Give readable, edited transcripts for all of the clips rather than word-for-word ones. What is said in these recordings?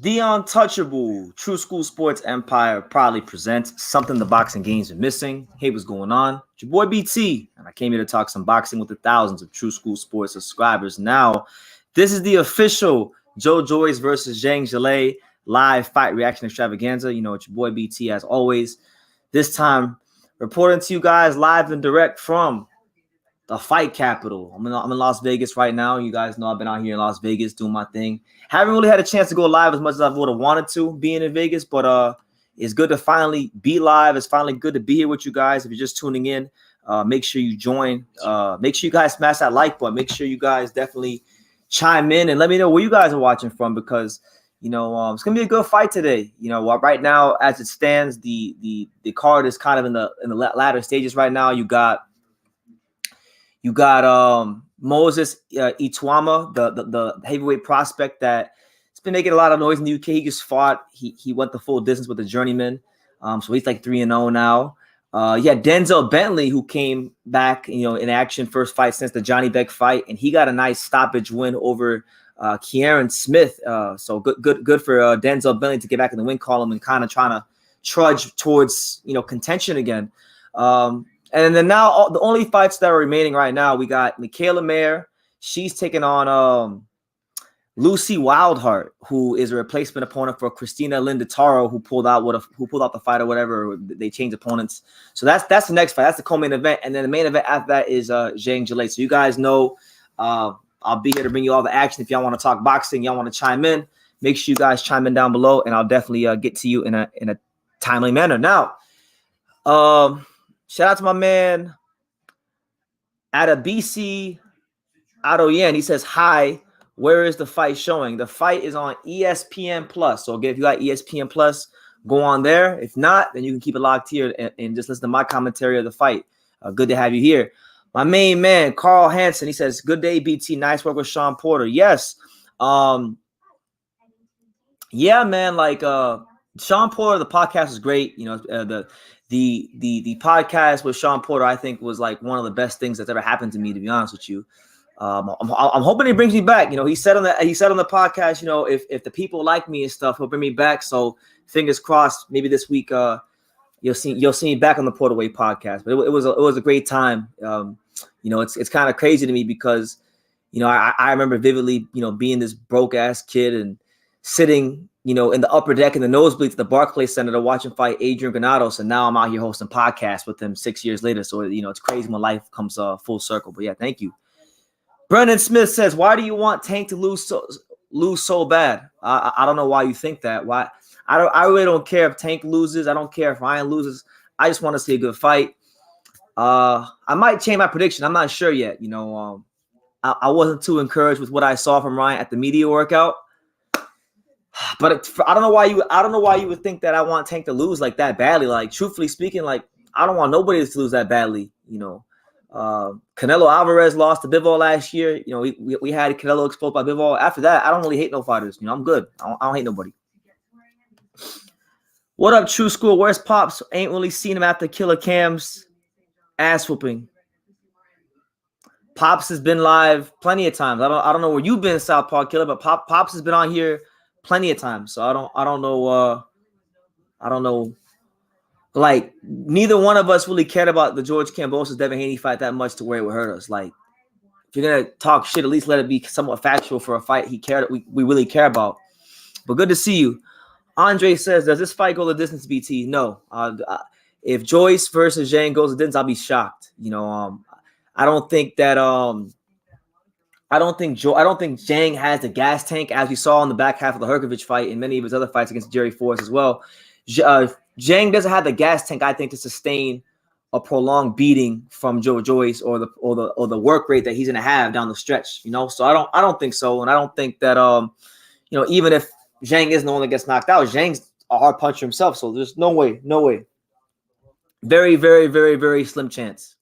The Untouchable True School Sports Empire proudly presents something the boxing games are missing. Hey, what's going on? It's your boy BT, and I came here to talk some boxing with the thousands of True School Sports subscribers. Now, this is the official Joe Joyce versus Zhang Zhilei live fight reaction extravaganza. You know, it's your boy BT as always. This time, reporting to you guys live and direct from the fight capital. I'm in Las Vegas right now. You guys know I've been out here in Las Vegas doing my thing. Haven't really had a chance to go live as much as I would have wanted to being in Vegas, but it's good to finally be live. It's finally good to be here with you guys. If you're just tuning in, make sure you join. Make sure you guys smash that like button. Make sure you guys definitely chime in and let me know where you guys are watching from, because you know it's gonna be a good fight today. You know, right now as it stands, the card is kind of in the latter stages right now. You got Moses Ituama, the heavyweight prospect that has been making a lot of noise in the UK. He just fought. He went the full distance with the journeyman. So he's like 3-0 now. Yeah, Denzel Bentley, who came back, you know, in action, first fight since the Johnny Beck fight, and he got a nice stoppage win over Kieran Smith. So good for Denzel Bentley to get back in the win column and kind of trying to trudge towards, you know, contention again. And then now the only fights that are remaining right now, we got Michaela Mayer. She's taking on Lucy Wildheart, who is a replacement opponent for Christina Lindataro, who pulled out the fight or whatever. They changed opponents. So that's the next fight. That's the co-main event. And then the main event after that is Zhang Zhilei. So you guys know I'll be here to bring you all the action. If y'all want to talk boxing, y'all want to chime in, make sure you guys chime in down below, and I'll definitely get to you in a timely manner. Now, shout out to my man at a BC Adoyen. He says, hi, where is the fight showing? The fight is on ESPN Plus. So again, if you got ESPN Plus, go on there. If not, then you can keep it locked here and just listen to my commentary of the fight. Good to have you here. My main man, Carl Hansen, he says, good day, BT. Nice work with Sean Porter. Yes. Yeah, man, like Sean Porter, the podcast is great. You know, the podcast with Sean Porter, I think, was like one of the best things that's ever happened to me, to be honest with you. I'm hoping he brings me back. You know, he said on the podcast, you know, if the people like me and stuff, he'll bring me back. So fingers crossed, maybe this week you'll see me back on the Porterway podcast. But it was a great time. You know, it's kind of crazy to me because, you know, I remember vividly, you know, being this broke ass kid and sitting, you know, in the upper deck in the nosebleeds at the Barclays Center to watch him fight Adrian Granados, and now I'm out here hosting podcasts with him 6 years later. So, you know, it's crazy when life comes full circle. But yeah, thank you. Brendan Smith says, why do you want Tank to lose so bad? I don't know why you think that. Why? I really don't care if Tank loses. I don't care if Ryan loses. I just want to see a good fight. I might change my prediction. I'm not sure yet. You know, I wasn't too encouraged with what I saw from Ryan at the media workout. But I don't know why you would think that I want Tank to lose like that badly. Like, truthfully speaking, like, I don't want nobody to lose that badly. You know, Canelo Alvarez lost to Bivol last year. You know, we had Canelo exposed by Bivol. After that, I don't really hate no fighters. You know, I'm good. I don't hate nobody. What up, True School? Where's Pops? Ain't really seen him after Killer Cam's ass whooping. Pops has been live plenty of times. I don't know where you've been, Southpaw Killer, but Pops has been on here plenty of times. So I don't know. Like, neither one of us really cared about the George Kambosos Devin Haney fight that much to where it would hurt us. Like, if you're gonna talk shit, at least let it be somewhat factual for a fight we really care about. But good to see you. Andre says, does this fight go the distance, BT? No. If Joyce versus Zhang goes the distance, I'll be shocked. You know, I don't think that I don't think Zhang has the gas tank, as we saw in the back half of the Herkovich fight and many of his other fights against Jerry Forrest as well. Zhang doesn't have the gas tank, I think, to sustain a prolonged beating from Joe Joyce or the work rate that he's gonna have down the stretch. You know, so I don't think so, and I don't think that you know, even if Zhang isn't the one that gets knocked out, Zhang's a hard puncher himself, so there's no way. Very, very, very, very slim chance.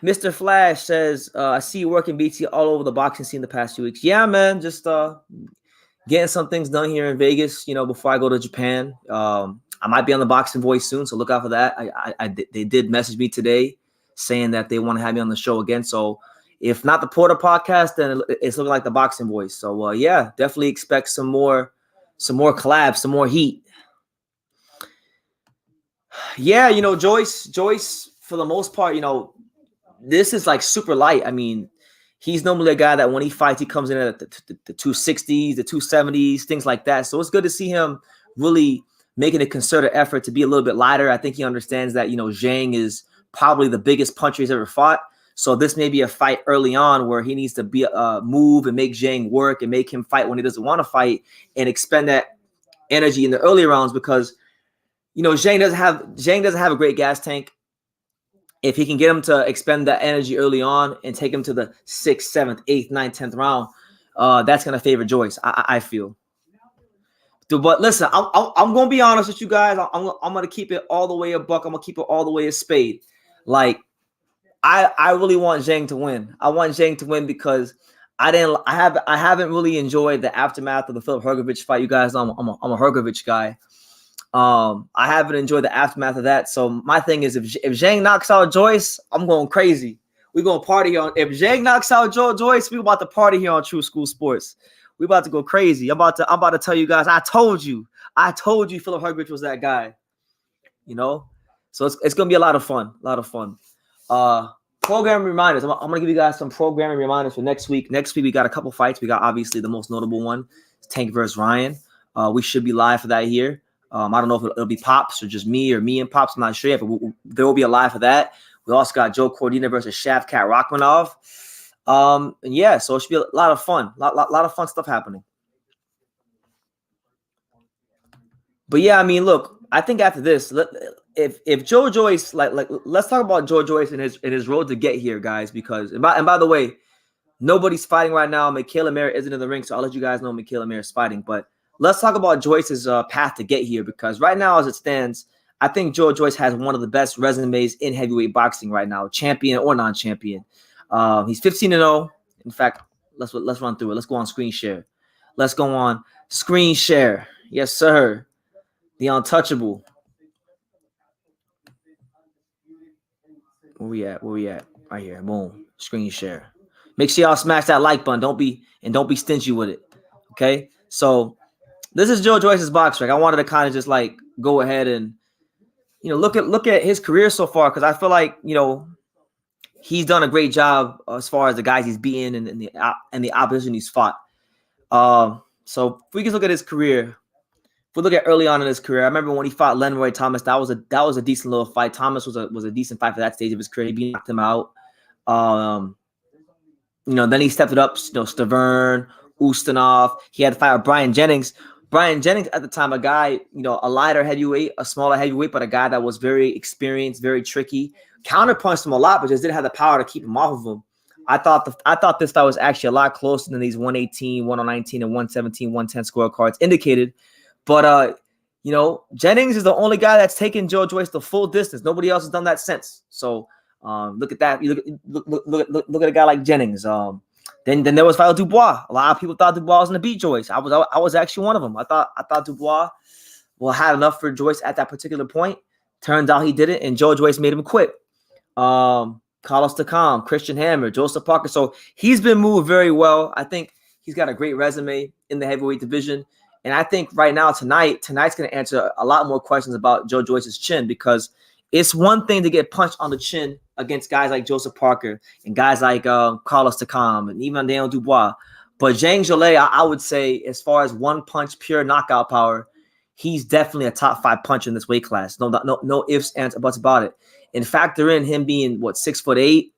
Mr. Flash says, I see you working BT all over the boxing scene the past few weeks. Yeah, man, just getting some things done here in Vegas, you know, before I go to Japan. I might be on the Boxing Voice soon, so look out for that. They did message me today saying that they want to have me on the show again. So If not the Porter podcast, then it's looking like the Boxing Voice. So yeah, definitely expect some more collabs, some more heat. Yeah, Joyce, for the most part, this is like super light. I mean, he's normally a guy that when he fights, he comes in at the 260s, the 270s, things like that. So it's good to see him really making a concerted effort to be a little bit lighter. I think he understands that, Zhang is probably the biggest puncher he's ever fought. So this may be a fight early on where he needs to move and make Zhang work and make him fight when he doesn't want to fight and expend that energy in the early rounds because, Zhang doesn't have a great gas tank. If he can get him to expend that energy early on and take him to the 6th, 7th, 8th, 9th, 10th round, that's going to favor Joyce, I feel. Dude, but listen, I'm going to be honest with you guys. I'm going to keep it all the way a buck. I'm going to keep it all the way a spade. Like, I really want Zhang to win. I want Zhang to win because I haven't really enjoyed the aftermath of the Filip Hrgović fight. You guys know I'm a Hrgović guy. I haven't enjoyed the aftermath of that. So my thing is, if Zhang knocks out Joyce, I'm going crazy. We're going to party on. If Zhang knocks out Joyce, we're about to party here on True School Sports. We're about to go crazy. I'm about to tell you guys. I told you Filip Hrgović was that guy. So it's gonna be a lot of fun. Programming reminders. I'm gonna give you guys some programming reminders for next week. Next week we got a couple fights. We got obviously the most notable one, Tank versus Ryan. We should be live for that here. I don't know if it'll be Pops or just me and Pops. I'm not sure yet, but there will be a live for that. We also got Joe Cordina versus Shavkat Rakhmonov. And yeah, so it should be a lot of fun. Lot of fun stuff happening. But yeah, I mean, look, I think after this, if Joe Joyce, let's talk about Joe Joyce and his road to get here, guys. Because and by the way, nobody's fighting right now. Michaela Mayer isn't in the ring, so I'll let you guys know Michaela Mayer is fighting. But let's talk about Joyce's path to get here, because right now, as it stands, I think Joe Joyce has one of the best resumes in heavyweight boxing right now, champion or non-champion. He's 15-0. In fact, let's run through it. Let's go on screen share. Yes, sir. The untouchable. Where we at? Right here. Boom. Screen share. Make sure y'all smash that like button. Don't be stingy with it. Okay. So this is Joe Joyce's box rec. I wanted to kind of just go ahead and look at his career so far, because I feel like he's done a great job as far as the guys he's beaten and the opposition he's fought. So if we can look at his career. If we look at early on in his career, I remember when he fought Lenroy Thomas. That was a decent little fight. Thomas was a decent fight for that stage of his career. He knocked him out. Then he stepped it up. Stavern, Ustinov. He had to fight with Brian Jennings. Brian Jennings at the time, a guy, a lighter heavyweight, a smaller heavyweight, but a guy that was very experienced, very tricky. Counterpunched him a lot, but just didn't have the power to keep him off of him. I thought this fight was actually a lot closer than these 118, 119, and 117, 110 scorecards indicated. But Jennings is the only guy that's taken Joe Joyce the full distance. Nobody else has done that since. So look at that. You look at a guy like Jennings. Then there was File Dubois. A lot of people thought Dubois was going to beat Joyce. I was actually one of them. I thought Dubois had enough for Joyce at that particular point. Turns out he didn't, and Joe Joyce made him quit. Carlos Takam, Christian Hammer, Joseph Parker. So he's been moved very well. I think he's got a great resume in the heavyweight division. And I think right now, tonight's going to answer a lot more questions about Joe Joyce's chin, because it's one thing to get punched on the chin against guys like Joseph Parker and guys like Carlos Takam and even Daniel Dubois. But Zhang Zhilei, I would say, as far as one punch, pure knockout power, he's definitely a top 5 puncher in this weight class. No ifs, ands, or buts about it. And factor in him being 6'8",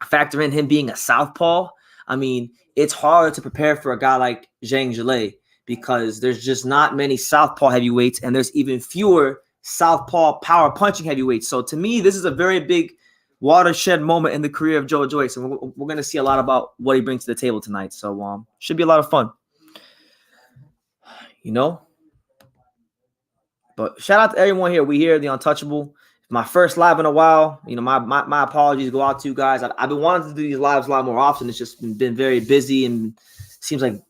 factor in him being a southpaw. I mean, it's hard to prepare for a guy like Zhang Zhilei, because there's just not many southpaw heavyweights, and there's even fewer southpaw power punching heavyweights. So to me, this is a very big watershed moment in the career of Joe Joyce, and we're going to see a lot about what he brings to the table tonight. So should be a lot of fun. But shout out to everyone here. We here, the Untouchable. My first live in a while. My apologies go out to you guys. I've been wanting to do these lives a lot more often. It's just been very busy, and seems like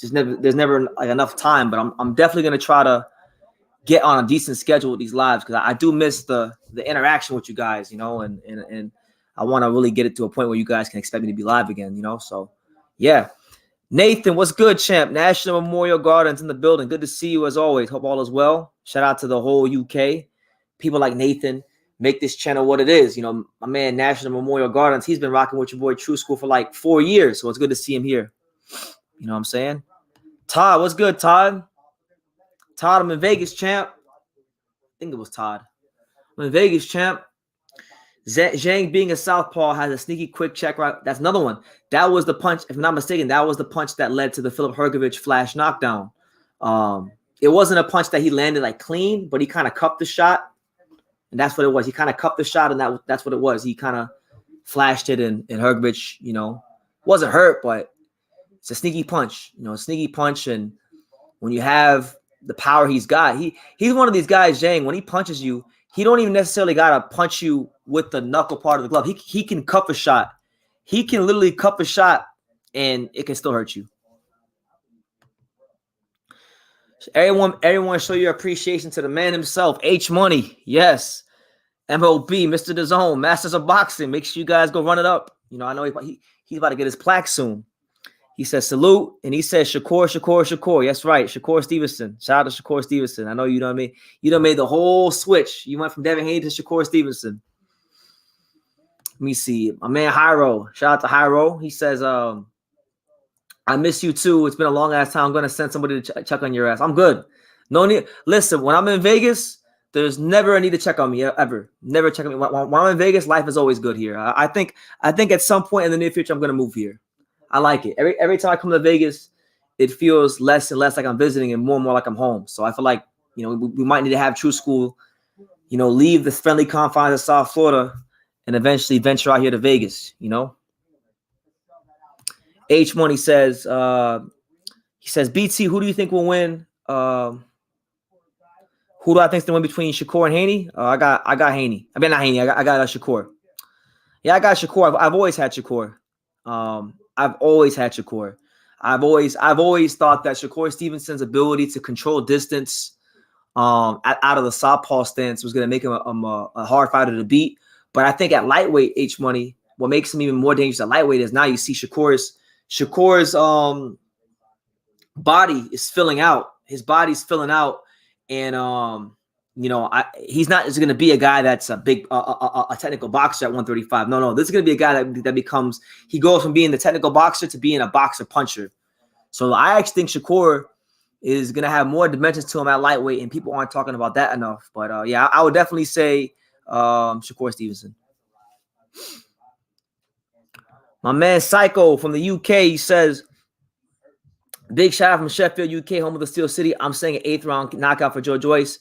there's never enough time. But I'm definitely going to try to get on a decent schedule with these lives, because I do miss the interaction with you guys, and I want to really get it to a point where you guys can expect me to be live again, you know? So, yeah. Nathan, what's good, champ? National Memorial Gardens in the building. Good to see you as always. Hope all is well. Shout out to the whole UK. People like Nathan make this channel what it is. You know, my man, National Memorial Gardens, he's been rocking with your boy True School for like 4 years. So it's good to see him here. You know what I'm saying? Todd, what's good, Todd? Todd, I'm in Vegas, champ. I think it was Todd. I'm in Vegas, champ. Zhang being a southpaw has a sneaky quick check right. That's another one. That was the punch, if I'm not mistaken, that was the punch that led to the Filip Hrgović flash knockdown. It wasn't a punch that he landed like clean, but he kind of cupped the shot. And that's what it was. He kind of cupped the shot, and that's what it was. He kind of flashed it, and Hrgović, you know, wasn't hurt, but it's a sneaky punch. You know, a sneaky punch. And when you have the power he's got, he's one of these guys, Zhang, when he punches you, he don't even necessarily got to punch you with the knuckle part of the glove. He can cup a shot. He can literally cup a shot, and it can still hurt you. Everyone show your appreciation to the man himself, H Money. Yes. MOB, Mr. DAZN, Masters of Boxing. Make sure you guys go run it up. You know, I know he's about to get his plaque soon. He says salute, and he says Shakur. That's right, Shakur Stevenson. Shout out to Shakur Stevenson. I know you know what I mean. You done made the whole switch. You went from Devin Haney to Shakur Stevenson. Let me see. My man Hyro. Shout out to Hyro. He says, I miss you too. It's been a long ass time. I'm gonna send somebody to check on your ass. I'm good. No need. Listen, when I'm in Vegas, there's never a need to check on me ever. Never check on me. When I'm in Vegas, life is always good here. I think at some point in the near future, I'm gonna move here. I like it. Every time I come to Vegas, it feels less and less like I'm visiting and more like I'm home. So I feel like, you know, we might need to have True School, you know, leave the friendly confines of South Florida and eventually venture out here to Vegas, you know. H Money says, BT, who do you think will win? Who do I think is the win between Shakur and Haney? I got Haney. I mean, not Haney. I got Shakur. Yeah, I got Shakur. I've always had Shakur. I've always had Shakur. I've always thought that Shakur Stevenson's ability to control distance out of the southpaw stance was going to make him a hard fighter to beat. But I think at lightweight, H Money, what makes him even more dangerous at lightweight is now you see Shakur's body is filling out. His body's filling out, and you know, he's not going to be a guy that's a big a technical boxer at 135. No, this is going to be a guy that becomes, he goes from being the technical boxer to being a boxer puncher. So I actually think Shakur is going to have more dimensions to him at lightweight, and people aren't talking about that enough. But yeah, I would definitely say Shakur Stevenson. My man Psycho from the UK, he says, big shout out from Sheffield, UK, home of the Steel City. I'm saying an 8th round knockout for Joe Joyce.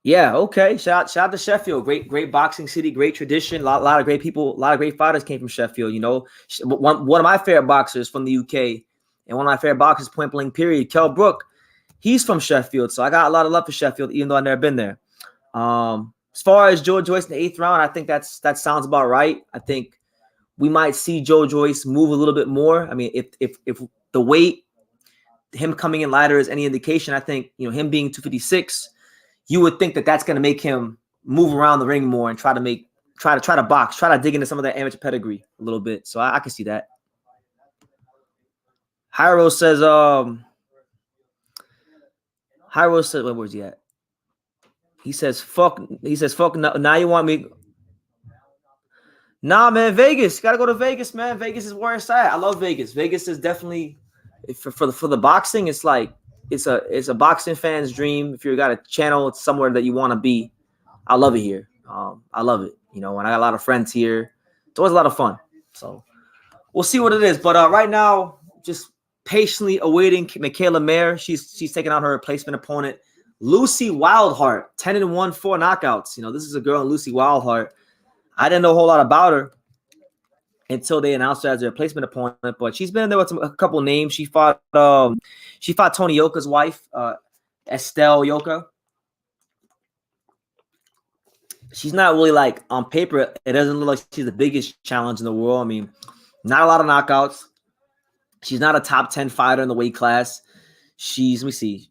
Yeah, okay. Shout out to Sheffield. Great boxing city, great tradition. A lot of great people, a lot of great fighters came from Sheffield. You know, one of my favorite boxers from the UK, and one of my favorite boxers, point blank period, Kell Brook. He's from Sheffield, so I got a lot of love for Sheffield, even though I've never been there. As far as Joe Joyce in the 8th round, I think that sounds about right. I think we might see Joe Joyce move a little bit more. I mean, if the weight, him coming in lighter is any indication, I think, you know, him being 256, you would think that that's going to make him move around the ring more and try to box, try to dig into some of that amateur pedigree a little bit. So I can see that. Hyro says, where was he at? He says, fuck, now you want me. Nah, man, Vegas. Gotta go to Vegas, man. Vegas is where it's at. I love Vegas. Vegas is definitely, for the boxing, it's like, it's a boxing fan's dream. If you got a channel, it's somewhere that you want to be. I love it here. I love it. You know, and I got a lot of friends here. It's always a lot of fun. So we'll see what it is. But right now, just patiently awaiting Michaela Mayer. She's taking out her replacement opponent, Lucy Wildheart, 10-1, 4 knockouts. You know, this is a girl, Lucy Wildheart. I didn't know a whole lot about her until they announced her as a replacement opponent, but she's been there with a couple names. She fought Tony Yoka's wife, Estelle Yoka. She's not really, like, on paper, it doesn't look like she's the biggest challenge in the world. I mean, not a lot of knockouts. She's not a top 10 fighter in the weight class. Let me see.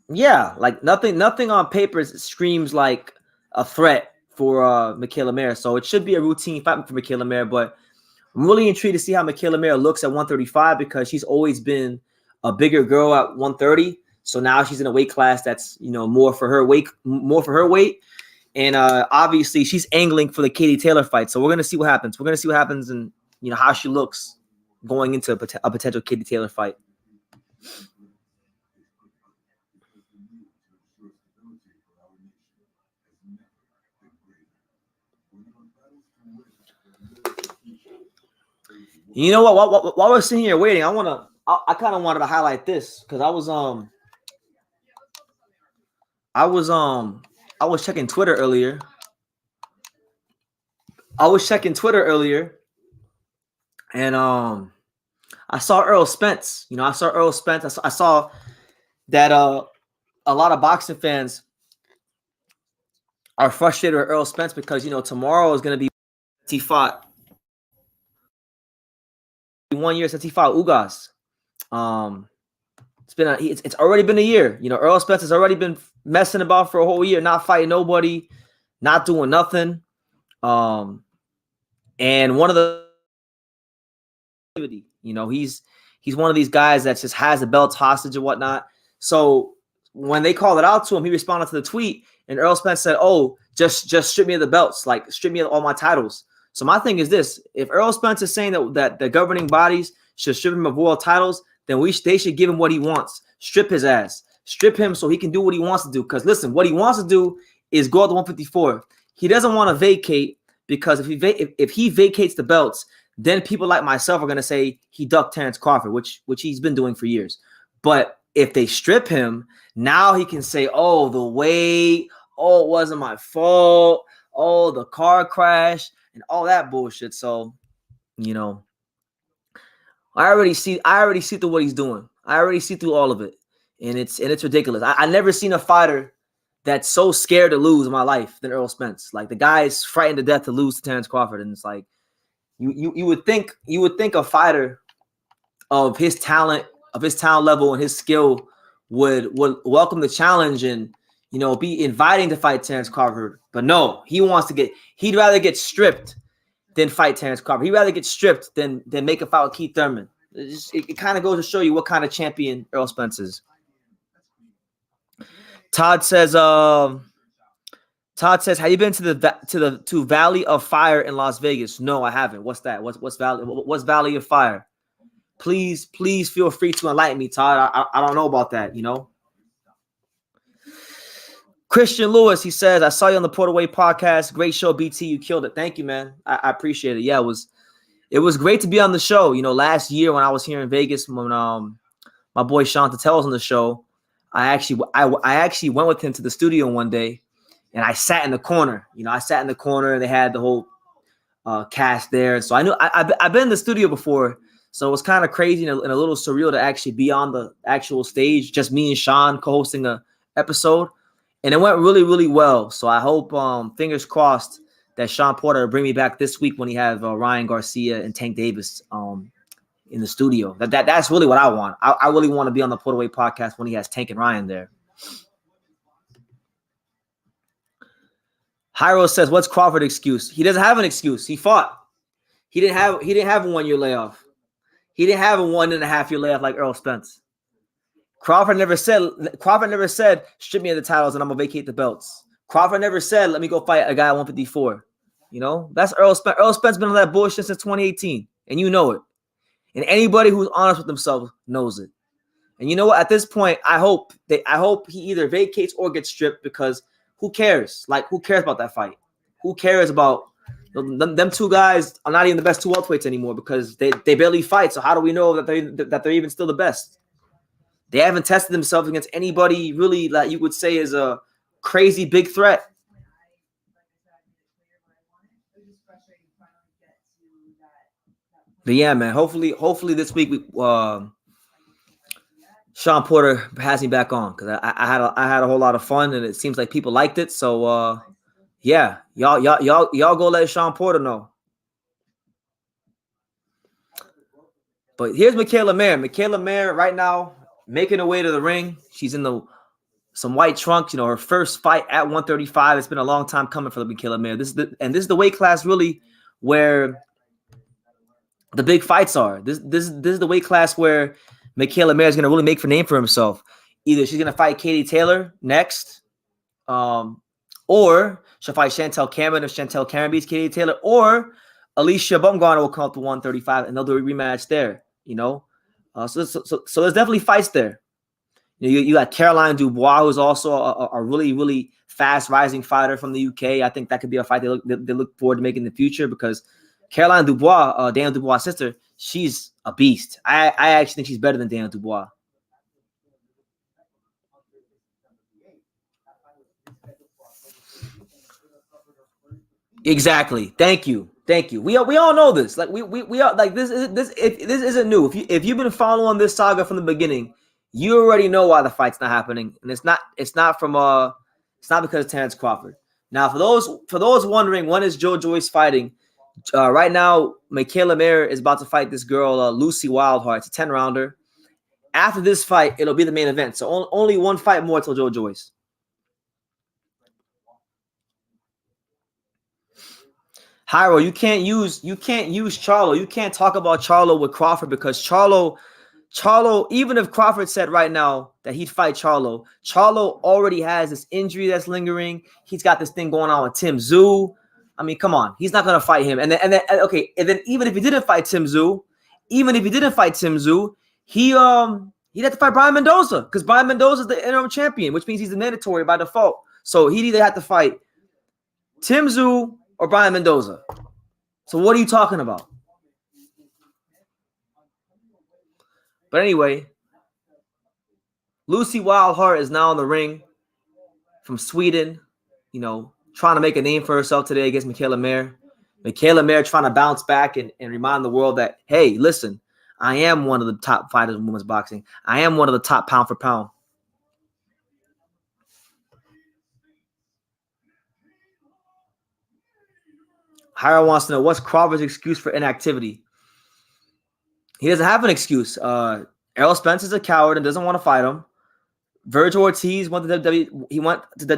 Yeah, like nothing on paper screams like a threat for Michaela Mayer. So it should be a routine fight for Michaela Mayer, but I'm really intrigued to see how Michaela Mayer looks at 135 because she's always been a bigger girl at 130. So now she's in a weight class that's, more for her weight. And obviously she's angling for the Katie Taylor fight. So we're going to see what happens. We're going to see what happens and, how she looks going into a potential Katie Taylor fight. You know what? While we're sitting here waiting, I kind of wanted to highlight this because I was checking Twitter earlier. And I saw Earl Spence. I saw that a lot of boxing fans are frustrated with Earl Spence because tomorrow is going to be he fought 1 year since he fought Ugas. It's already been a year. Earl Spence has already been messing about for a whole year, not fighting nobody, not doing nothing. And one of the he's one of these guys that just has the belts hostage and whatnot. So when they called it out to him, he responded to the tweet, and Earl Spence said, "Oh, just strip me of the belts, like strip me of all my titles." So my thing is this: if Earl Spence is saying that the governing bodies should strip him of world titles, then they should give him what he wants. Strip his ass. Strip him so he can do what he wants to do. Because listen, what he wants to do is go up to 154. He doesn't want to vacate because if he vacates the belts, then people like myself are going to say he ducked Terrence Crawford, which he's been doing for years. But if they strip him, now he can say, oh, the weight, oh, it wasn't my fault, oh, the car crash, and all that bullshit. So, I already see through what he's doing. I already see through all of it. And it's ridiculous. I never seen a fighter that's so scared to lose in my life than Earl Spence. Like the guy is frightened to death to lose to Terrence Crawford. And it's like you would think a fighter of his talent level and his skill would welcome the challenge and be inviting to fight Terrence Crawford. But no, he'd rather get stripped than fight Terrence Crawford. He'd rather get stripped than make a fight with Keith Thurman. It kind of goes to show you what kind of champion Earl Spence is. Todd says, "Have you been to Valley of Fire in Las Vegas?" No, I haven't. What's that? What's Valley of Fire? Please feel free to enlighten me, Todd. I don't know about that. Christian Lewis, he says, "I saw you on the Portaway podcast. Great show, BT. You killed it. Thank you, man. I appreciate it. Yeah, it was great to be on the show. Last year when I was here in Vegas, when my boy Sean Tatel was on the show, I actually went with him to the studio one day, and I sat in the corner. I sat in the corner, and they had the whole cast there. So I knew I've been in the studio before, so it was kind of crazy and a little surreal to actually be on the actual stage, just me and Sean co-hosting a episode, and it went really, really well. So I hope, fingers crossed, that Sean Porter will bring me back this week when he has Ryan Garcia and Tank Davis in the studio. That's really what I want. I really want to be on the Portaway podcast when he has Tank and Ryan there. Hyro says, "What's Crawford's excuse?" He doesn't have an excuse. He fought. He didn't have a 1 year layoff. He didn't have a 1.5 year layoff like Earl Spence. Crawford never said, strip me of the titles and I'm gonna vacate the belts. Crawford never said, let me go fight a guy at 154. That's Earl Spence. Earl Spence been on that bullshit since 2018, and you know it. And anybody who's honest with themselves knows it. And you know what? At this point, I hope he either vacates or gets stripped, because who cares? Like, who cares about that fight? Who cares about them two guys? Are not even the best two welterweights anymore because they barely fight. So how do we know that they're even still the best? They haven't tested themselves against anybody really that you would say is a crazy big threat. But yeah, man. Hopefully this week Sean Porter has me back on, because I had a whole lot of fun, and it seems like people liked it. So yeah, y'all go let Sean Porter know. But here's Michaela Mayer. Michaela Mayer right now making her way to the ring. She's in the some white trunks. You know, her first fight at 135. It's been a long time coming for Michaela Mayer. This is the weight class really where the big fights are. This is the weight class where Michaela Mayer is going to really make a name for himself. Either she's going to fight Katie Taylor next, or she'll fight Chantel Cameron if Chantel Cameron beats Katie Taylor, or Alicia Bumgarner will come up to 135 and they'll do a rematch there. You know, so there's definitely fights there. You got Caroline Dubois, who's also a really, really fast rising fighter from the UK. I think that could be a fight they look forward to making in the future because Caroline Dubois, Daniel Dubois' sister, she's a beast. I actually think she's better than Daniel Dubois. Exactly. Thank you. We all know this. Like we are like this isn't new. If you've been following this saga from the beginning, you already know why the fight's not happening, and it's not because of Terrence Crawford. Now, for those wondering, when is Joe Joyce fighting? Right now, Michaela Mayer is about to fight this girl, Lucy Wildheart. It's a 10-rounder. After this fight, it'll be the main event. So only one fight more till Joe Joyce. Hyro, you can't use Charlo. You can't talk about Charlo with Crawford because Charlo, even if Crawford said right now that he'd fight Charlo already has this injury that's lingering. He's got this thing going on with Tim Tszyu. I mean, come on, he's not gonna fight him. And then even if he didn't fight Tim Tszyu, he'd have to fight Brian Mendoza because Brian Mendoza is the interim champion, which means he's the mandatory by default. So he'd either have to fight Tim Tszyu or Brian Mendoza. So what are you talking about? But anyway, Lucy Wildheart is now in the ring from Sweden, you know, trying to make a name for herself today against Michaela Mayer. Michaela Mayer trying to bounce back and remind the world that, hey, listen, I am one of the top fighters in women's boxing. I am one of the top pound for pound. Hira wants to know, what's Crawford's excuse for inactivity? He doesn't have an excuse. Errol Spence is a coward and doesn't want to fight him. Virgil Ortiz went to the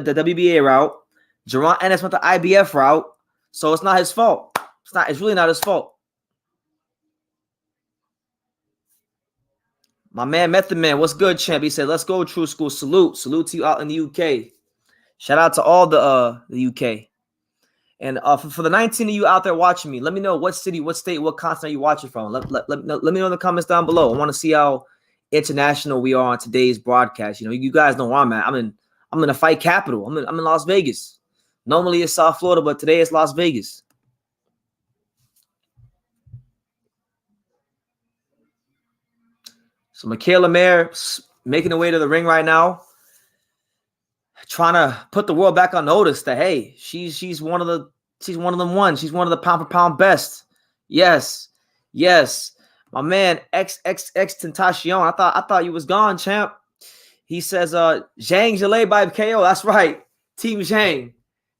WBA route. Jaron Ennis went the IBF route. So it's not his fault. It's really not his fault. My man Method Man, what's good, champ? He said, let's go, True School. Salute to you out in the UK. Shout out to all the UK. And for the 19 of you out there watching me, let me know what city, what state, what continent you watching from. Let me know in the comments down below. I want to see how international we are on today's broadcast. You know, you guys know where I'm at. I'm in a fight capital. I'm in Las Vegas. Normally it's South Florida, but today it's Las Vegas. So Michaela Mayer making her way to the ring right now, trying to put the world back on notice that, hey, she's one of them ones. She's one of the pound for pound best. Yes. My man X Tentacion. I thought you was gone, champ. He says Zhang Zhilei by KO. That's right. Team Zhang.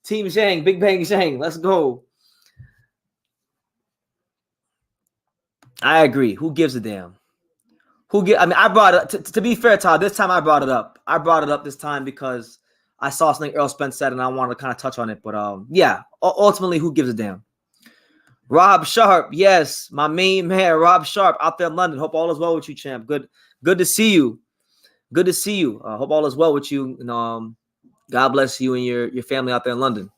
Big Bang Zhang. Let's go. I agree. Who gives a damn? I brought it up. To be fair, Todd, this time I brought it up. I brought it up this time because I saw something Errol Spence said and I wanted to kind of touch on it. But yeah, ultimately, who gives a damn? Rob Sharp, yes, my main man, Rob Sharp, out there in London. Hope all is well with you, champ. Good to see you. Hope all is well with you. And God bless you and your family out there in London.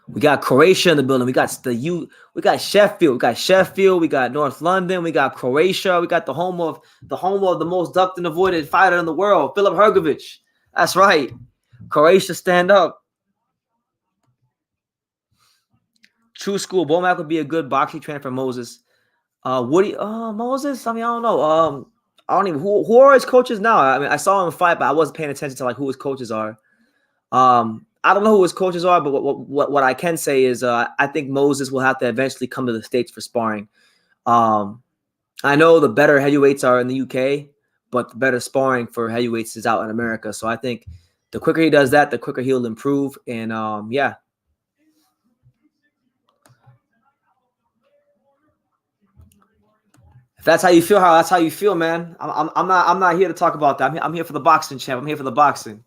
We got Croatia in the building. We got Sheffield. We got North London. We got Croatia. We got the home of the most ducked and avoided fighter in the world, Filip Hrgović. That's right. Croatia, stand up. True School. Bomac would be a good boxing trainer for Moses. Moses? I mean, I don't know. I don't even who are his coaches now? I mean, I saw him fight, but I wasn't paying attention to like who his coaches are. I don't know who his coaches are, but what I can say is I think Moses will have to eventually come to the States for sparring. I know the better heavyweights are in the UK, but the better sparring for heavyweights is out in America. So I think the quicker he does that, the quicker he'll improve. And yeah. If that's how you feel, that's how you feel, man. I'm not here to talk about that. I'm here for the boxing, champ. I'm here for the boxing.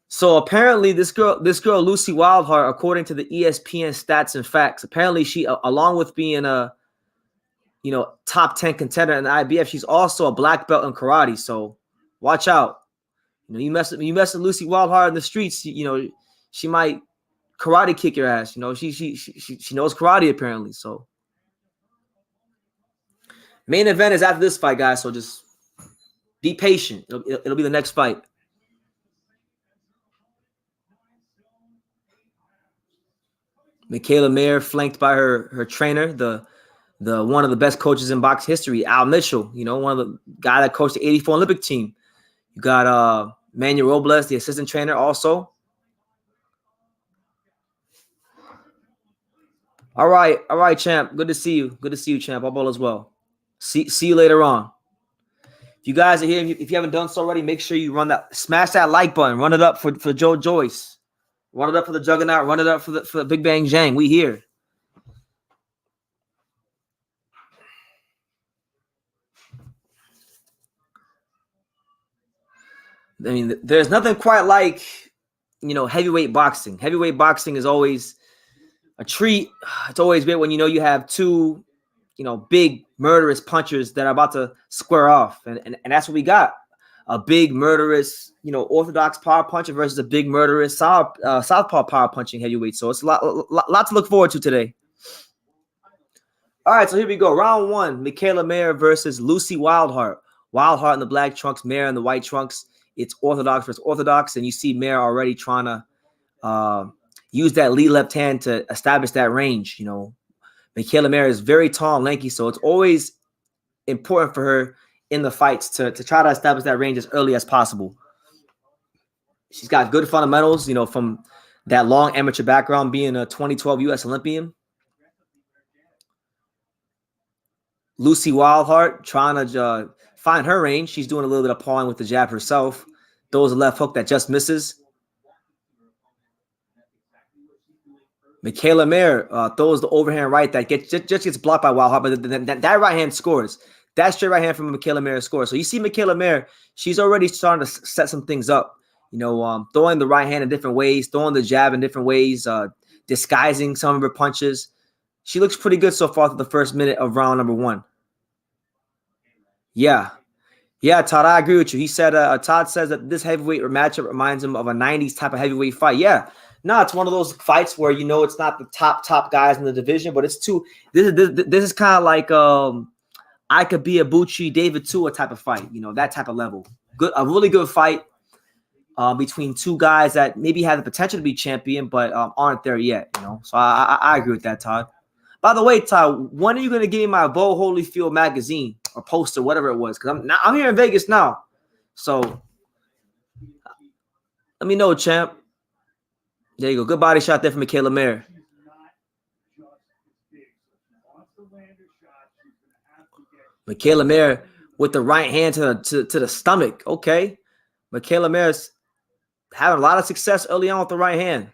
So apparently, this girl Lucy Wildheart, according to the ESPN stats and facts, apparently she, along with being a top 10 contender in the IBF, she's also a black belt in karate. So watch out. You mess with Lucy Wildheart in the streets. She might karate kick your ass. She knows karate apparently. So main event is after this fight, guys. So just be patient. It'll be the next fight. Michaela Mayer, flanked by her trainer, the one of the best coaches in box history, Al Mitchell. One of the guy that coached the '84 Olympic team. You got Manuel Robles, the assistant trainer, also. All right, champ. Good to see you. Good to see you, champ. All as well. See you later on. If you guys are here, if you haven't done so already, make sure you smash that like button, run it up for Joe Joyce, run it up for the Juggernaut, run it up for the Big Bang Zhang. We here. I mean, there's nothing quite like heavyweight boxing. Heavyweight boxing is always a treat. It's always great when you have two big murderous punchers that are about to square off, and that's what we got. A big murderous, orthodox power puncher versus a big murderous southpaw power punching heavyweight. So it's a lot to look forward to today. All right, so here we go. Round one, Michaela Mayer versus Lucy Wildheart. Wildheart in the black trunks, Mayer in the white trunks. It's orthodox versus orthodox, and you see Mayer already trying to use that lead left hand to establish that range. Michaela Mayer is very tall and lanky, so it's always important for her in the fights to try to establish that range as early as possible. She's got good fundamentals, from that long amateur background, being a 2012 U.S. Olympian. Lucy Wildheart trying to find her range. She's doing a little bit of pawing with the jab herself. Throws a left hook that just misses. Michaela Mayer throws the overhand right that just gets blocked by Wildheart, but that right hand scores. That straight right hand from Michaela Mayer scores. So you see Michaela Mayer, she's already starting to set some things up. Throwing the right hand in different ways, throwing the jab in different ways, disguising some of her punches. She looks pretty good so far through the first minute of round number one. Yeah, Todd, I agree with you. He said, Todd says that this heavyweight matchup reminds him of a 90s type of heavyweight fight. Yeah. No, it's one of those fights where it's not the top guys in the division, but it's two. This is kind of like I could be a Bucci, David Tua type of fight. That type of level. A really good fight between two guys that maybe have the potential to be champion, but aren't there yet. So I agree with that, Todd. By the way, Todd, when are you going to give me my Bo Holyfield magazine or poster, whatever it was? Because I'm here in Vegas now, so let me know, champ. There you go. Good body shot there from Michaela Mayer. Michaela Mayer with the right hand to the stomach. Okay. Michaela Mayer's having a lot of success early on with the right hand.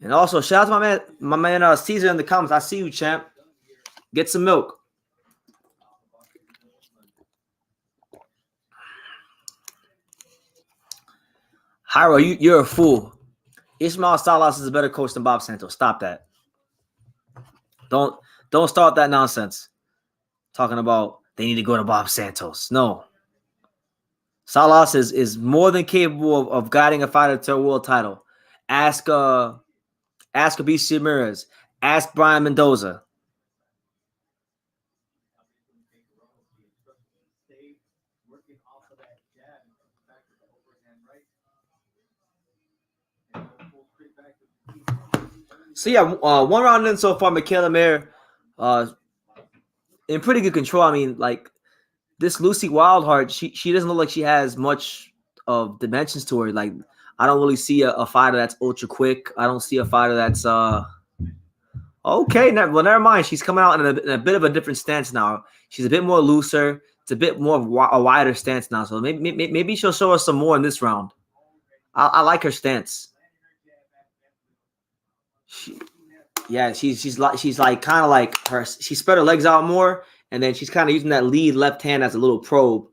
And also, shout out to my man Caesar in the comments. I see you, champ. Get some milk. Hyro, you're a fool. Ismael Salas is a better coach than Bob Santos. Stop that. Don't start that nonsense. Talking about they need to go to Bob Santos. No. Salas is more than capable of guiding a fighter to a world title. Ask Abisi Ramirez. Ask Brian Mendoza. So yeah, one round in so far, Michaela Mayer in pretty good control. I mean, like this Lucy Wildheart, she doesn't look like she has much of dimensions to her. Like I don't really see a fighter that's ultra quick. I don't see a fighter that's okay. Well, never mind. She's coming out in a bit of a different stance now. She's a bit more looser. It's a bit more of a wider stance now. So maybe she'll show us some more in this round. I like her stance. Yeah, she's like kind of like her. She spread her legs out more, and then she's kind of using that lead left hand as a little probe.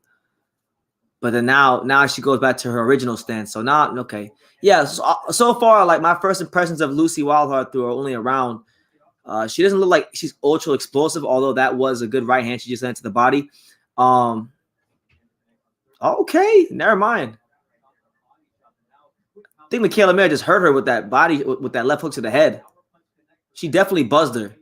But then now she goes back to her original stance. So now, okay, yeah. So far, like my first impressions of Lucy Wildheart through her only a round. She doesn't look like she's ultra explosive, although that was a good right hand she just sent to the body. Okay, never mind. I think Michaela Mayer just hurt her with that body, with that left hook to the head. She definitely buzzed her.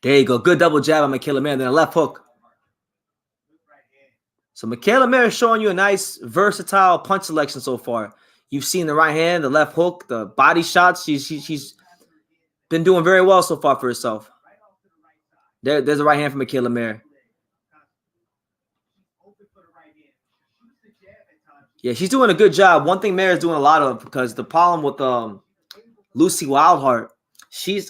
There you go. Good double jab on Michaela Mayer, then a left hook. So Michaela Mayer is showing you a nice, versatile punch selection so far. You've seen the right hand, the left hook, the body shots. She's been doing very well so far for herself. There's a right hand from Michaela Mayer. Yeah, she's doing a good job. One thing Mayer's doing a lot of, because the problem with Lucy Wildheart,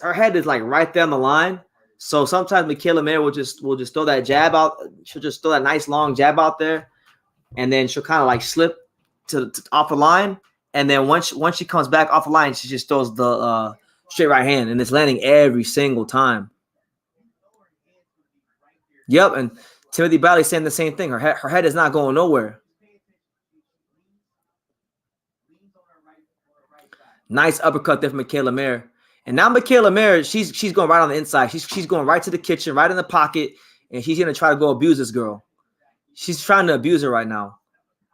her head is like right there on the line. So sometimes Michaela Mayer will just throw that jab out. She'll just throw that nice long jab out there, and then she'll kind of like slip to off the line. And then once she comes back off the line, she just throws the straight right hand, and it's landing every single time. Yep, and Timothy Bradley saying the same thing. Her head is not going nowhere. Nice uppercut there from Michaela Mayer. And now Michaela Mayer, she's going right on the inside. She's going right to the kitchen, right in the pocket, and she's gonna try to go abuse this girl. She's trying to abuse her right now.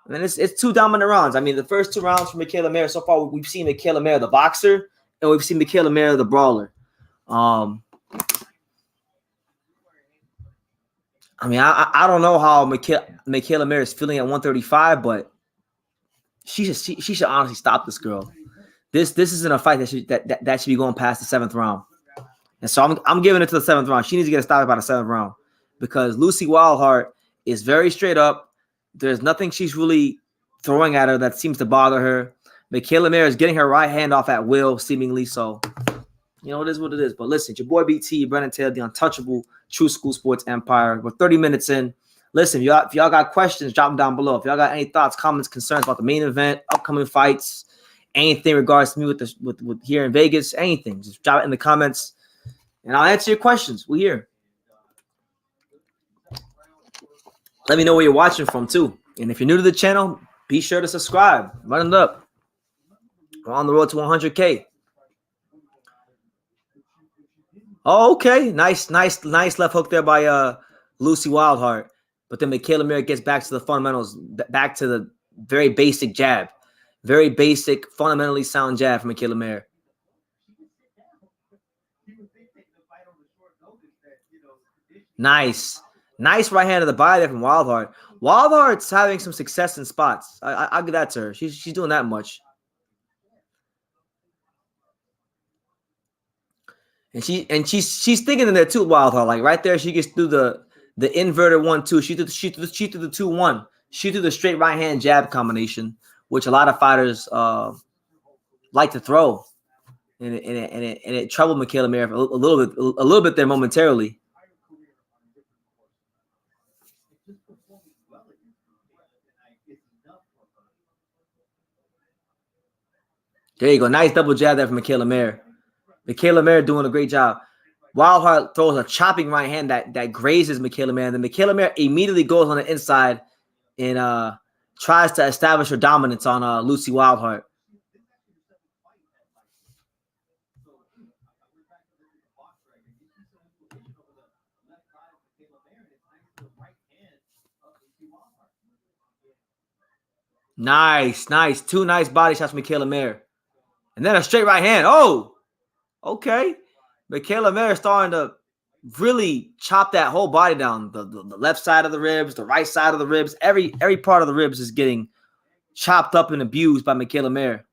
And it's two dominant rounds. I mean, the first 2 rounds from Michaela Mayer so far, we've seen Michaela Mayer the boxer, and we've seen Michaela Mayer the brawler. I mean, I don't know how Michaela Mayer is feeling at 135, but she should honestly stop this girl. This isn't a fight that should be going past the 7th round. And so I'm giving it to the 7th round. She needs to get a stop by the 7th round, because Lucy Wildheart is very straight up. There's nothing she's really throwing at her that seems to bother her. Michaela Mayer is getting her right hand off at will, seemingly. So, you know, it is what it is. But listen, your boy BT, Brennan Taylor, the untouchable True School Sports Empire. We're 30 minutes in. Listen, if y'all got questions, drop them down below. If y'all got any thoughts, comments, concerns about the main event, upcoming fights, anything in regards to me with here in Vegas, anything, just drop it in the comments, and I'll answer your questions. We're here. Let me know where you're watching from too. And if you're new to the channel, be sure to subscribe. Run it up. We're on the road to 100K. Oh, okay. Nice left hook there by Lucy Wildheart. But then Michaela Mayer gets back to the fundamentals, back to the very basic jab. Very basic, fundamentally sound jab from Michaela Mayer. Nice right hand to the body there from Wildheart. Wildheart's having some success in spots. I'll give that to her. She's doing that much. And she's thinking in there too, Wildheart. Like right there, she gets through the inverted 1-2. She threw the 2-1. She threw the straight right hand jab combination, which a lot of fighters like to throw, and it troubled Michaela Mayer a little bit there momentarily. There you go, nice double jab there from Michaela Mayer. Michaela Mayer doing a great job. Wildheart throws a chopping right hand that grazes Michaela Mayer. Then Michaela Mayer immediately goes on the inside and tries to establish her dominance on Lucy Wildheart. Nice. 2 nice body shots from Michaela Mayer. And then a straight right hand. Oh, okay. Michaela Mayer starting to really chop that whole body down. The left side of the ribs, the right side of the ribs. Every part of the ribs is getting chopped up and abused by Michaela Mayer.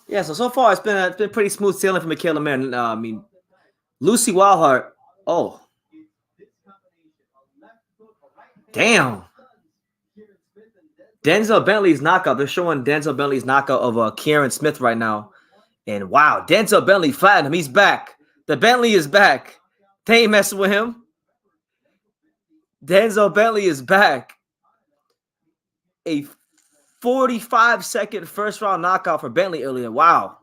Yeah, so far it's been pretty smooth sailing for Michaela Mayer. I mean, Lucy Wildheart. Oh, damn! Denzel Bentley's knockout. They're showing Denzel Bentley's knockout of Kieran Smith right now. And wow, Denzel Bentley flattened him. He's back. The Bentley is back. They ain't messing with him. Denzel Bentley is back. A 45-second first-round knockout for Bentley earlier. Wow.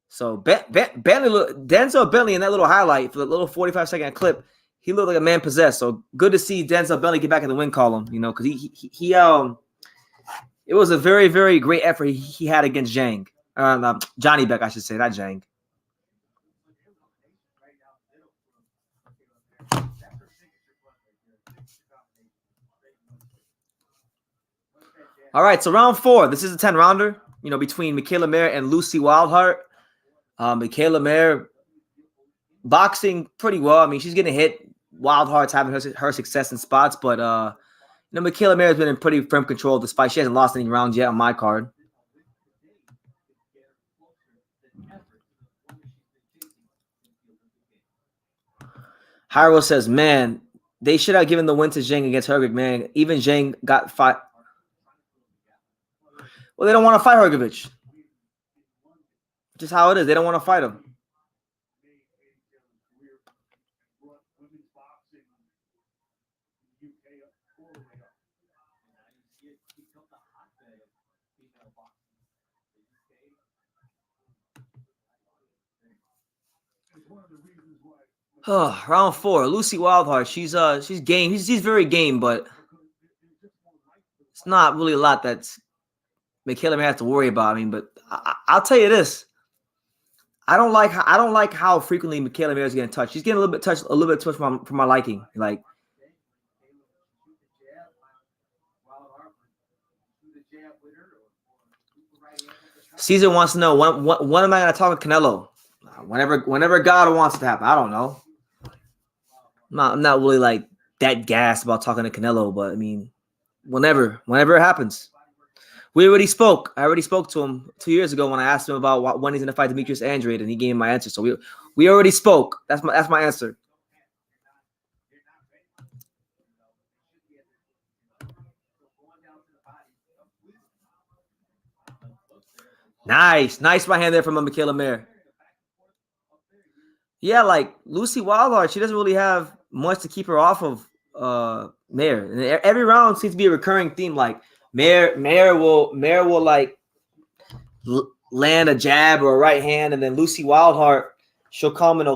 So Denzel Bentley in that little highlight for the little 45-second clip, he looked like a man possessed. So good to see Denzel Bentley get back in the win column, you know, because he it was a very, very great effort he had against Zhang. Johnny Beck, I should say, not Zhang. All right, so round 4. This is a 10-rounder, you know, between Michaela Mayer and Lucy Wildheart. Michaela Mayer boxing pretty well. I mean, she's getting hit. Wildheart's having her success in spots, but you know, Michaela Mayer has been in pretty firm control despite she hasn't lost any rounds yet on my card. Hyro says, man, they should have given the win to Zhang against Hergovich, man. Even Zhang got fight. Well, they don't want to fight Hergovich. Just how it is. They don't want to fight him. Oh, round 4. Lucy Wildheart. She's game. She's very game, but it's not really a lot that's Michaela may have to worry about. I mean, but I'll tell you this. I don't like how frequently Michaela Mayer is getting touched. She's getting a little bit touched for my liking. Like, Caesar wants to know when am I going to talk to Canelo? Whenever God wants it to happen. I don't know. I'm not really like that gassed about talking to Canelo, but I mean, whenever it happens. We already spoke. I already spoke to him 2 years ago when I asked him about when he's going to fight Demetrius Andrade, and he gave me my answer. So we already spoke. That's my answer. Nice right hand there from Michaela Mayer. Yeah, like Lucy Wildheart, she doesn't really have much to keep her off of Mayer. And every round seems to be a recurring theme. Like Mayer will like land a jab or a right hand, and then Lucy Wildheart, she'll come and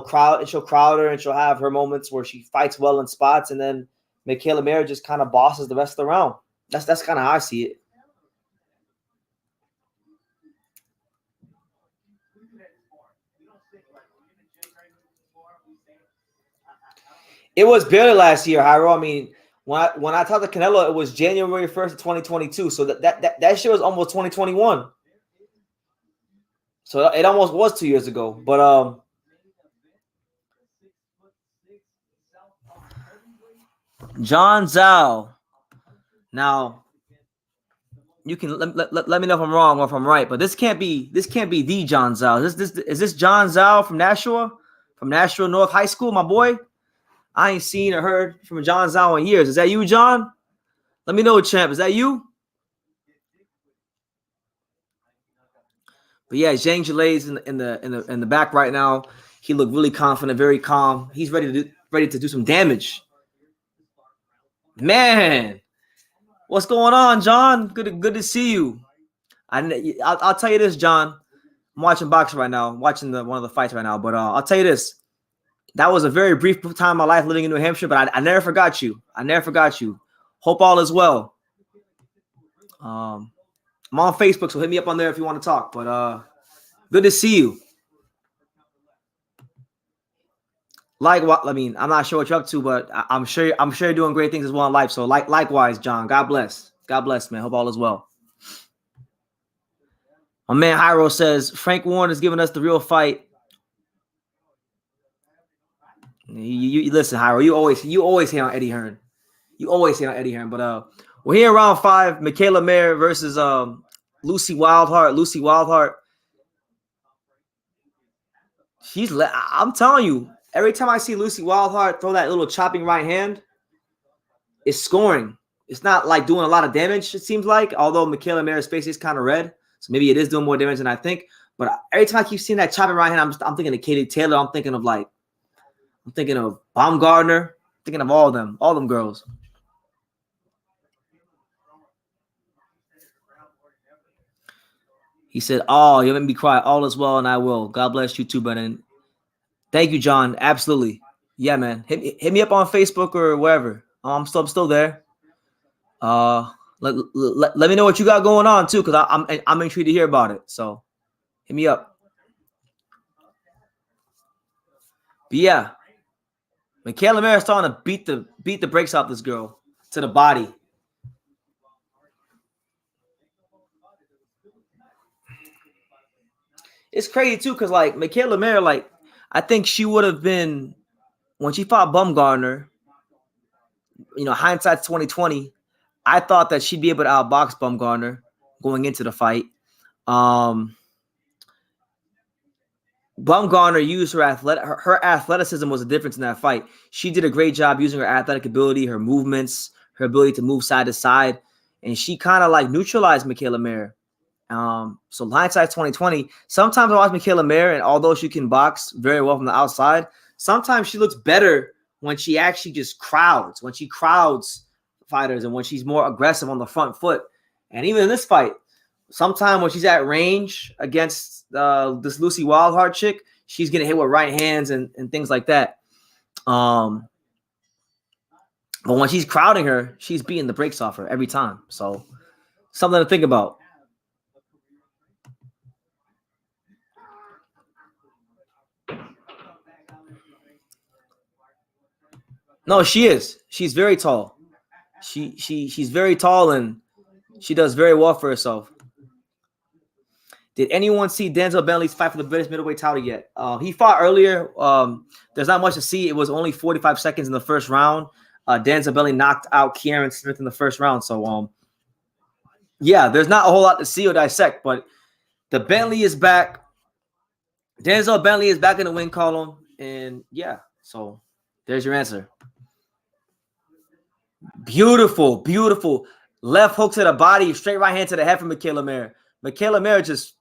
she'll crowd her, and she'll have her moments where she fights well in spots, and then Michaela Mayer just kind of bosses the rest of the round. That's kind of how I see it. It was barely last year, Hyro. I mean, when I talked to Canelo, it was January 1st of 2022. So that shit was almost 2021. So it almost was 2 years ago. But Zhang Zhilei. Now, you can let me know if I'm wrong or if I'm right, but this can't be the Zhang Zhilei. Is this Zhang Zhilei from Nashua North High School, my boy? I ain't seen or heard from Zhang Zhilei in years. Is that you, John? Let me know, champ. Is that you? But yeah, Zhang Zhilei is in the back right now. He looked really confident, very calm. He's ready to do some damage. Man, what's going on, John? Good to see you. I'll tell you this, John. I'm watching boxing right now. I'm watching one of the fights right now. But I'll tell you this. That was a very brief time in my life living in New Hampshire, but I never forgot you. Hope all is well. I'm on Facebook, so hit me up on there if you want to talk. But good to see you. Like what? I mean, I'm not sure what you're up to, but I'm sure you're doing great things as well in life. So likewise, John. God bless, man. Hope all is well. My man Hyro says Frank Warren is giving us the real fight. You listen, Hyro. You always hate on Eddie Hearn. But we're here in round 5. Michaela Mayer versus Lucy Wildheart. Lucy Wildheart. I'm telling you, every time I see Lucy Wildheart throw that little chopping right hand, it's scoring. it's not like doing a lot of damage, it seems like, although Michaela Mayer's face is kind of red. So maybe it is doing more damage than I think. But every time I keep seeing that chopping right hand, I'm thinking of Katie Taylor. I'm thinking of Baumgartner, thinking of all them girls. He said, "Oh, you made me cry. All is well, and I will. God bless you too, Brennan." Thank you, John. Absolutely. Yeah, man. Hit me up on Facebook or wherever. I'm still there. Let me know what you got going on too, because I'm intrigued to hear about it. So hit me up. But yeah, Michaela Mayer is starting to beat the brakes off this girl to the body. It's crazy too, because like Michaela Mayer, like I think she would have been when she fought Baumgartner. Hindsight's 2020. I thought that she'd be able to outbox Baumgartner going into the fight. Baumgartner used her athleticism was a difference in that fight. She did a great job using her athletic ability, her movements, her ability to move side to side, and she kind of like neutralized Michaela Mayer. So hindsight 2020. Sometimes I watch Michaela Mayer, and although she can box very well from the outside, sometimes she looks better when she actually just crowds, when she crowds fighters, and when she's more aggressive on the front foot. And even in this fight, sometimes when she's at range against this Lucy Wildheart chick, she's getting hit with right hands and things like that. But when she's crowding her, she's beating the brakes off her every time. So something to think about. No, she is. She's very tall. She's very tall, and she does very well for herself. Did anyone see Denzel Bentley's fight for the British middleweight title yet? He fought earlier. There's not much to see. It was only 45 seconds in the first round. Denzel Bentley knocked out Kieran Smith in the first round. So, yeah, there's not a whole lot to see or dissect, but the Bentley is back. Denzel Bentley is back in the win column, and yeah, so there's your answer. Beautiful left hook to the body, straight right hand to the head from Michaela Mayer. Michaela Mayer just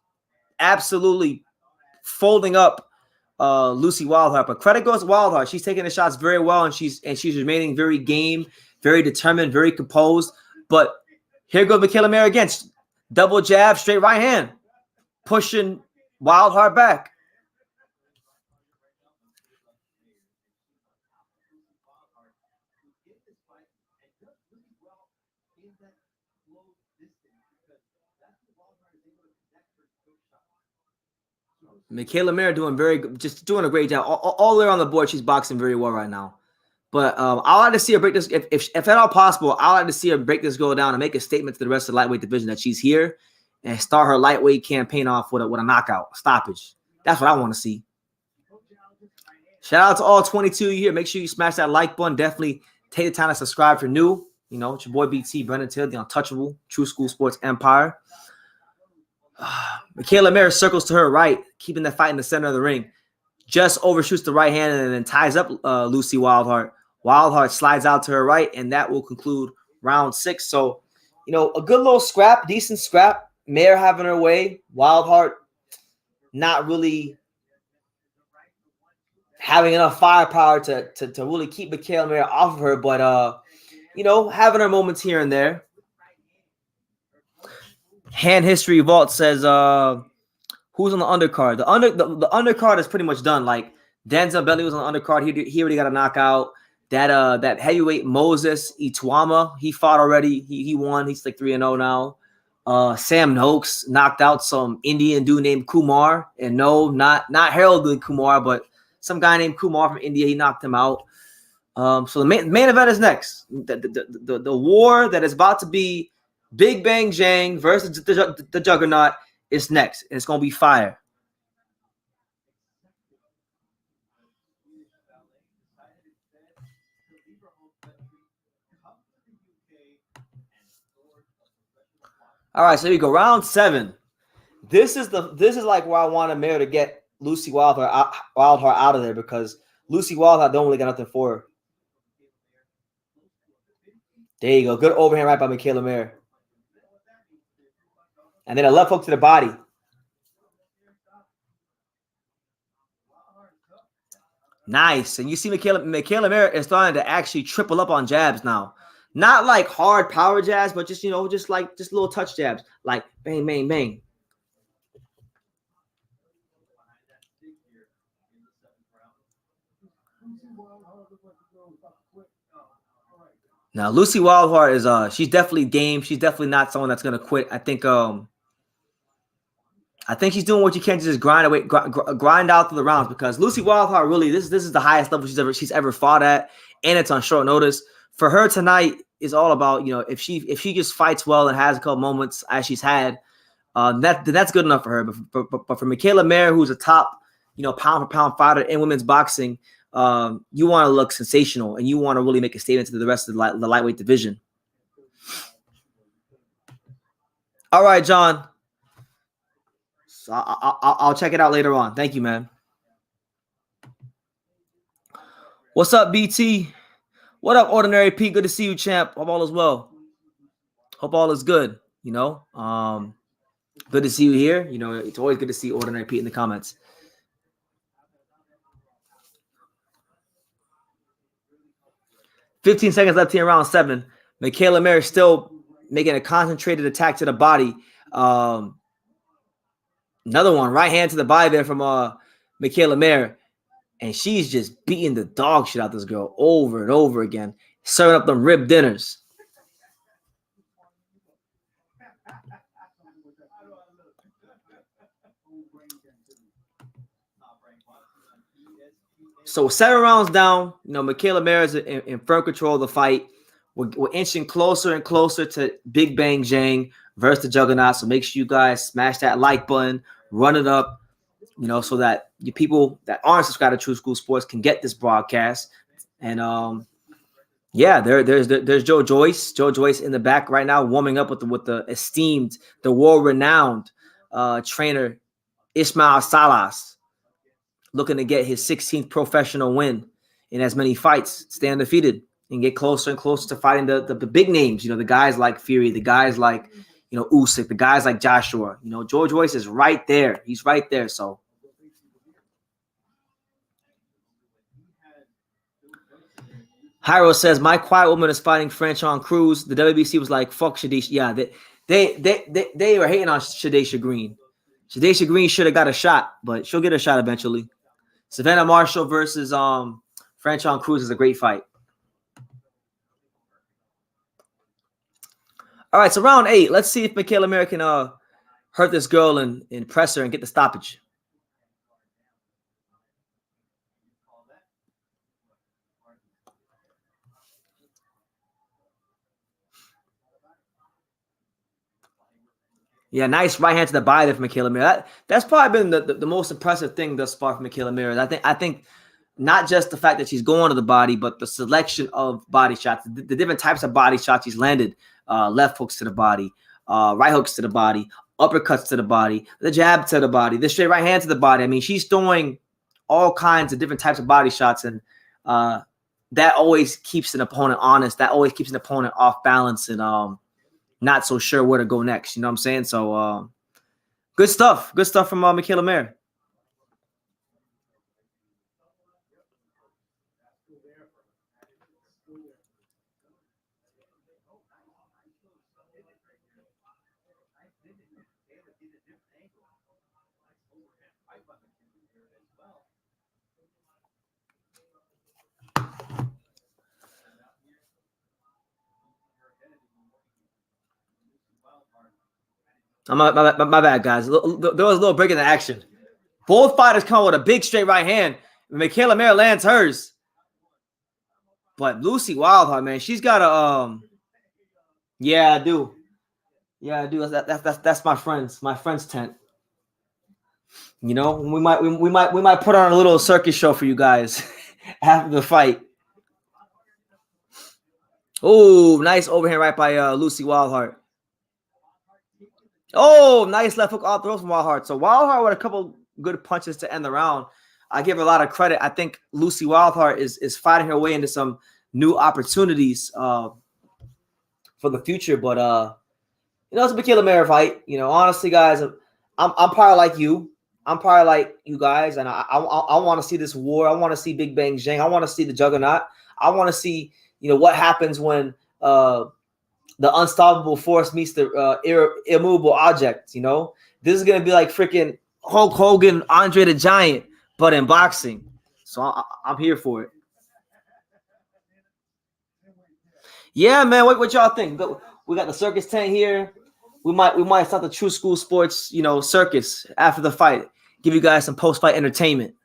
absolutely folding up Lucy Wildheart. But credit goes to Wildheart. She's taking the shots very well, and she's remaining very game, very determined, very composed. But here goes Michaela Mayer again. Double jab, straight right hand, pushing Wildheart back. Michaela Mayer doing doing a great job. All the way on the board, she's boxing very well right now. But I like to see her break this. If at all possible, I like to see her break this girl down and make a statement to the rest of the lightweight division that she's here and start her lightweight campaign off with a knockout, stoppage. That's what I want to see. Shout out to all 22 here. Make sure you smash that like button. Definitely take the time to subscribe if you're new. It's your boy BT, Brendan Taylor, the untouchable, True School Sports Empire. Michaela Mayer circles to her right, keeping the fight in the center of the ring. Just overshoots the right hand and then ties up Lucy Wildheart. Wildheart slides out to her right, and that will conclude round 6. So, a good little scrap, decent scrap. Mayer having her way. Wildheart not really having enough firepower to really keep Michaela Mayer off of her, but having her moments here and there. Hand History Vault says, who's on the undercard? The undercard is pretty much done. Like Denzel Bentley was on the undercard. He already got a knockout. That heavyweight Moses Ituama, he fought already. He won. He's like 3-0 now. Sam Noakes knocked out some Indian dude named Kumar, and no, not Harold Kumar, but some guy named Kumar from India. He knocked him out. So the main event is next. The war that is about to be Big Bang Zhang versus the Juggernaut is next. And it's gonna be fire. All right, so here we go. Round 7. This is like where I wanted Mayer to get Lucy Wildheart out of there, because Lucy Wildheart don't really got nothing for her. There you go. Good overhand right by Michaela Mayer. And then a left hook to the body. Nice. And you see Michaela Mayer is starting to actually triple up on jabs now. Not like hard power jabs, but just, just little touch jabs. Like bang, bang, bang. Now Lucy Wildheart is she's definitely game. She's definitely not someone that's gonna quit. I think she's doing what you can to just grind out through the rounds, because Lucy Wildheart really this is the highest level she's ever fought at, and it's on short notice. For her tonight is all about, if she just fights well and has a couple moments as she's had, that's good enough for her. But for Michaela Mayer, who's a top pound for pound fighter in women's boxing, you want to look sensational and you want to really make a statement to the rest of the lightweight division. All right, John. So I'll check it out later on. Thank you, man. What's up, BT? What up, Ordinary Pete? Good to see you, champ. Hope all is well. Hope all is good. Good to see you here. It's always good to see Ordinary Pete in the comments. $15 seconds left here in round 7. Michaela Mayer still making a concentrated attack to the body. Another one, right hand to the body there from Michaela Mayer. And she's just beating the dog shit out this girl over and over again, serving up them rib dinners. So 7 rounds down, Michaela Mayer is in firm control of the fight. We're inching closer and closer to Big Bang Zhang versus the Juggernaut. So make sure you guys smash that like button, run it up, so that you people that aren't subscribed to True School Sports can get this broadcast. And there's Joe Joyce. Joe Joyce in the back right now, warming up with the esteemed, the world-renowned trainer Ismail Salas, looking to get his 16th professional win in as many fights, stay undefeated, and get closer and closer to fighting the big names. The guys like Fury, the guys like Usyk, the guys like Joshua. Joe Joyce is right there. He's right there. So. Hyro says, my quiet woman is fighting Franchon Cruz. The WBC was like, fuck Shadesha. Yeah, they were hating on Shadesha Green. Shadesha Green should have got a shot, but she'll get a shot eventually. Savannah Marshall versus Franchon Cruz is a great fight. All right, so round 8. Let's see if Michaela Mayer can hurt this girl and press her and get the stoppage. Yeah, nice right hand to the body there for Michaela Mayer. That's probably been the most impressive thing thus far for Michaela Mayer. I think not just the fact that she's going to the body, but the selection of body shots, the different types of body shots she's landed. Left hooks to the body, right hooks to the body, uppercuts to the body, the jab to the body, the straight right hand to the body. I mean, she's throwing all kinds of different types of body shots, and that always keeps an opponent honest. That always keeps an opponent off balance and not so sure where to go next. You know what I'm saying? So good stuff. Good stuff from Michaela Mayer. My bad, guys. There was a little break in the action. Both fighters come with a big straight right hand. Michaela Mayer lands hers. But Lucy Wildheart, man, she's got a yeah, I do. Yeah, I do. That's my friend's tent. We might put on a little circus show for you guys after the fight. Oh, nice overhand right by Lucy Wildheart. Oh, nice left hook off the ropes from Wildheart. So Wildheart with a couple good punches to end the round. I give her a lot of credit. I think Lucy Wildheart is fighting her way into some new opportunities for the future. But it's a Michaela Mayer fight. Honestly, guys, I'm probably like you. I'm probably like you guys, and I want to see this war. I want to see Big Bang Zhang. I want to see the Juggernaut. I want to see what happens when the unstoppable force meets the immovable object. This is gonna be like freaking Hulk Hogan, Andre the Giant, but in boxing. So I'm here for it. Yeah, man. What y'all think? We got the circus tent here. We might start the True School Sports, circus after the fight. Give you guys some post-fight entertainment.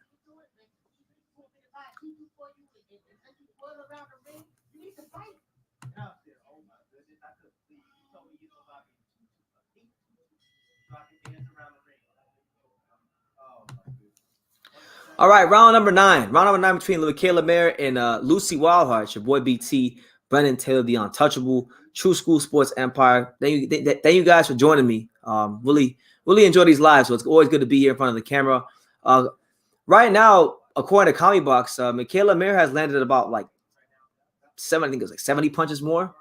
All right, round number 9. Round number 9 between Michaela Mayer and Lucy Wildheart. Your boy BT, Brennan Taylor, the Untouchable, True School Sports Empire. Thank you guys for joining me. Really enjoy these lives. So it's always good to be here in front of the camera. Right now, according to Comic Box, Michaela Mayer has landed about like 70 punches more.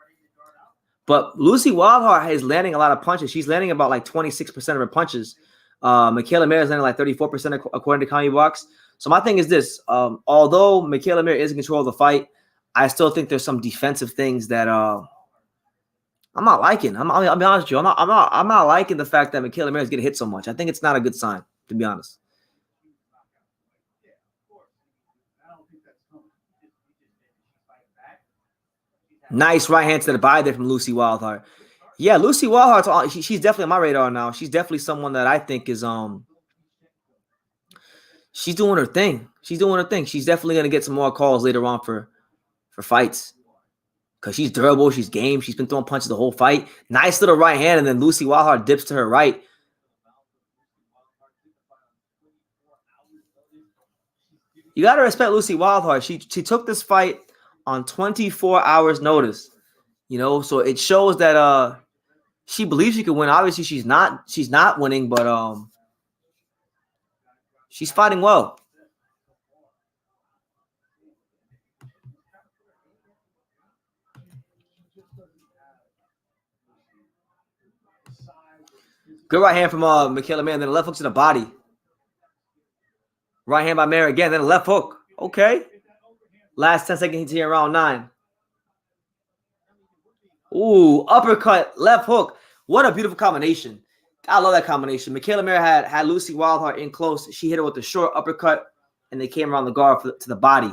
But Lucy Wildheart is landing a lot of punches. She's landing about like 26% of her punches. Michaela Mayer is landing like 34% according to Comic Box. So my thing is this: although Michaela Mayer is in control of the fight, I still think there's some defensive things that I'm not liking. I'll be honest with you. I'm not liking the fact that Michaela Mayer is getting hit so much. I think it's not a good sign, to be honest. Nice right hand to the body there from Lucy Wildheart. Yeah, Lucy Wildheart. She's definitely on my radar now. She's definitely someone that I think is she's doing her thing. She's doing her thing. She's definitely gonna get some more calls later on for fights. Because she's durable, she's game, she's been throwing punches the whole fight. Nice little right hand, and then Lucy Wildheart dips to her right. You gotta respect Lucy Wildheart. She took this fight on 24 hours notice. So it shows that she believes she could win. Obviously, she's not winning, but she's fighting well. Good right hand from Michaela Mayer, then the left hook to the body. Right hand by Mayer again, then a left hook. Okay. Last 10 seconds here in round 9. Ooh, uppercut, left hook. What a beautiful combination. I love that combination. Michaela Mayer had Lucy Wildheart in close. She hit her with a short uppercut, and they came around the guard to the body.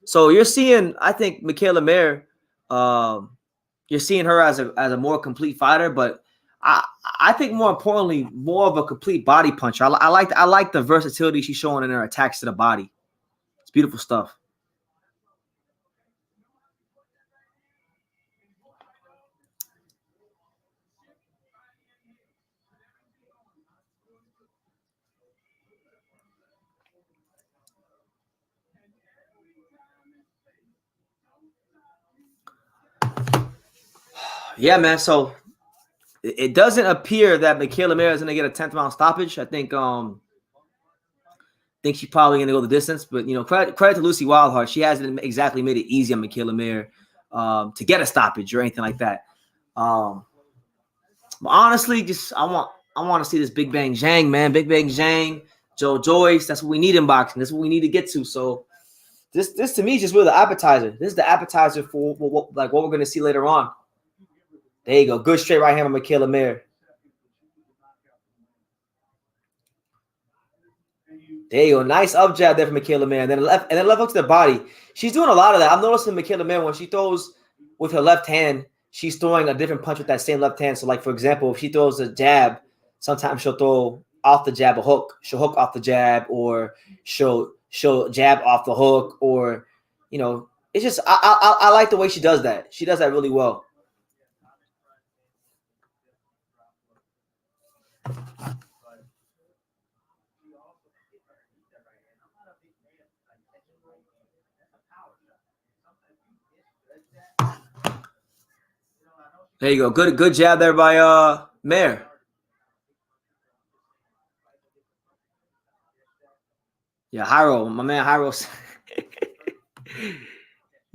So you're seeing, I think, Michaela Mayer, you're seeing her as a more complete fighter, but I think more importantly, more of a complete body puncher. I like the versatility she's showing in her attacks to the body. It's beautiful stuff. Yeah, man. So it doesn't appear that Michaela Mayer is going to get a 10th round stoppage. I think she's probably going to go the distance. But, credit to Lucy Wildheart. She hasn't exactly made it easy on Michaela Mayer to get a stoppage or anything like that. But honestly, just I want to see this Big Bang Zhang, man. Big Bang Zhang, Joe Joyce. That's what we need in boxing. That's what we need to get to. So this to me is just really the appetizer. This is the appetizer for what we're going to see later on. There you go. Good straight right hand by Michaela Mayer. There you go. Nice up jab there from Michaela Mayer. And then left hook to the body. She's doing a lot of that. I'm noticing Michaela Mayer, when she throws with her left hand, she's throwing a different punch with that same left hand. So, like, for example, if she throws a jab, sometimes she'll throw off the jab a hook. She'll hook off the jab, or she'll jab off the hook, or, it's just I like the way she does that. She does that really well. There you go. Good jab there by Mayer. Yeah, Hyro, my man Hyro.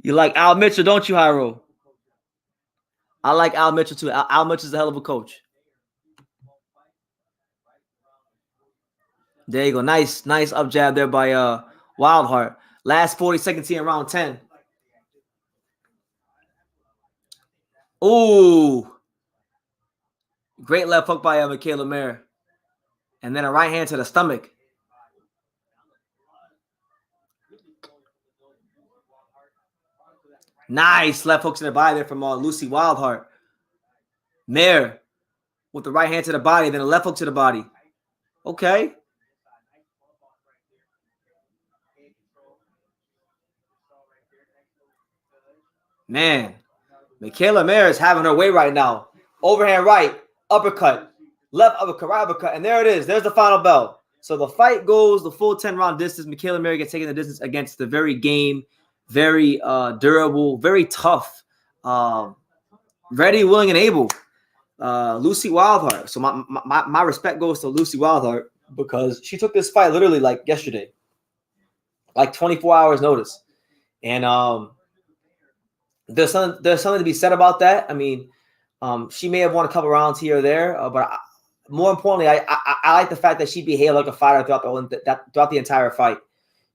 You like Al Mitchell, don't you, Hyro? I like Al Mitchell too. Al Mitchell's a hell of a coach. There you go. Nice up jab there by Wildheart. Last 40 seconds here in round 10. Ooh. Great left hook by Michaela Mayer. And then a right hand to the stomach. Nice left hook to the body there from Lucy Wildheart. Mayer with the right hand to the body, then a left hook to the body. Okay. Man, Michaela Mayer is having her way right now. Overhand right, uppercut, left uppercut, right uppercut, and there it is. There's the final bell. So the fight goes the full 10-round distance. Michaela Mayer gets taken the distance against the very game, very durable, very tough, ready, willing, and able Lucy Wildheart. So my respect goes to Lucy Wildheart because she took this fight literally like yesterday, like 24 hours notice. And there's something to be said about that. I mean, she may have won a couple rounds here or there, but more importantly, I like the fact that she behaved like a fighter throughout the entire fight.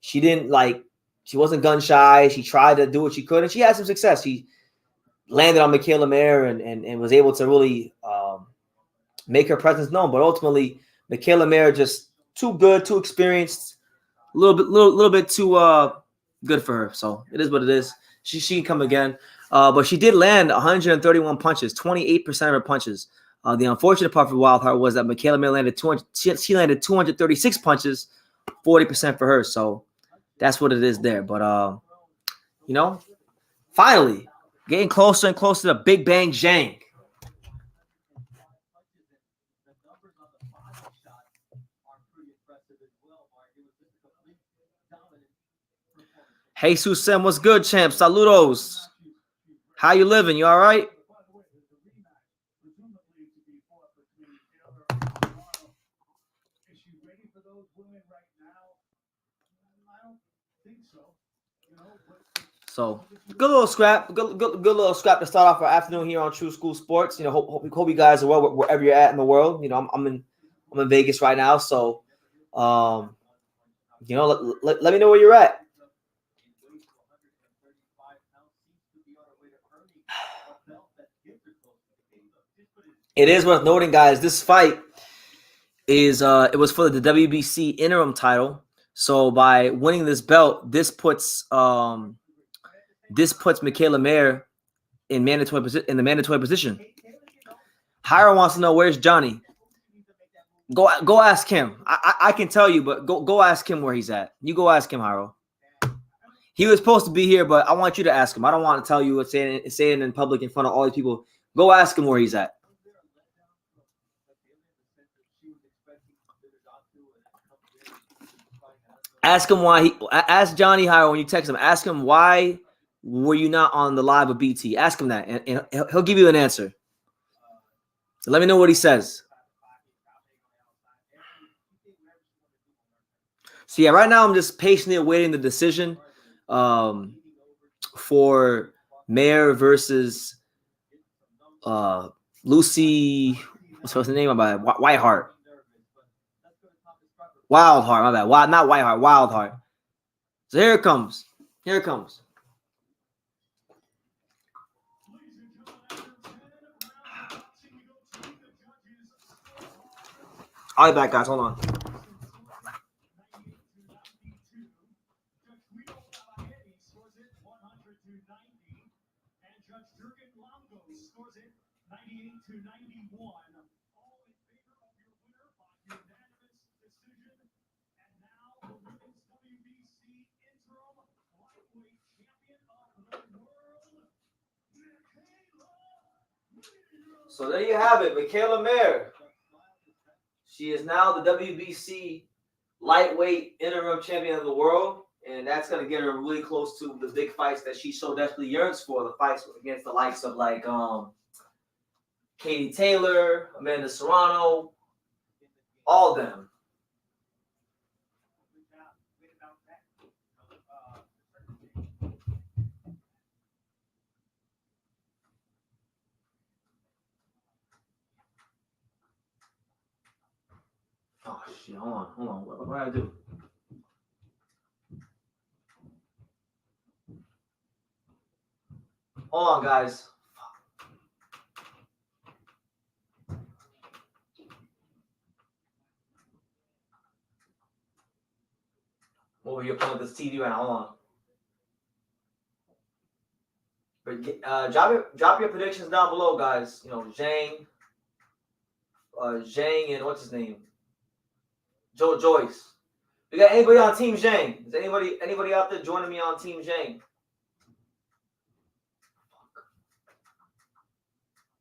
She wasn't gun shy. She tried to do what she could, and she had some success. She landed on Michaela Mayer and was able to really make her presence known. But ultimately, Michaela Mayer just too good, too experienced, a little bit too good for her. So it is what it is. She can come again. But she did land 131 punches, 28% of her punches. The unfortunate part for Wildheart was that Michaela Mayer landed 200. She landed 236 punches, 40% for her. So that's what it is there. But finally getting closer and closer to Big Bang Zhang. Hey, Susem, what's good, champ? Saludos. How you living? You all right? So good little scrap, good little scrap to start off our afternoon here on True School Sports. Hope you guys are well wherever you're at in the world. I'm in Vegas right now, so let me know where you're at. It is worth noting, guys, this fight is it was for the WBC interim title. So by winning this belt, this puts Michaela Mayer in the mandatory position. Hiram wants to know, where's Johnny? Go ask him. I can tell you, but go ask him where he's at. You go ask him, Hiro. He was supposed to be here, but I want you to ask him. I don't want to tell you what saying in public in front of all these people. Go ask him where he's at. Ask him why ask Johnny Hiro when you text him. Ask him, why were you not on the live with BT? Ask him that, and he'll give you an answer. So let me know what he says. So yeah, right now I'm just patiently awaiting the decision for Mayer versus Lucy. What's the name of it? Wildheart. Wildheart, my bad. Not Wildheart, Wildheart. So here it comes. Here it comes. I'll be back, guys. Hold on. So there you have it, Michaela Mayer. She is now the WBC lightweight interim champion of the world, and that's going to get her really close to the big fights that she so desperately yearns for, the fights against the likes of like Katie Taylor, Amanda Serrano, all of them. Oh shit! Hold on. What do I do? Hold on, guys. What were you playing with this TV right now? Hold on. But drop your predictions down below, guys. You know, Zhang and what's his name? Joe Joyce. We got anybody on Team Zhang? Is anybody out there joining me on Team Zhang?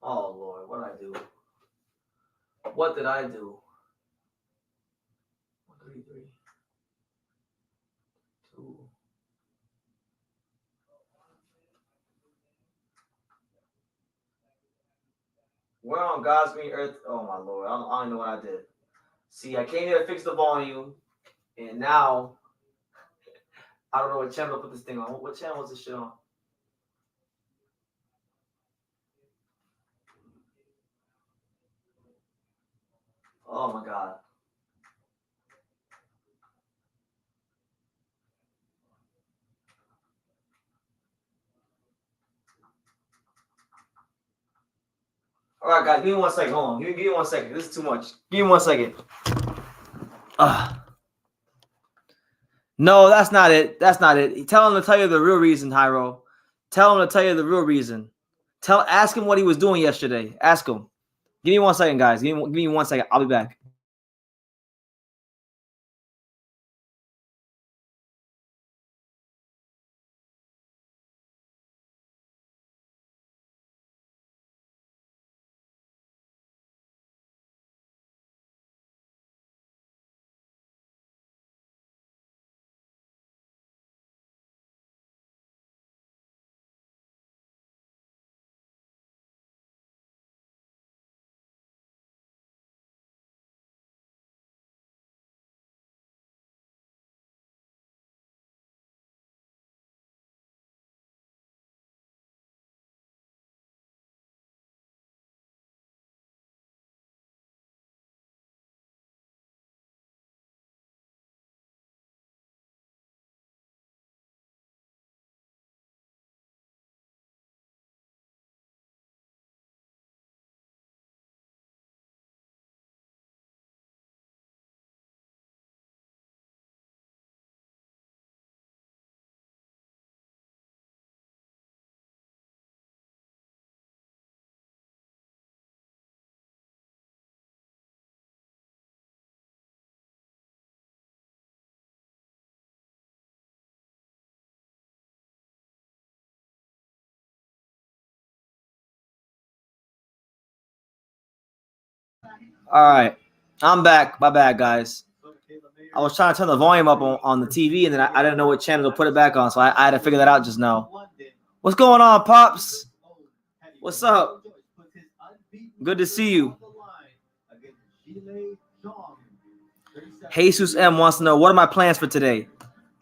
Oh Lord, what did I do? What did I do? 1, 3, 3, 2. We're on God's green earth. Oh my Lord, I don't know what I did. See, I came here to fix the volume, and now I don't know what channel to put this thing on. What channel was this shit on? Oh my God. All right, guys, give me 1 second. Hold on. Give me 1 second. This is too much. Give me 1 second. No, that's not it. That's not it. Tell him to tell you the real reason, Hyro. Tell him to tell you the real reason. Ask him what he was doing yesterday. Ask him. Give me 1 second, guys. Give me 1 second. I'll be back. All right. I'm back. My bad, guys. I was trying to turn the volume up on the TV, and then I didn't know what channel to put it back on, so I had to figure that out just now. What's going on, Pops? What's up? Good to see you. Jesus M wants to know, what are my plans for today?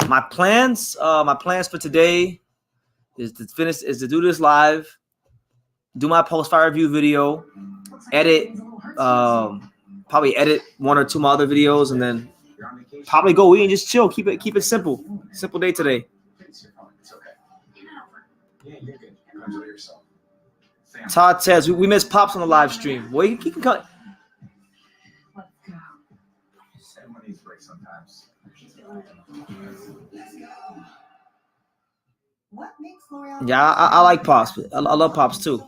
My plans for today is to do this live, do my post-fire review video, edit, probably edit 1 or 2 my other videos, and then probably go eat and just chill. Keep it simple. Simple day today. Todd says we missed Pops on the live stream. Well, he can cut. Yeah, I like Pops. I love Pops too.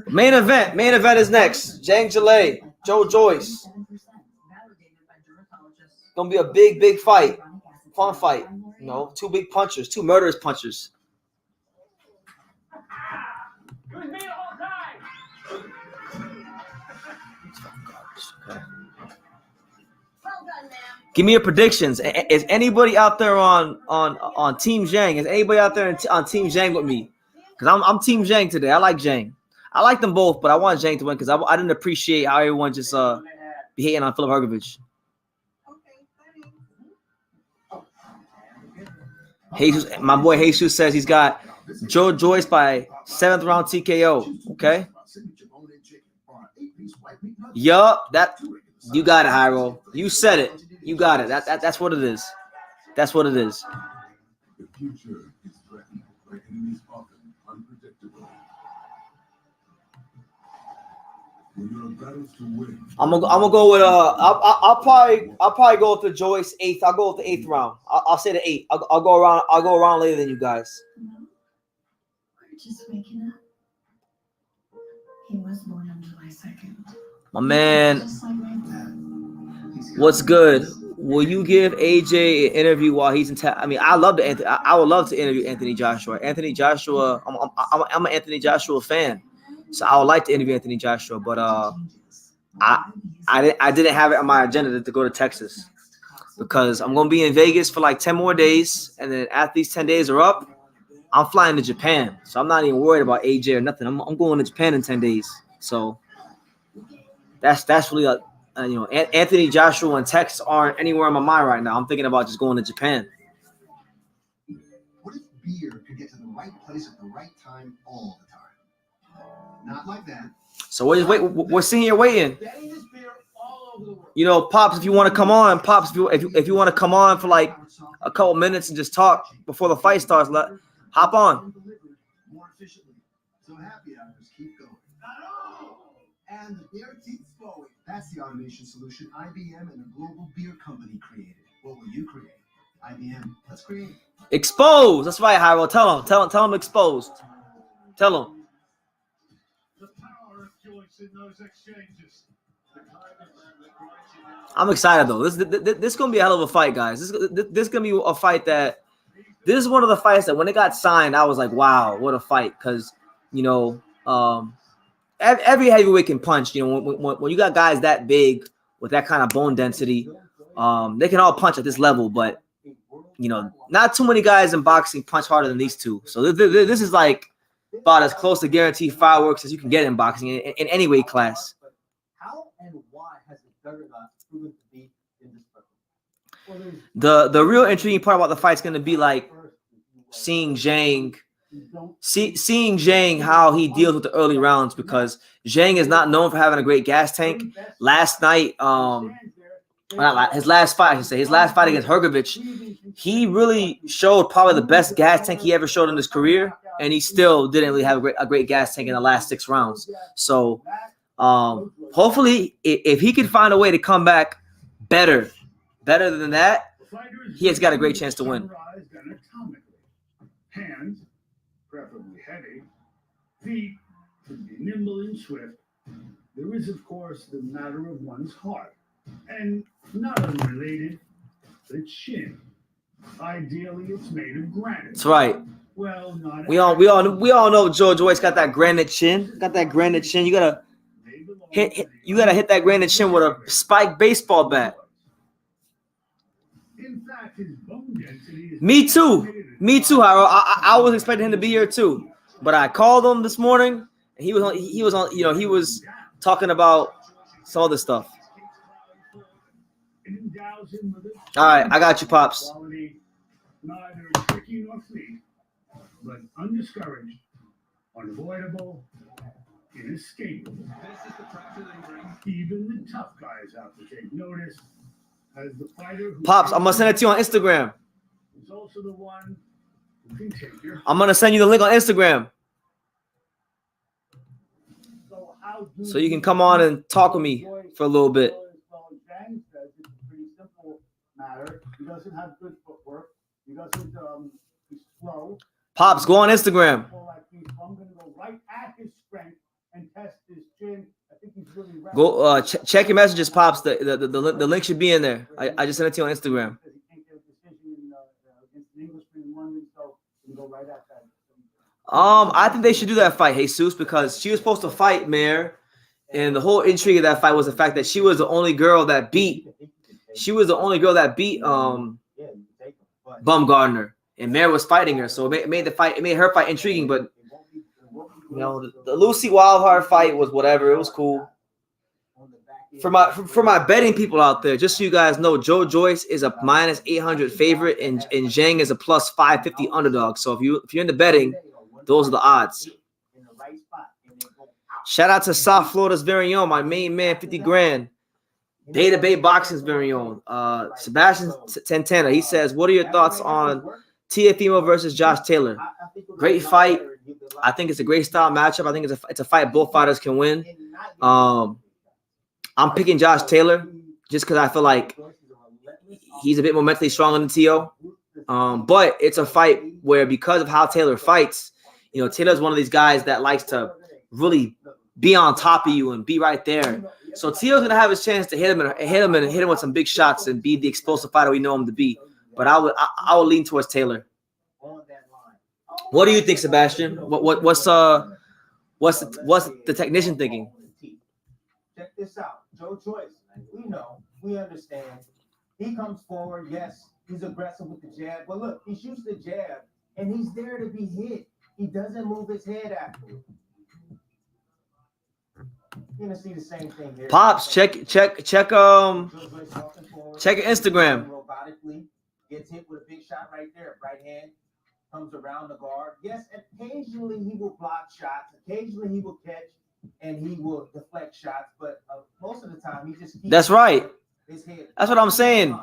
Main event is next. Zhang Zhilei, Joe Joyce. Gonna be a big fight. Fun fight. You know, 2 big punchers, 2 murderous punchers. Okay. Give me your predictions. Is anybody out there on Team Zhang? Is anybody out there on Team Zhang with me? Because I'm Team Zhang today. I like Zhang. I like them both, but I want Zhang to win because I didn't appreciate how everyone just be hating on Philip Hergovich. Jesus, my boy Jesus says he's got Joe Joyce by 7th round TKO. Okay. Yup, that you got it, Hyro. You said it. You got it. That's what it is. That's what it is. The future is threatened by enemies often unpredictable. When your battles to win, I'm gonna go with I'll probably go with the Joyce 8th. I'll go with the 8th round. I'll say the 8th. I'll go around later than you guys. We're just waking up. He was born on July 2nd. My man, Just like my dad. what's good? Will you give AJ an interview while he's in town? I mean, I would love to interview Anthony Joshua. Anthony Joshua, I'm an Anthony Joshua fan, so I would like to interview Anthony Joshua, but I didn't have it on my agenda to go to Texas because I'm gonna be in Vegas for like 10 more days, and then after these 10 days are up, I'm flying to Japan, so I'm not even worried about AJ or nothing. I'm going to Japan in 10 days, so that's really Anthony Joshua and Tex aren't anywhere in my mind right now. I'm thinking about just going to Japan. What if beer could get to the right place at the right time all the time? Not like that. So we're sitting here waiting. Pops, if you want to come on, Pops, if you want to come on for like a couple minutes and just talk before the fight starts, hop on. More efficiently. So happy hours keep going. And the beer keeps flowing. That's the automation solution IBM and a global beer company created. What will you create? IBM, let's create. Exposed. That's right, Hyro. Tell him exposed. Tell him. the power of Joyce in those exchanges. I'm excited though. This is gonna be a hell of a fight, guys. This is gonna be a fight that. This is one of the fights that when it got signed, I was like, wow, what a fight. Because, every heavyweight can punch. When you got guys that big with that kind of bone density, they can all punch at this level. But, not too many guys in boxing punch harder than these two. So this is like about as close to guaranteed fireworks as you can get in boxing in any weight class. How and why has the juggernaut proven to be indestructible? The real intriguing part about the fight is going to be like seeing Zhang how he deals with the early rounds, because Zhang is not known for having a great gas tank. Last night, his last fight against Hrgovic, he really showed probably the best gas tank he ever showed in his career, and he still didn't really have a great gas tank in the last 6 rounds. So hopefully, if he can find a way to come back better than that, he has got a great chance to win. Hands, preferably heavy. Feet, to be nimble and swift. There is, of course, the matter of one's heart. And not unrelated, the chin. Ideally, it's made of granite. That's right. Well, not we all know Joe Joyce got that granite chin. You gotta hit that granite chin with a spiked baseball bat. In fact, his bone density is Me too, Harold. I was expecting him to be here too, but I called him this morning, and he was talking about some other stuff. All right, I got you, Pops. Neither tricky nor fleet, but undiscouraged, unavoidable, inescapable. Even the tough guys have to take notice. As the fighter Pops, I'm gonna send it to you on Instagram. He's also the one who can take your. I'm gonna send you the link on Instagram, so you can come on and talk with me for a little bit. Zhang says it's a pretty simple matter. He doesn't have good footwork. He doesn't. He's slow. Pops, go on Instagram. I'm gonna go right at his strength and test his chin. I think he's really ready. Go check your messages, Pops. The link should be in there. I just sent it to you on Instagram. I think they should do that fight, Jesus, because she was supposed to fight Mayer, and the whole intrigue of that fight was the fact that she was the only girl that beat Baumgardner, and Mayer was fighting her, so it made her fight intriguing. But the Lucy Wildheart fight was whatever. It was cool. For my betting people out there, just so you guys know, Joe Joyce is a minus 800 favorite, and Zhang is a plus 550 underdog. So if you're into betting, those are the odds. Shout out to South Florida's very own, my main man, 50 grand. Beta Bay Boxing's very own. Sebastian Tantana, he says, what are your thoughts on Teofimo versus Josh Taylor? Great fight. I think it's a great style matchup. I think it's a fight both fighters can win. I'm picking Josh Taylor just because I feel like he's a bit more mentally strong than Teo. But it's a fight where because of how Taylor fights, you know, Taylor's one of these guys that likes to really be on top of you and be right there. So Teo's gonna have his chance to hit him with some big shots and be the explosive fighter we know him to be. But I would lean towards Taylor. What do you think, Sebastian? What's the technician thinking? Check this out, Joe Joyce. We know, we understand. He comes forward, yes, he's aggressive with the jab, but look, he shoots the jab, and he's there to be hit. He doesn't move his head afterward. You're gonna see the same thing here. Pops, check your Instagram. Robotically gets hit with a big shot right there. Right hand comes around the guard. Yes, occasionally he will block shots. Occasionally he will catch and he will deflect shots. But most of the time he just keeps That's right. his head. That's what I'm saying.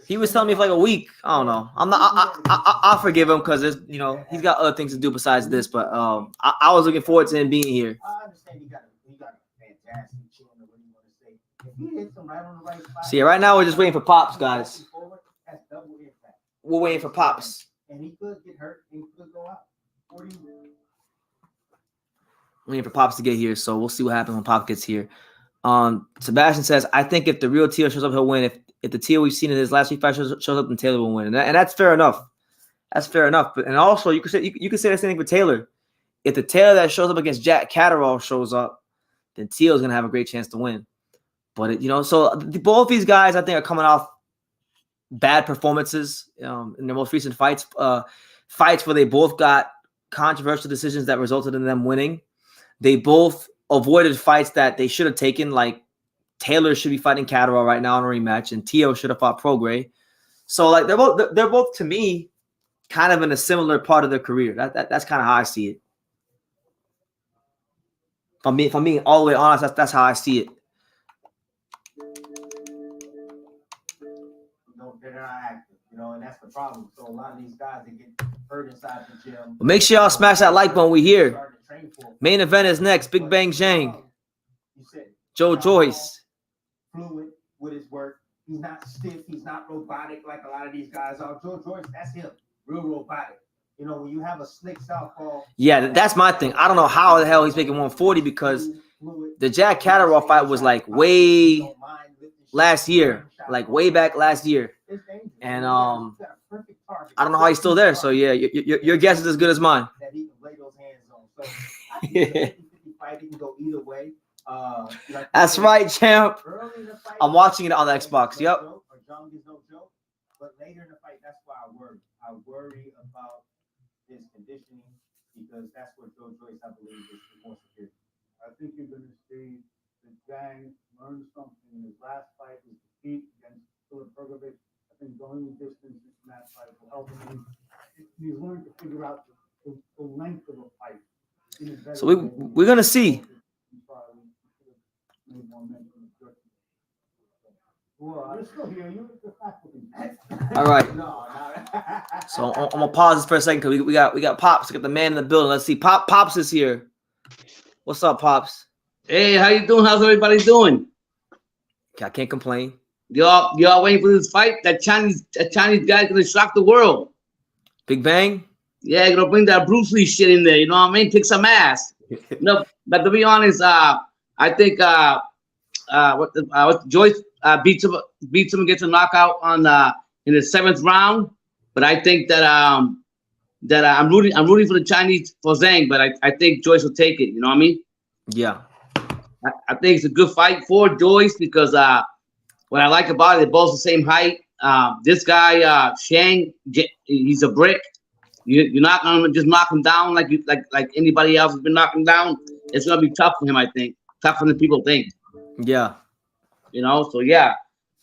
He was telling me for like a week. I don't know. I'll forgive him because you know he's got other things to do besides this. But I was looking forward to him being here. I understand he got a fantastic chin or what you want to say. If he hits him right on the right spot. See, right now we're just waiting for Pops, guys. That's double impact. We're waiting for Pops. And he could get hurt and he could go out. Waiting for Pops to get here, so we'll see what happens when Pop gets here. Sebastian says, I think if the real Teo shows up, he'll win. If the Teo we've seen in his last few fights shows up, then Taylor will win. And that's fair enough. That's fair enough. But and also you could say the same thing for Taylor. If the Taylor that shows up against Jack Catterall shows up, then Teo's gonna have a great chance to win. But so both these guys I think are coming off bad performances in their most recent fights. Fights where they both got controversial decisions that resulted in them winning. They both avoided fights that they should have taken, like Taylor should be fighting Catterall right now in a rematch, and Teo should have fought Prograis. So like they're both to me kind of in a similar part of their career. That's kind of how I see it. If I'm being all the way honest, that's how I see it. They're not active, and that's the problem. So a lot of these guys that get hurt inside the gym. But make sure y'all smash that like button. We here. Main event is next. Big Bang Zhang. Joe Joyce. Fluid with his work. He's not stiff. He's not robotic like a lot of these guys are. Joe Joyce, that's him. Real robotic. When you have a slick southpaw. Yeah, that's my thing. I don't know how the hell he's making 140 because the Jack Catterall fight was like way last year, like way back last year. And I don't know how he's still there. So yeah, your guess is as good as mine. That he can lay those hands on. So I think the fight can go either way. That's right, champ. I'm watching it on the Xbox. Yep. But later in the fight, that's why I worry. I worry about his conditioning because that's what Joe Joyce, I believe, is more secure. I think you're going to see that Zhang learn something in his last fight, his defeat against Filip Pergovic. I think going the distance in that fight will help him. He's learned to figure out the length of a fight. So we're going to see. All right. So I'm gonna pause this for a second because we got Pops. We got the man in the building. Let's see. Pops is here. What's up, Pops? Hey, how you doing? How's everybody doing? I can't complain. Y'all waiting for this fight? That Chinese guy's gonna shock the world. Big Bang? Yeah, gonna bring that Bruce Lee shit in there. You know what I mean? Kick some ass. No, but to be honest, I think what Joyce beats him gets a knockout in the 7th round. But I think that I'm rooting for the Chinese for Zhang, but I think Joyce will take it. You know what I mean? Yeah. I think it's a good fight for Joyce because what I like about it, they're both the same height. This guy Shang, he's a brick. You're not gonna just knock him down like anybody else has been knocking down. It's gonna be tough for him, I think. Tougher than people think. Yeah. So yeah.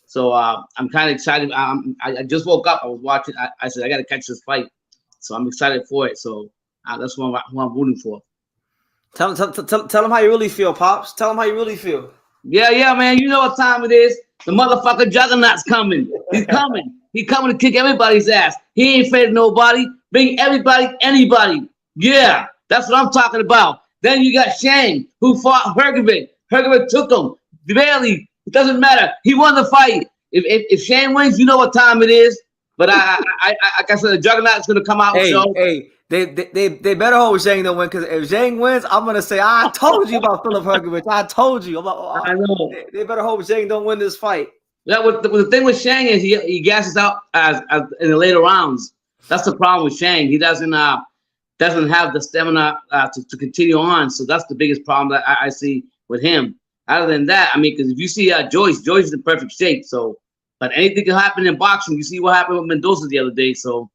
So I'm kind of excited. I just woke up. I was watching. I said I got to catch this fight. So I'm excited for it. So that's who I'm rooting for. Tell him how you really feel, Pops. Tell him how you really feel. Yeah, man. You know what time it is. The motherfucker Juggernaut's coming. He's coming. He's coming to kick everybody's ass. He ain't afraid of nobody. Bring everybody, anybody. Yeah, that's what I'm talking about. Then you got Shang, who fought Hrgovic. Hrgovic took him. Barely. It doesn't matter. He won the fight. If Shang wins, you know what time it is. But like I said, the Juggernaut's gonna come out. Hey, they better hope Zhang don't win, because if Zhang wins, I'm gonna say I told you about Philip Hrgovic. I told you. I know. They better hope Zhang don't win this fight. Yeah, the thing with Shang is he gasses out as in the later rounds. That's the problem with Shang. He doesn't have the stamina to continue on. So that's the biggest problem that I see with him. Other than that, I mean, because if you see Joyce is in perfect shape. So, but anything can happen in boxing. You see what happened with Mendoza the other day. So,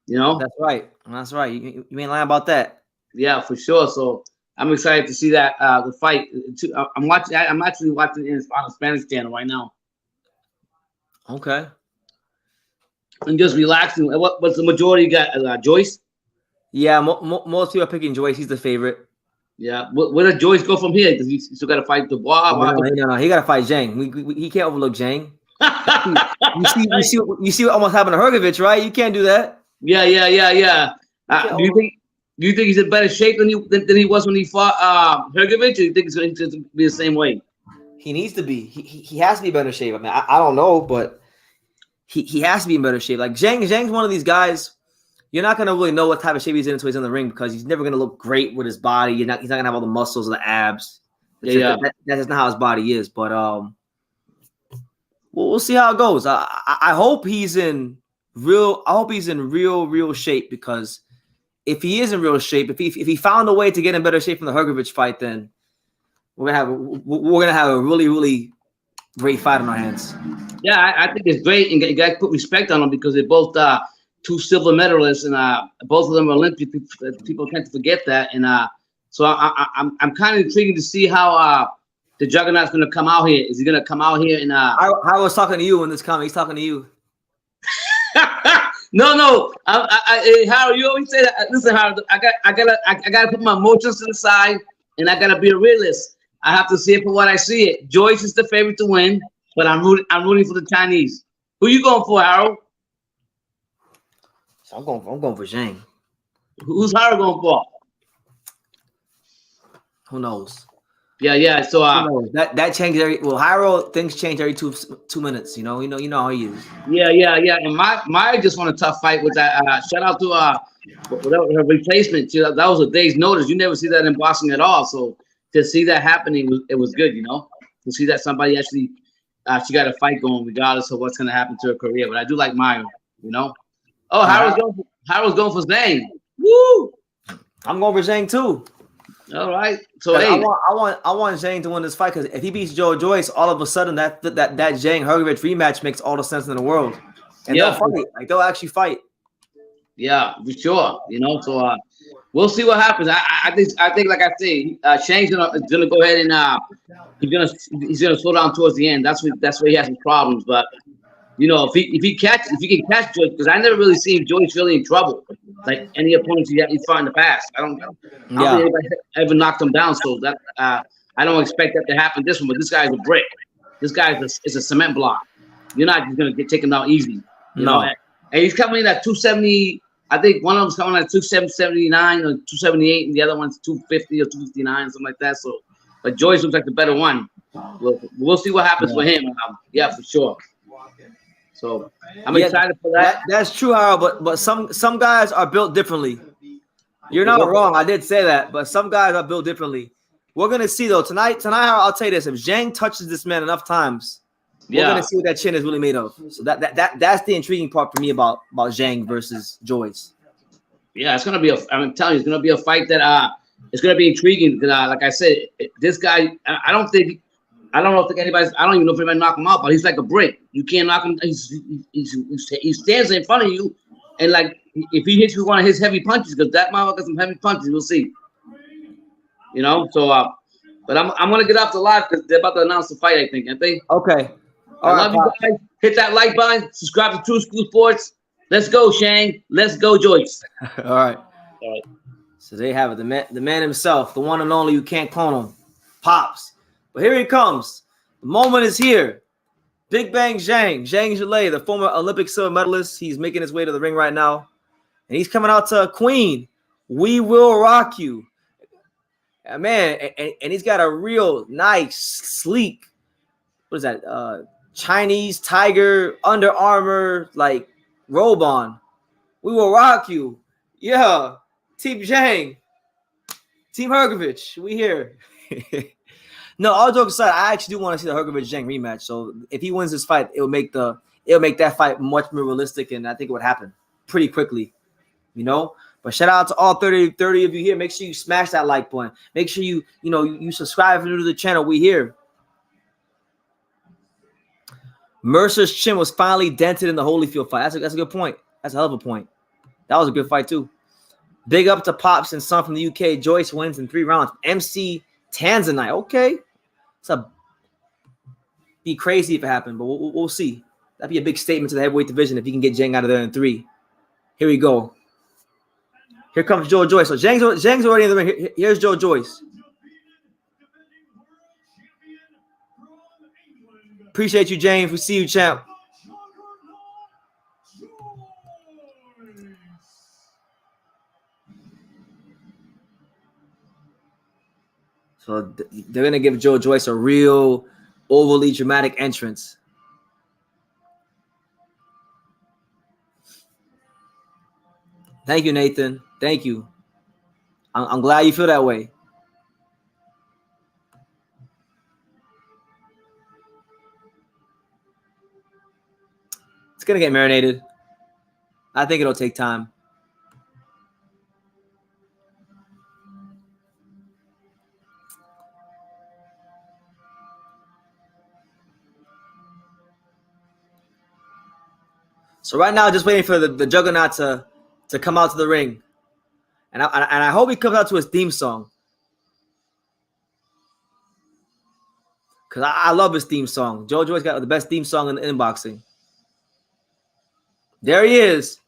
you know. That's right. That's right. You ain't lying about that. Yeah, for sure. So I'm excited to see that the fight. I'm actually watching it on the Spanish channel right now. Okay. And just relaxing. What's the majority got? Joyce? Yeah, most people are picking Joyce. He's the favorite. Yeah. Where does Joyce go from here? Because he still got to fight Dubois. No. He got to fight Zhang. He can't overlook Zhang. you see what almost happened to Hrgovic, right? You can't do that. Yeah. Do you think he's in better shape than he was when he fought Hrgovic, or do you think it's going to be the same way? He needs to be. He has to be in better shape. I mean, I don't know, but he has to be in better shape. Like Zhang's one of these guys. You're not gonna really know what type of shape he's in until he's in the ring, because he's never gonna look great with his body. He's not gonna have all the muscles or the abs. That's not how his body is. But we'll see how it goes. I hope he's in real. I hope he's in real shape, because if he is in real shape, if he found a way to get in better shape from the Hrgovic fight, then we're gonna have a really great fight on our hands. Yeah, I think it's great, and you got to put respect on them, because they're both two silver medalists, and both of them are Olympic. People tend to forget that, and so I'm kind of intrigued to see how the Juggernaut's going to come out here. Is he going to come out here and? I was talking to you in this comment. He's talking to you. No. Harold, you always say that. Listen, Harold, I gotta put my emotions to the side, and I gotta be a realist. I have to see it for what I see it. Joyce is the favorite to win, but I'm rooting for the Chinese. Who you going for, Harold? I'm going for Zhang. Who's Harold going for? Who knows? Yeah. So that changes every. Well, Harold, things change every 2 minutes. You know how he is. Yeah. And my just won a tough fight with that. Shout out to her replacement. That was a day's notice. You never see that in boxing at all. So to see that happening, it was good. You know, to see that somebody actually she got a fight going, regardless of what's going to happen to her career. But I do like Mayer. You know. Oh, Harold's going for Zhang. Woo! I'm going for Zhang too. All right. So hey, I want Zhang to win this fight, because if he beats Joe Joyce, all of a sudden that Zhang Hrgovic rematch makes all the sense in the world. And they'll fight. Like, they'll actually fight. Yeah, for sure. You know, so we'll see what happens. I think like I say, Shang's gonna go ahead and he's gonna slow down towards the end. That's where he has some problems. But you know, if he can catch Joyce, because I never really seen Joyce really in trouble, like any opponents he fought in the past. I don't think anybody ever knocked him down. So that I don't expect that to happen this one. But this guy's a brick. This guy is a cement block. You're not just gonna get taken out easy. You know? And he's coming in at 270. I think one of them's coming at 279 or 278, and the other one's 250 or 259, something like that. So, but Joyce looks like the better one. We'll see what happens with him. Yeah, for sure. So I'm excited for that. That's true, Harold. But some guys are built differently. You're not wrong. I did say that, but some guys are built differently. We're gonna see though tonight. Harold, I'll tell you this: if Zhang touches this man enough times, we're gonna see what that chin is really made of. So that's the intriguing part for me about Zhang versus Joyce. Yeah, it's gonna be I'm telling you, it's gonna be a fight that it's gonna be intriguing because like I said, this guy, I don't think anybody's. I don't even know if anybody knock him out, but he's like a brick. You can't knock him. He stands in front of you, and like if he hits you with one of his heavy punches, because that motherfucker got some heavy punches, we'll see. You know, so but I'm gonna get off the live because they're about to announce the fight. I think, aren't they? Okay. I love you guys. Hit that like button. Subscribe to True School Sports. Let's go, Shang. Let's go, Joyce. All right. All right. So they have it. The man himself, the one and only, you can't clone him, Pops. But here he comes. The moment is here. Big Bang Zhang Zhilei, the former Olympic silver medalist. He's making his way to the ring right now. And he's coming out to Queen. We will rock you. Man, and he's got a real nice, sleek, what is that? Chinese tiger Under Armour like robe on. We will rock you. Yeah. Team Zhang. Team Hergovich. We here. No, all jokes aside, I actually do want to see the Hergovich Zhang rematch. So if he wins this fight, it'll make that fight much more realistic, and I think it would happen pretty quickly. You know? But shout out to all 30 of you here. Make sure you smash that like button. Make sure you subscribe if you're new to the channel. We here. Mercer's chin was finally dented in the Holyfield fight. That's a good point. That's a hell of a point. That was a good fight too. Big up to Pops and Son from the UK. Joyce wins in 3 rounds. MC Tanzanite. Okay. Be crazy if it happened, but we'll see. That'd be a big statement to the heavyweight division if he can get Zhang out of there in 3. Here we go. Here comes Joe Joyce. So Zhang's already in the ring. Here's Joe Joyce. Appreciate you, James. We see you, champ. So they're going to give Joe Joyce a real overly dramatic entrance. Thank you, Nathan. Thank you. I'm glad you feel that way. It's going to get marinated. I think it'll take time. So right now, just waiting for the Juggernaut to come out to the ring. And I hope he comes out to his theme song. Because I love his theme song. Joe Joyce got the best theme song in boxing. There he is.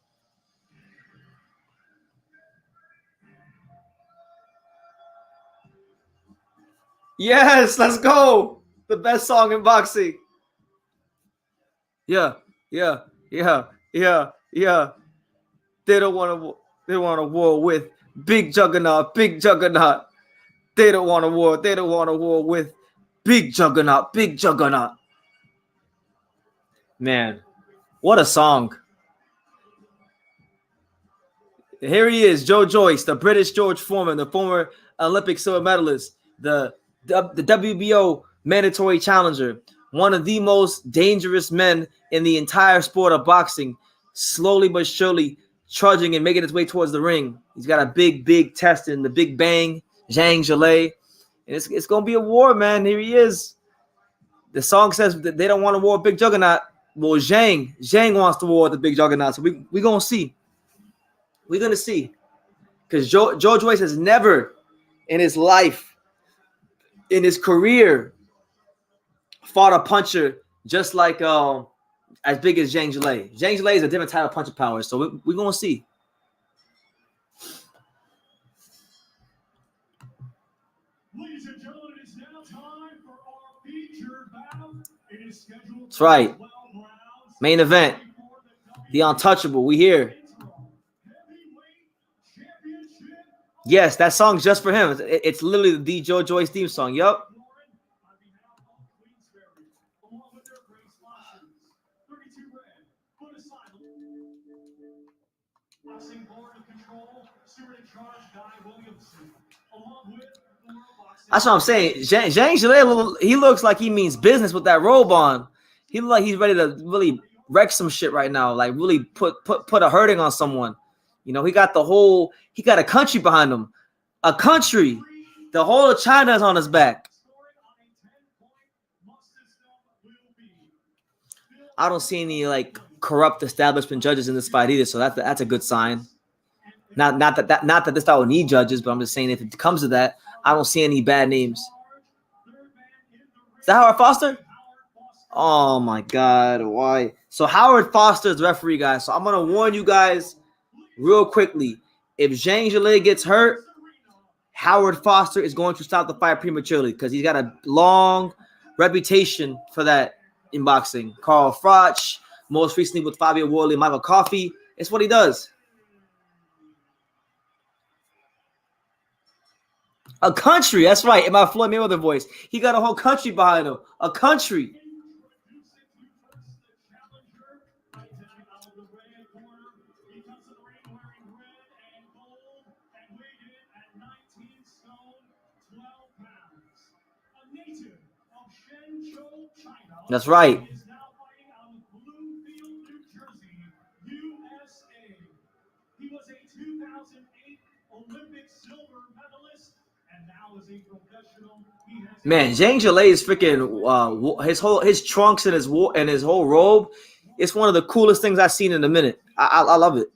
Yes, let's go. The best song in boxing. Yeah. They don't want a war with Big Juggernaut. They don't want a war with Big Juggernaut. Man, what a song. Here he is, Joe Joyce, the British George Foreman, the former Olympic silver medalist, the WBO mandatory challenger, one of the most dangerous men in the entire sport of boxing, slowly but surely trudging and making his way towards the ring. He's got a big test in the Big Bang, Zhang Zhilei. And it's going to be a war, man. Here he is. The song says that they don't want a war with Big Juggernaut. Well, Zhang wants to war with the Big Juggernaut. So we're going to see. We're going to see. Because Joe Joyce has never in his life, in his career, fought a puncher just like as big as Zhang Zhilei. Zhang Zhilei is a different type of puncher power, so we're going to see. Ladies and gentlemen, it is now time for our featured battle. It is scheduled. That's right. Main event. The Untouchable. We here. Yes, that song's just for him. It's literally the Joe Joyce theme song. Yup. That's what I'm saying. Zhang Zhilei, he looks like he means business with that robe on. He looks like he's ready to really wreck some shit right now. Like really put a hurting on someone. You know, he got a country behind him. A country. The whole of China is on his back. I don't see any like corrupt establishment judges in this fight either, so that's a good sign. Not that this fight will need judges, but I'm just saying if it comes to that, I don't see any bad names. Is that Howard Foster? Oh my God, why? So Howard Foster is the referee, guys. So I'm gonna warn you guys real quickly. if Zhang Zhilei gets hurt, Howard Foster is going to stop the fight prematurely because he's got a long reputation for that in boxing. Carl Froch, most recently with Fabio Worley, Michael Coffey. It's what he does. A country, that's right, in my Floyd Mayweather voice. He got a whole country behind him. A country. That's right. He was a 2008 Olympic silver medalist, and now is a professional. Man, Zhang Zhilei is freaking his trunks and his whole robe. It's one of the coolest things I've seen in a minute. I love it.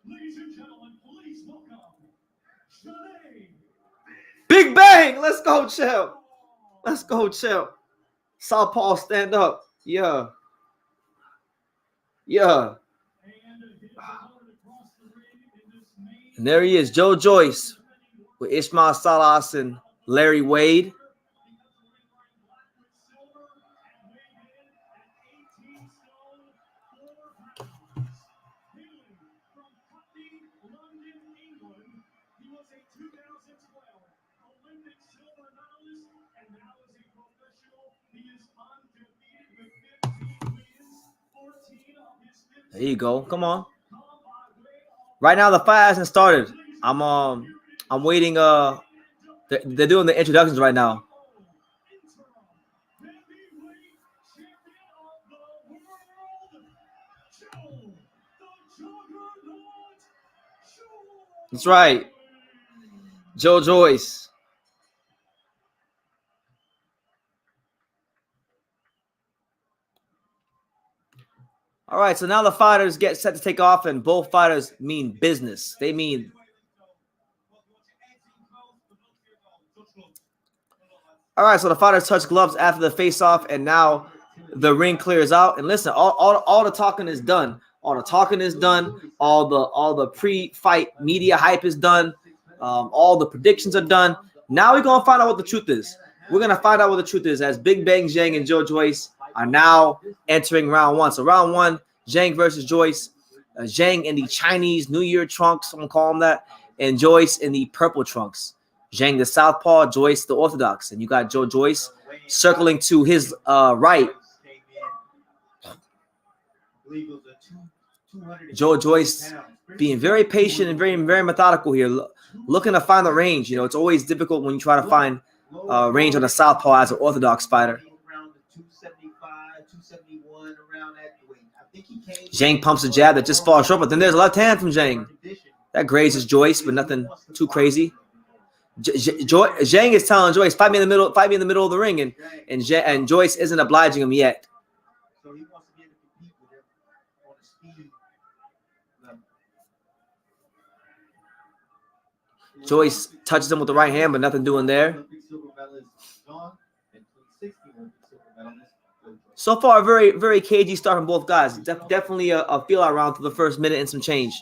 Ladies and gentlemen, please welcome Zhilei. Big bang! Let's go, chill. Let's go, chill. Southpaw, stand up. Yeah. Yeah. And there he is, Joe Joyce with Ismail Salas and Larry Wade. There you go. Come on. Right now the fight hasn't started. I'm waiting. They're doing the introductions right now. That's right. Joe Joyce. All right, so now the fighters get set to take off, and both fighters mean business. They mean. All right, so the fighters touch gloves after the face-off, and now the ring clears out. And listen, all the talking is done. All the talking is done. All the pre-fight media hype is done. All the predictions are done. Now we're gonna find out what the truth is. We're gonna find out what the truth is as Big Bang Zhang and Joe Joyce are now entering round one. So round one, Zhang versus Joyce. Zhang in the Chinese New Year trunks, I'm gonna call him that, and Joyce in the purple trunks. Zhang the southpaw, Joyce the orthodox, and you got Joe Joyce circling to his right. Joe Joyce being very patient and very methodical here, looking to find the range. You know, it's always difficult when you try to find range on the southpaw as an orthodox fighter. Zhang pumps a jab that just falls short, but then there's a left hand from Zhang. That grazes Joyce, but nothing too crazy. Zhang is telling Joyce, fight me in the middle of the ring, and Joyce isn't obliging him yet. Joyce touches him with the right hand, but nothing doing there. So far, a very cagey start from both guys. Definitely a feel-out round for the first minute and some change.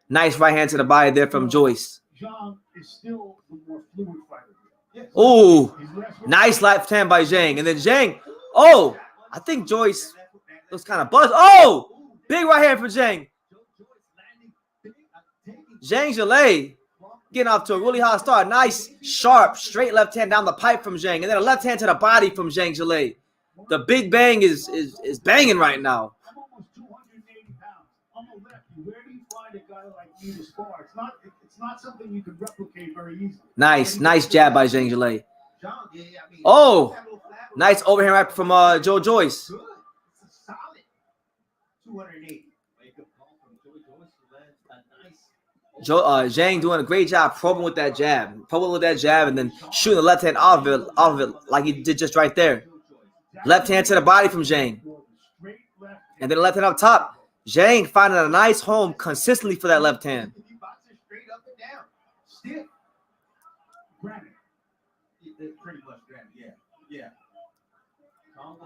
Nice right hand to the body there from Joyce. Zhang is still the more fluid fighter. Oh, nice left hand by Zhang. And then Zhang, oh, I think Joyce looks kind of buzzed. Oh, big right hand for Zhang. Zhang Zhilei getting off to a really hot start. Nice, sharp, straight left hand down the pipe from Zhang. And then a left hand to the body from Zhang Zhilei. The big bang is banging right now. I'm almost 280 pounds. I'm a lefty. Where do you find a guy like me to spar? It's not something you can replicate very easily. Nice jab by Zhang Zhilei. Oh, nice overhand right from Joe Joyce. Good. It's a solid 280. Zhang doing a great job probing with that jab, and then shooting the left hand off of it like he did just right there. Left hand to the body from Zhang, and then left hand up top. Zhang finding a nice home consistently for that left hand.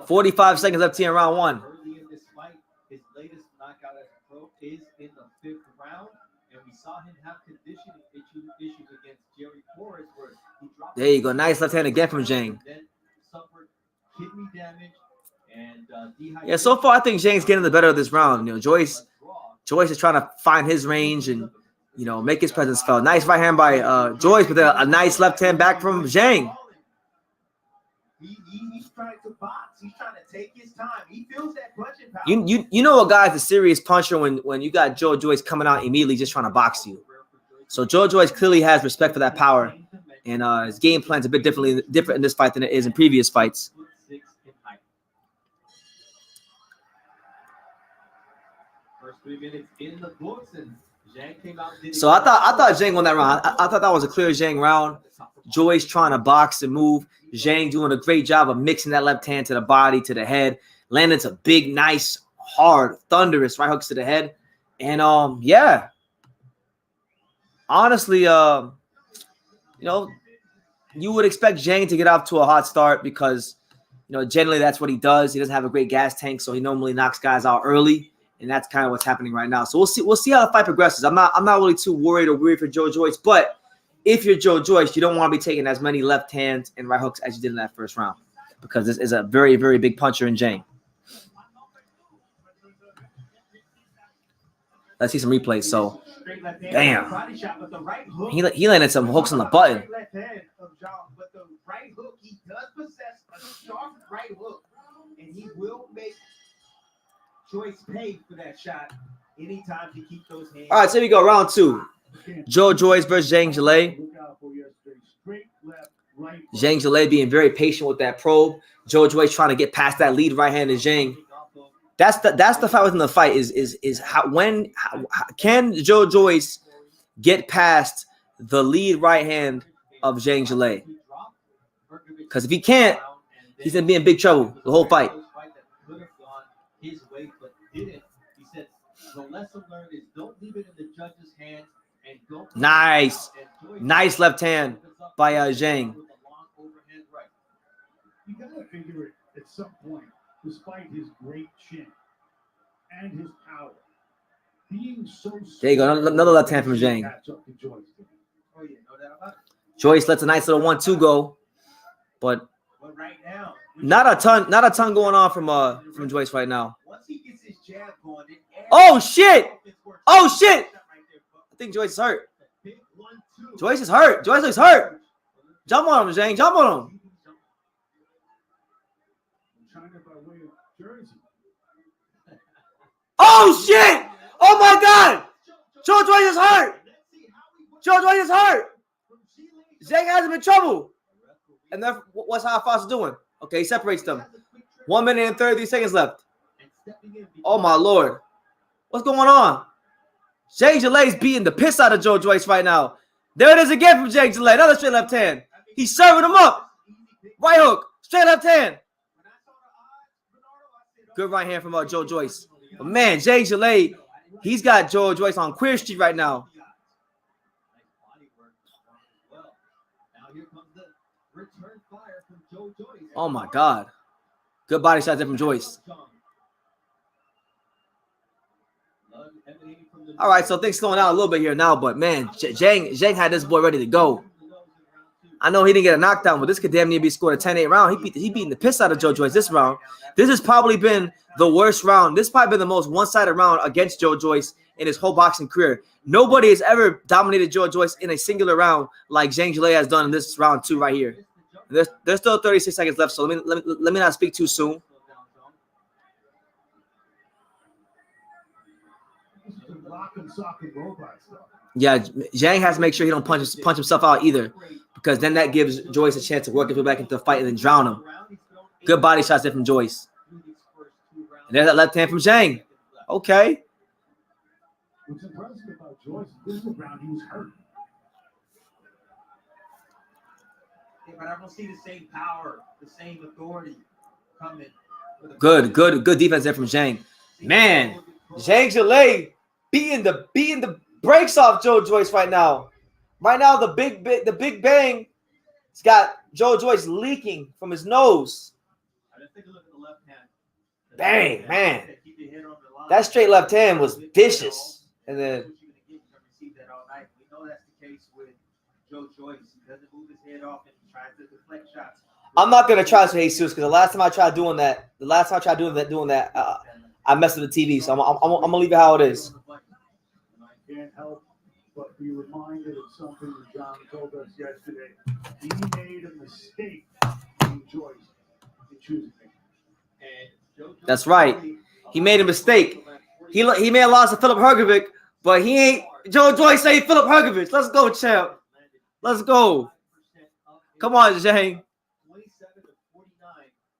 45 seconds left here in round one. Early in this fight, his latest knockout is in the 5th round, and we saw him have conditioning issues against Jerry Forrest, where he dropped. There you go. Nice left hand again from Zhang. Then suffered kidney damage and dehydration. Yeah, so far I think Zhang's getting the better of this round. Joyce is trying to find his range and make his presence felt. Nice right hand by Joyce, but then a nice left hand back from Zhang. He's trying to box. He's trying to take his time. He feels that punching power. You know a guy's a serious puncher when you got Joe Joyce coming out immediately just trying to box you. So Joe Joyce clearly has respect for that power, and his game plan's a bit different in this fight than it is in previous fights. First 3 minutes in the books, and Zhang came out. So I thought Zhang won that round. I thought that was a clear Zhang round. Joyce trying to box and move. Zhang doing a great job of mixing that left hand to the body, to the head. Landing some big, nice, hard, thunderous right hooks to the head. And, yeah. Honestly, you would expect Zhang to get off to a hot start because, generally that's what he does. He doesn't have a great gas tank, so he normally knocks guys out early. And that's kind of what's happening right now. So we'll see how the fight progresses. I'm not really too worried or weird for Joe Joyce, but if you're Joe Joyce, you don't want to be taking as many left hands and right hooks as you did in that first round because this is a very, very big puncher in Zhang. Let's see some replays. So, damn. He landed some hooks on the button. But the right hook, he does possess a sharp right hook, and he will make Joyce pay for that shot anytime he keeps those hands. All right, so here we go. Round 2. Joe Joyce versus Zhang Zhilei. Zhang Zhilei being very patient with that probe. Joe Joyce trying to get past that lead right hand of Zhang. That's the fight within the fight is how can Joe Joyce get past the lead right hand of Zhang Zhilei? Because if he can't, he's gonna be in big trouble the whole fight. His way, but didn't. He said the lesson learned is don't leave it in the judge's hands and don't. Nice left hand by Zhang. You gotta figure it at some point, despite his great chin and his power, being so. There you go, another left hand from Zhang. Joyce lets a nice little 1-2 go, but right now, not a ton going on from Joyce right now. once he gets his jab going, Oh shit! Oh shit! I think Joyce is hurt. Joyce is hurt. Joyce looks hurt. Jump on him, Zhang. Jump on him. Oh shit! Oh my god! Joe Joyce is hurt. Joe Joyce is hurt. Zhang has him in trouble. And then what's how fast doing? Okay, he separates them. 1 minute and 33 seconds left. Oh my lord. What's going on? Zhang Zhilei's beating the piss out of Joe Joyce right now. There it is again from Zhang Zhilei. Another straight left hand. He's serving him up. Right hook. Straight left hand. Good right hand from Joe Joyce. But man, Zhang Zhilei, he's got Joe Joyce on Queer Street right now. Oh my god. Good body shots there from Joyce. All right, so things slowing down a little bit here now, but man, Zhang had this boy ready to go. I know he didn't get a knockdown, but this could damn near be scored a 10-8 round. He beating the piss out of Joe Joyce this round. This has probably been the worst round. This has probably been the most one-sided round against Joe Joyce in his whole boxing career. Nobody has ever dominated Joe Joyce in a singular round like Zhang Zhilei has done in this round 2 right here. There's still 36 seconds left, so let me not speak too soon. Yeah, Zhang has to make sure he don't punch himself out either, because then that gives Joyce a chance to work his way back into the fight and then drown him. Good body shots there from Joyce. And there's that left hand from Zhang. Okay. What's impressive about Joyce, this is a round he was hurt. Yeah, but I don't see the same power, the same authority coming. Good defense there from Zhang. Man, Zhang Zhilei beating the brakes off Joe Joyce right now. Right now, the big bang, it's got Joe Joyce leaking from his nose. Let's take a look at the left hand. Bang, man. Keep your head on the That straight left hand was vicious. And then We know that's the case with Joe Joyce. He doesn't move his head off and tries to deflect shots. I'm not gonna try to Jesus because the last time I tried doing that, I messed with the TV. So I'm gonna leave it how it is. I can't help but be reminded of something that John told us yesterday. He made a mistake in Joyce in choosing him. That's right. He made a mistake. He may have lost to Philip Hrgovic, but he ain't. Joe Joyce ain't Philip Hrgovic. Let's go, champ. Let's go. Come on, Zhang. 27 to 49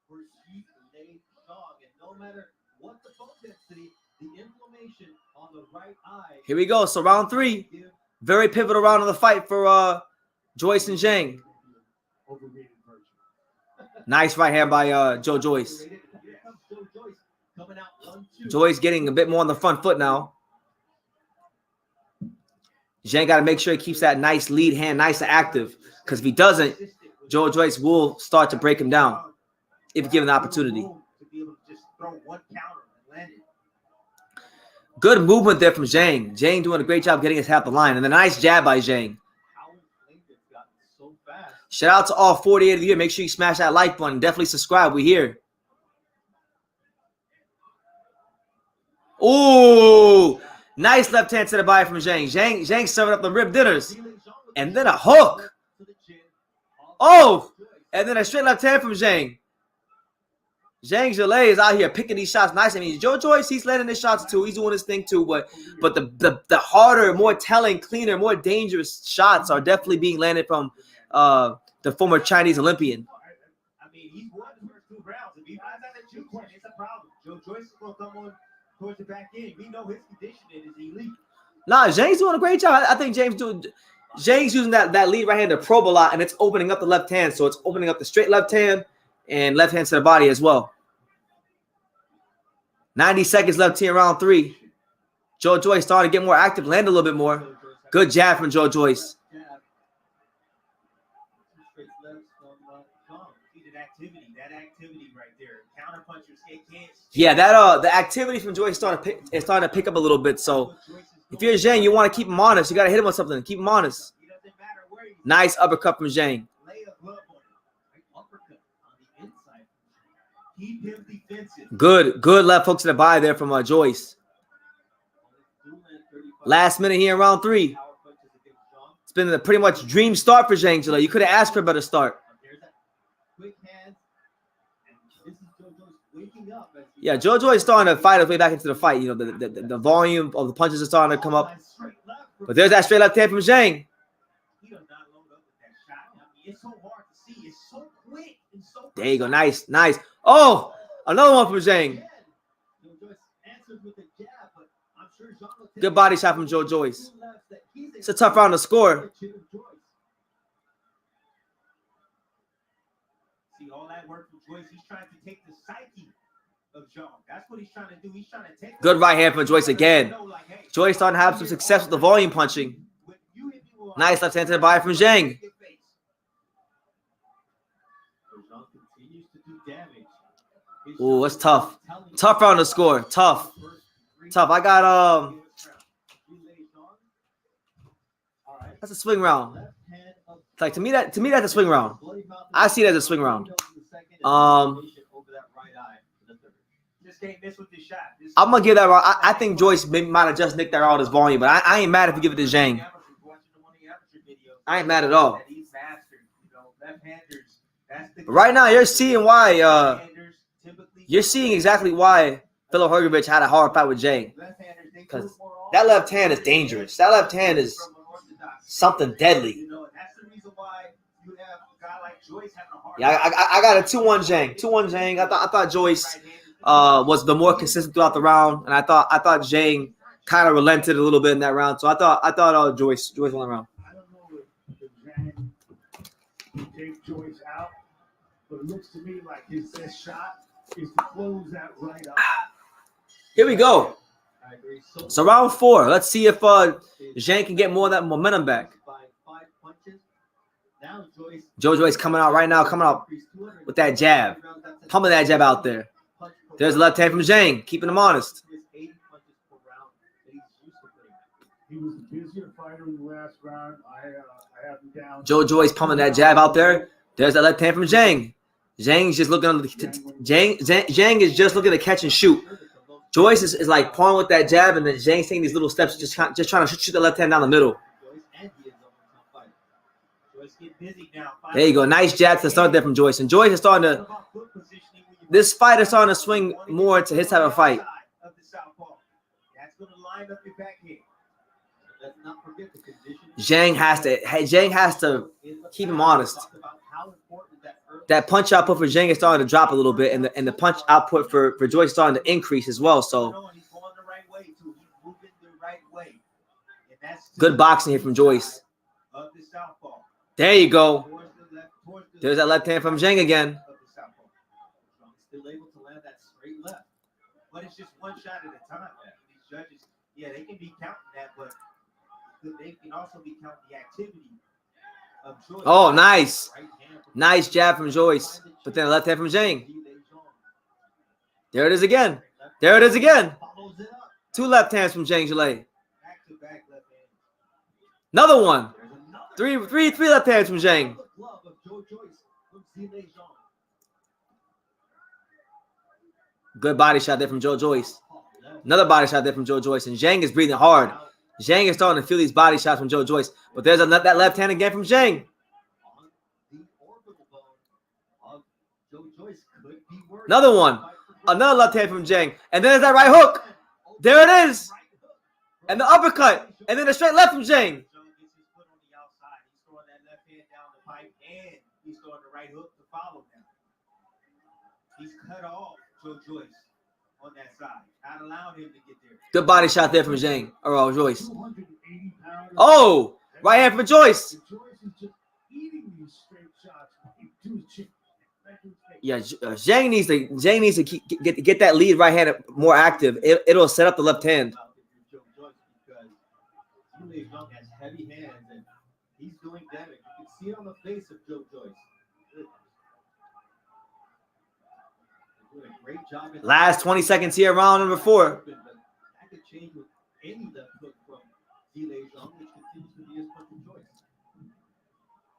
for Zhang. And no matter what the bone density, the inflammation on the right eye. Here we go. So round 3. Very pivotal round of the fight for Joyce and Zhang. Nice right hand by Joe Joyce. Joyce getting a bit more on the front foot now. Zhang got to make sure he keeps that nice lead hand nice and active. Because if he doesn't, Joe Joyce will start to break him down if given the opportunity. Good movement there from Zhang. Zhang doing a great job getting his half the line. And a nice jab by Zhang. Shout out to all 48 of you. Make sure you smash that like button. Definitely subscribe. We here. Ooh. Nice left hand to the body from Zhang. Zhang serving up the rib dinners. And then a hook. Oh. And then a straight left hand from Zhang. Zhang Zhilei is out here picking these shots nice. I mean, Joe Joyce, he's landing his shots too. He's doing his thing too. But the harder, more telling, cleaner, more dangerous shots are definitely being landed from the former Chinese Olympian. I mean, he's won the first 2 rounds. If he finds out that you win, it's a problem. Joe Joyce is going to come on towards the back end. We know his conditioning is elite. Nah, Zhang's doing a great job. I think Zhang's using that lead right hand to probe a lot, and it's opening up the left hand. So it's opening up the straight left hand and left hand to the body as well. 90 seconds left here in round 3. Joe Joyce starting to get more active, land a little bit more. Good jab from Joe Joyce. That activity right there. Counter punchers can't. Yeah, that the activity from Joyce is starting to pick up a little bit. So if you're Zhang, you want to keep him honest. You got to hit him with something. Keep him honest. Nice uppercut from Zhang. Good left hook to the body there from Joyce. Last minute here in round 3. It's been a pretty much dream start for Zhang Zhilei. You could have asked for a better start. Yeah, Joe Joyce is starting to fight his way back into the fight. You know, the volume of the punches are starting to come up. But there's that straight left hand from Zhang. There you go. Nice. Oh, another one from Zhang. Good body shot from Joe Joyce. It's a tough round to score. See all that work from Joyce. He's trying to take the psyche of Zhang. That's what he's trying to do. He's trying to take. Good right hand from Joyce again. Joyce starting to have some success with the volume punching. Nice left hand to the body from Zhang. Ooh, that's tough. Tough round to score. Tough. I got that's a swing round. Like to me that's a swing round. I see it as a swing round. I'm gonna give that round. I think Joyce might have just nicked that round his volume, but I ain't mad if you give it to Zhang. I ain't mad at all. But right now, you're seeing why. You're seeing exactly why Philip Hrgovic had a hard fight with Zhang. Because that left hand is dangerous. That left hand is something deadly. Yeah, I got a 2-1 Zhang. 2-1 Zhang. I thought Joyce was the more consistent throughout the round, and I thought Zhang kind of relented a little bit in that round. So I thought Joyce won the round. I don't know if Zhang can take Joyce out, but it looks to me like his best shot is to close that right up. Here we go. So round 4. Let's see if Zhang can get more of that momentum back. Joe Joyce coming out right now, coming out with that jab. Pumping that jab out there. There's a left hand from Zhang, keeping him honest. He was the busier fighter in the last round. I have him down. Joe Joyce pumping that jab out there. There's that left hand from Zhang. Zhang's just looking on the Zhang is just looking to catch and shoot. Joyce is like pawing with that jab, and then Zhang's taking these little steps, just trying to shoot the left hand down the middle. There you go. Nice jab to start there from Joyce. And Joyce is starting to, this fight is starting to swing more into his type of fight. Zhang has to keep him honest. That punch output for Zhang is starting to drop a little bit, and the punch output for Joyce is starting to increase as well. So good boxing here from Joyce. There you go. There's that left hand from Zhang again. Still able to land that straight left, but it's just one shot at a time. These judges, yeah, they can be counting that, but they can also be counting the activity of Joyce. Oh, nice. Nice jab from Joyce, but then a left hand from Zhang. There it is again. There it is again. Two left hands from Zhang Zhilei. Another one. Three left hands from Zhang. Good body shot there from Joe Joyce. Another body shot there from Joe Joyce. And Zhang is breathing hard. Zhang is starting to feel these body shots from Joe Joyce. But there's that left hand again from Zhang. Another one. Another left hand from Zhang. And then there's that right hook. There it is. And the uppercut. And then the straight left from Zhang. He's cut off Joe Joyce on that side, not allowing him to get there. Good body shot there from Zhang or Joyce. Oh, right hand for Joyce. Yeah, Zhang needs to get that lead right hand more active. It'll set up the left hand. Joe Joyce, because Zhilei Zhang has heavy hands and he's doing damage. You can see it on the face of Joe Joyce. Great job. Last 20 seconds here, round number 4. That could change with any left hook from Zhilei Zhang, which continues to be his punch Joyce.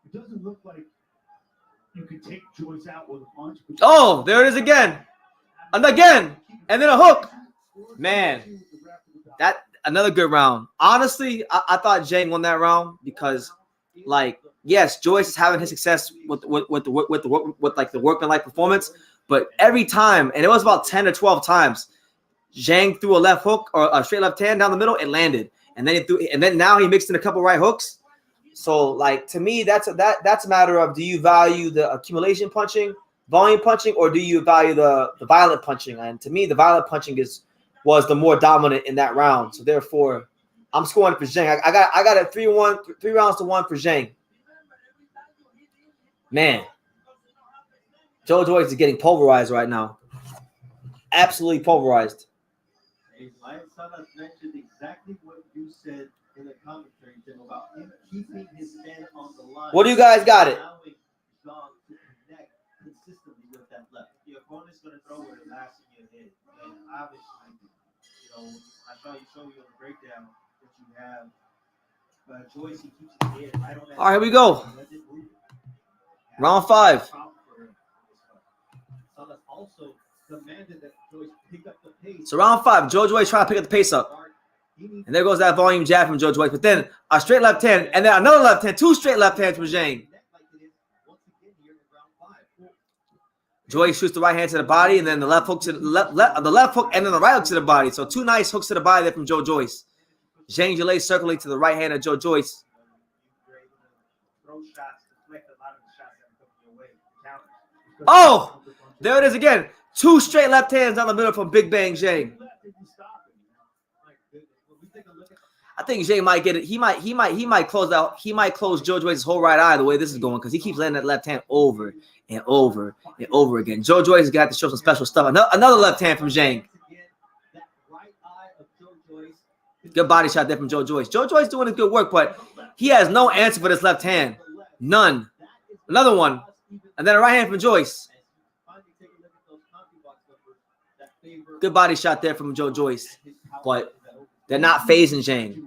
It doesn't look like you could take Joyce out with a punch. Oh, there it is again. And again. And then a hook. Man, that another good round. Honestly, I thought Zhang won that round because, like, yes, Joyce is having his success with the workmanlike performance. But every time, and it was about 10 or 12 times, Zhang threw a left hook or a straight left hand down the middle. It landed, and then now he mixed in a couple right hooks. So, like, to me, that's a matter of, do you value the accumulation punching, volume punching, or do you value the violent punching? And to me, the violent punching was the more dominant in that round. So therefore, I'm scoring for Zhang. I got a 3-1, 3 rounds to 1 for Zhang. Man. Joe Joyce is getting pulverized right now. Absolutely pulverized. Hey, my son has mentioned exactly what you said in the commentary, Tim, about him keeping his stand on the line. What do you guys got it? Allowing Zhang to connect consistently with that left. The opponent's going to throw it and last in your head. And obviously, you know, I saw you show you on the breakdown that you have. Joyce, he keeps his head right on that. All right, here we go. Round 5. Also demanded that Joyce pick up the pace. So round 5, Joe Joyce trying to pick up the pace up. And there goes that volume jab from Joe Joyce. But then a straight left hand, and then another left hand, 2 straight left hands from Zhang. Joyce shoots the right hand to the body, and then the left hook to the left hook, and then the right hook to the body. So 2 nice hooks to the body there from Joe Joyce. Zhang Zhilei circling to the right hand of Joe Joyce. Oh! There it is again. 2 straight left hands down the middle from Big Bang Zhang. I think Zhang might get it. He might close out. He might close Joe Joyce's whole right eye the way this is going, because he keeps landing that left hand over and over and over again. Joe Joyce is gonna have to show some special stuff. Another left hand from Zhang. Good body shot there from Joe Joyce. Joe Joyce doing his good work, but he has no answer for this left hand. None. Another one. And then a right hand from Joyce. Good body shot there from Joe Joyce. But they're not phasing Zhang.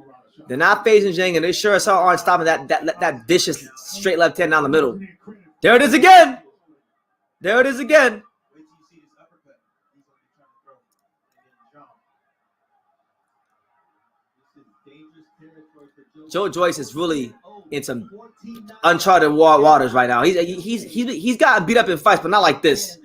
They're not phasing Zhang, and they sure as hell aren't stopping that vicious straight left hand down the middle. There it is again. There it is again. Wait till you see this uppercut. He's going to be trying to throw. And then jump. This is dangerous territory for Joe Joyce is really in some uncharted waters right now. He's gotten beat up in fights, but not like this.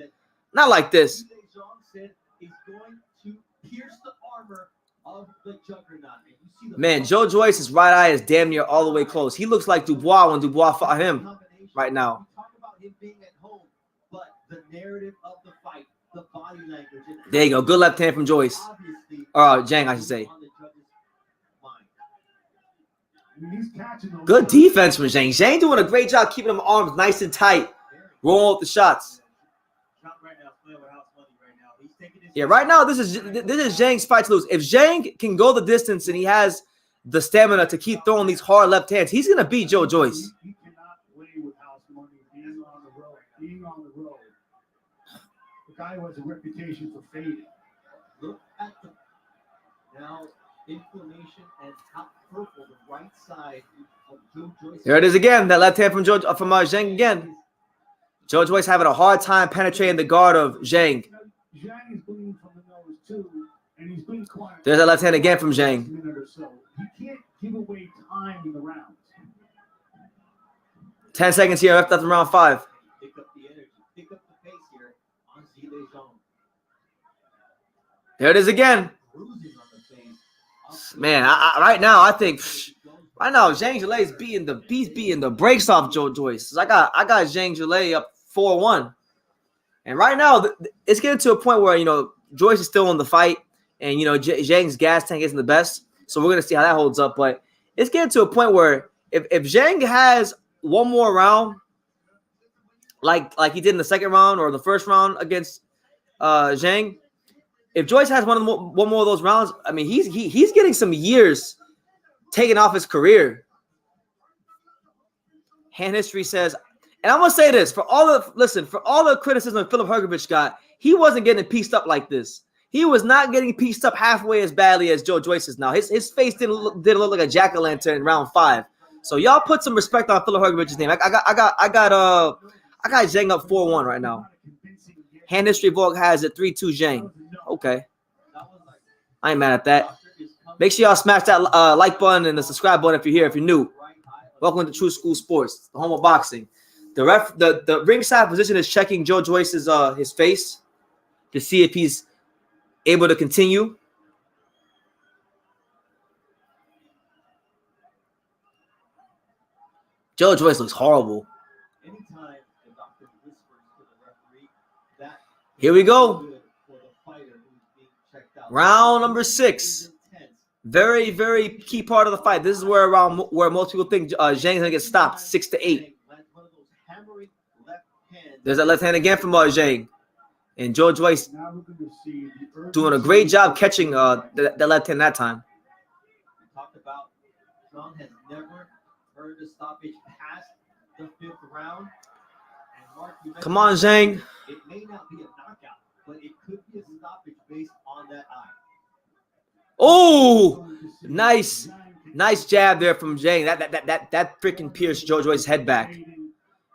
Not like this. Zhang said he's going to pierce the armor of the juggernaut. And you see the Man, Joe Joyce's right eye is damn near all the way close. He looks like Dubois when Dubois fought him right now. We talk about him being at home, but the narrative of the fight, the body language. And There you go. Good left hand from Joyce. obviously Or Zhang, I should say. on the judge's mind. I mean, he's catching those Good shots. defense from Zhang. Zhang doing a great job keeping them arms nice and tight. Rolling with the shots. Trump right now is playing with house money right now. He's taking his Yeah, right now this is Zhang's fight to lose. If Zhang can go the distance and he has the stamina to keep throwing these hard left hands, he's gonna beat Joe Joyce. He cannot play with house money being on the road. Being on the road. The guy who has a reputation for fading. Look at the now inflammation and how purple the right side of Joe Joyce. There it is again. That left hand from Zhang again. Joe Joyce having a hard time penetrating the guard of Zhang. Zhang is bleeding from the nose too, and he's been quiet. There's that left hand again from Zhang. Minute or so. He can't give away time in the rounds. 10 seconds here left after round 5. Pick up the energy, pick up the pace here on Zhilei Zhang. There it is again. Bruising on the face. Man, right now I think right now Zhang Zhilei is beating the brakes off Joe Joyce. I got Zhang Zhilei up 4-1, and right now it's getting to a point where Joyce is still in the fight, and Zhang's gas tank isn't the best, so we're gonna see how that holds up. But it's getting to a point where if Zhang has one more round, like he did in the second round or the first round against Zhang, if Joyce has one more of those rounds, I mean he's getting some years taken off his career. Hand history says, and I'm gonna say this for all the criticism Filip Hrgović got, he wasn't getting pieced up like this. He was not getting pieced up halfway as badly as Joe Joyce is now. His face didn't look like a jack-o'-lantern in round 5. So y'all put some respect on Filip Hrgovic's name. I got Zhang up 4-1 right now. Hand history Vogue has it 3-2 Zhang. Okay, I ain't mad at that. Make sure y'all smash that like button and the subscribe button if you're here. If you're new, welcome to True School Sports, the home of boxing. The ringside position is checking Joe Joyce's his face to see if he's able to continue. Joe Joyce looks horrible. Anytime the doctor whispers to the referee that Here we go. good for the fighter who's being checked out. Round number 6. Intense. Very, very key part of the fight. This is where most people think Zhang's gonna get stopped 6-8. Lands one of those hammering left hands. There's that left hand again from Zhang, and Joe Joyce Now we're going to see the doing a great job catching the left hand that time. We talked about Zhang has never heard a stoppage past the 5th round. And Mark, you Come on, Zhang. it may not be a knockout, but it could be a stoppage based on that eye. Oh, nice jab there from Zhang. That freaking pierced Joe Joyce's head back.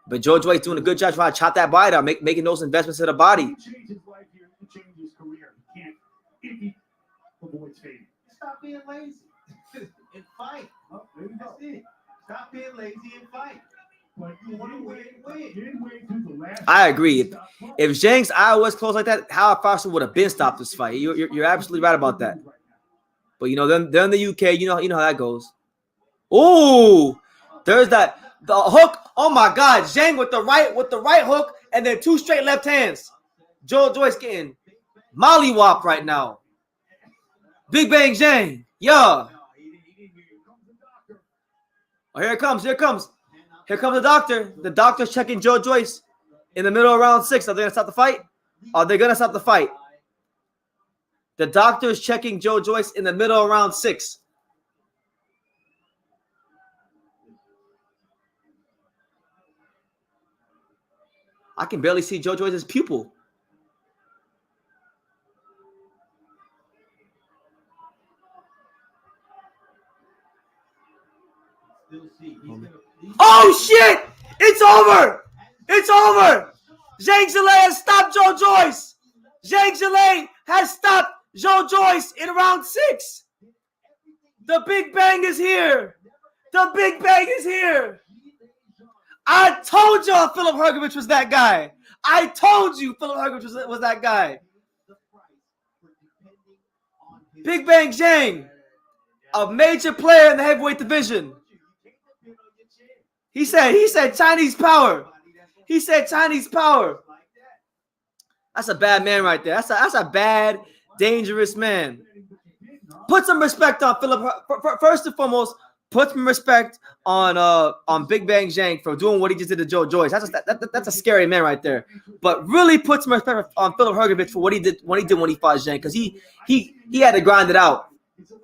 But Joe Joyce doing a good job trying to chop that body down, making those investments in the body. He changed his life here. He changed his career. He can't if he avoids fading. Stop being lazy and fight. Oh, there you That's go. it. Stop being lazy and fight. But You want to win, win. didn't wait through the last. I agree. If Zhang's eye was closed like that, Howard Foster would have been stopped this fight. You're absolutely right about that. But they're in the UK. You know how that goes. Oh, there's the hook. Oh my God, Zhang with the right hook, and then 2 straight left hands. Joe Joyce getting mollywhopped right now. Big Bang Zhang, yeah. Oh, here it comes. Here comes the doctor. The doctor's checking Joe Joyce in the middle of round 6. Are they gonna stop the fight? Are they gonna stop the fight? The doctor is checking Joe Joyce in the middle of round 6. I can barely see Joe Joyce's pupil. still see. Oh shit! It's over! It's over! Zhang Zhilei has stopped Joe Joyce. Zhang Zhilei has stopped Joe Joyce in round 6. The Big Bang is here. The Big Bang is here. I told y'all Philip Hrgović was that guy. I told you Philip Hrgović was that guy. Big Bang Zhang, a major player in the heavyweight division. He said Chinese power. He said Chinese power. That's a bad man right there. That's a bad, dangerous man. Put some respect on Philip. First and foremost, put some respect on Big Bang Zhang for doing what he just did to Joe Joyce. That's a scary man right there. But really put some respect on Philip Hrgović for what he did when he fought Zhang, because he had to grind it out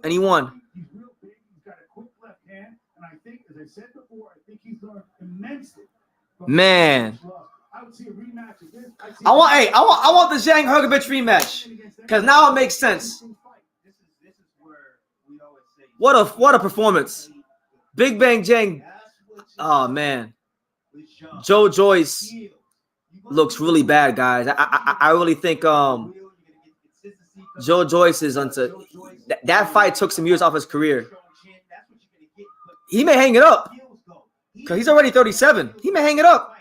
and he won. He's real big. He's got a quick left hand, and I think, as I said before, I think he's learned immensely. Man, I would see a rematch of this. I want the Zhang Hrgović rematch, because now it makes sense. This is where we always say. What a performance. Big Bang Zhang. Oh man, Joe Joyce looks really bad, guys. I really think Joe Joyce is onto that fight took some years off his career. He may hang it up because he's already 37. He may hang it up.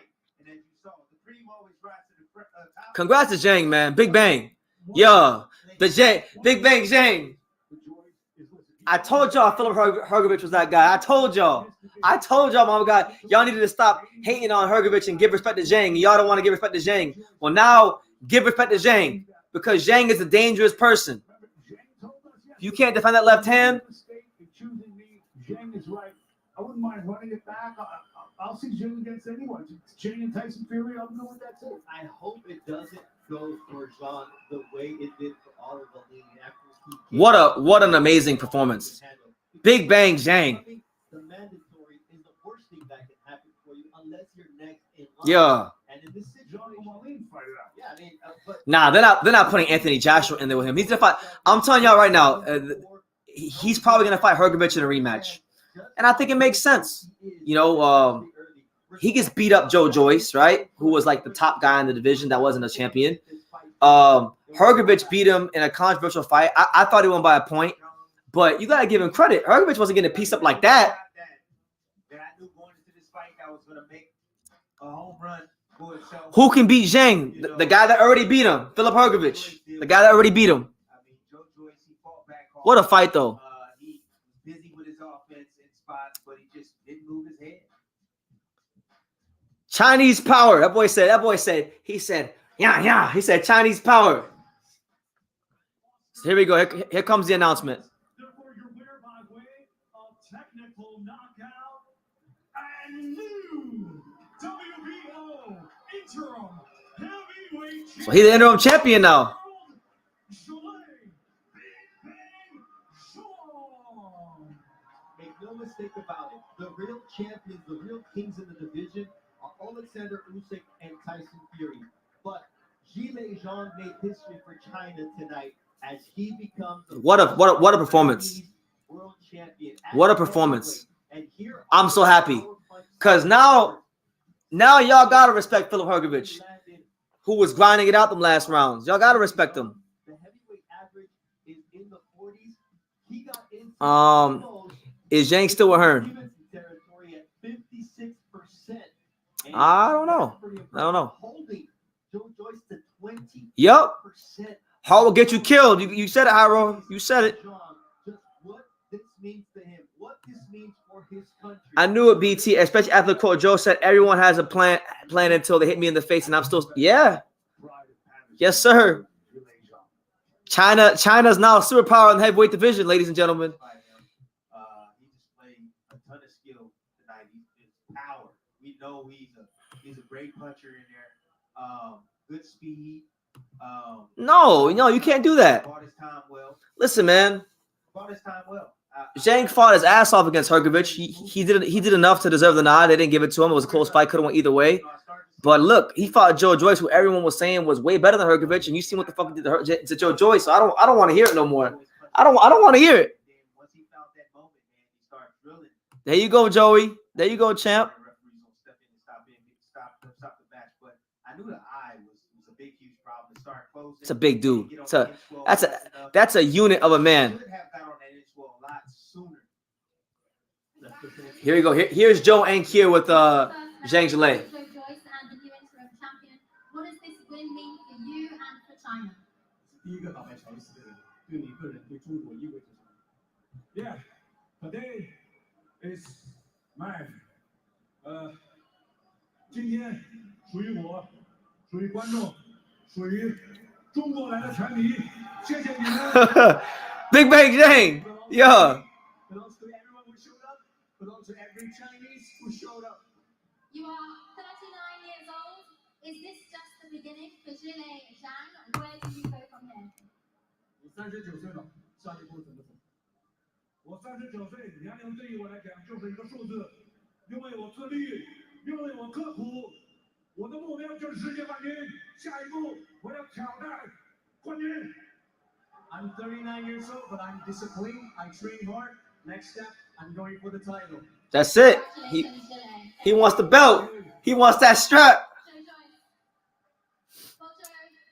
Congrats to Zhang, man. Big Bang. Yo, Big Bang Zhang. I told y'all Philip Hrgović was that guy. I told y'all, my guy. Y'all needed to stop hating on Hrgović and give respect to Zhang. Y'all don't want to give respect to Zhang. Well, now give respect to Zhang, because Zhang is a dangerous person. If you can't defend that left hand. Zhang is right. I wouldn't mind running it back. I'll see Zhang against anyone. Zhang and Tyson Fury, I'll go with that too. I hope it doesn't go for Zhang the way it did for Oliver Lee after he What an amazing performance. Big Bang Zhang. The mandatory is the worst thing that can happen for you unless you're next in line. Yeah. And in this situation, yeah, I mean, but Nah, they're not putting Anthony Joshua in there with him. He's gonna fight. I'm telling y'all right now, he's probably gonna fight Hrgović in a rematch, and I think it makes sense. You know, he gets beat up Joe Joyce, right? Who was like the top guy in the division that wasn't a champion. Hrgović beat him in a controversial fight. I thought he won by a point, but you gotta give him credit. Hrgović wasn't getting pieced up like that. I knew going into this fight I was gonna make a home run for himself. Who can beat Zhang? The guy that already beat him, Philip Hrgović. The guy that already beat him. I mean, Joe Joyce, he fought back hard. What a fight, though. He was busy with his offense in spots, but he just didn't move his head. Chinese power. That boy said. He said, yeah. He said Chinese power. So here we go. Here comes the announcement. Therefore, your winner by way of technical knockout and new WBO interim heavyweight So he's the interim champion now. Make no mistake about it. The real champions, the real kings in the division are Alexander Usyk and Tyson Fury. But Zhilei Zhang made history for China tonight as he becomes the What a performance. World champion. What a performance. And here I'm so happy. Because now y'all got to respect Philip Hrgović, who was grinding it out them last rounds. Y'all got to respect him. The heavyweight average is in the 40s. He got into Is Zhang still with her? territory at 56%. I don't know. Holding Joe Joyce to 20%. Yup. Hart will get you killed. You said it, Hyro. You said it. Just what this means to him, what this means for his country. I knew it, BT, especially after Coach Joe said everyone has a plan until they hit me in the face, and I'm still, yeah. Yes, sir. China's now a superpower in the heavyweight division, ladies and gentlemen. He displayed a ton of skill tonight. His power. We know he's a great puncher in there. Good speed. No, you can't do that. Fought his time well. Listen, man. Fought his time well. Zhang fought his ass off against Hrgović. He did enough to deserve the nod. They didn't give it to him. It was a close fight. Could have went either way. But look, he fought Joe Joyce, who everyone was saying was way better than Hrgović, and you seen what the fuck he did to Joe Joyce. So I don't want to hear it no more. I don't want to hear it. Once he found that moment, man, he started drilling There you go, Joey. There you go, champ. Referees don't step in and stop the match. But I knew the eye was a big, huge problem. It started closing. It's a big dude. Get on the inch well fast enough. That's a unit of a man. Should have got on that inch well a lot sooner. Here we go. Here's Joe and here with Zhang Zhilei. Joe Joyce and the new interim champion. What does this win mean for you and for China? 第一个打败乔伊斯的人，对你个人对中国意味着什么 Yeah, today is mine. 今天属于我，属于观众，属于中国来的全迷，谢谢你们。Big Bang Zhang. Yeah. Belongs to everyone who showed up. Belongs to every Chinese who showed up. You are 39 years old. Is this just the beginning for Zhilei Zhang? Where do you go from here? 我39岁了，下一步怎么走？我39岁，年龄对于我来讲就是一个数字，因为我自律，因为我刻苦，我的目标就是世界冠军。下一步我要挑战冠军。I'm 39 years old, but I'm disciplined. I train hard. Next step, I'm going for the title. That's it. Congratulations, Zhilei. He wants the belt. He wants that strap. Joe Joyce. Well, Joe,